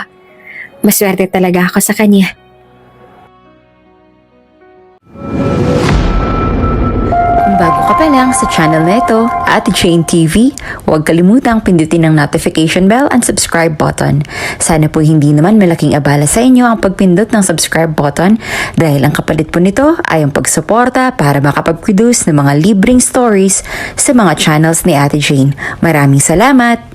Maswerte talaga ako sa kanya. Kung bago ka pa lang sa channel na ito, Ate Jane TV, huwag kalimutang pindutin ang notification bell and subscribe button. Sana po hindi naman malaking abala sa inyo ang pagpindot ng subscribe button dahil ang kapalit po nito ay ang pagsuporta para makapag-produce ng mga libreng stories sa mga channels ni Ate Jane. Maraming salamat!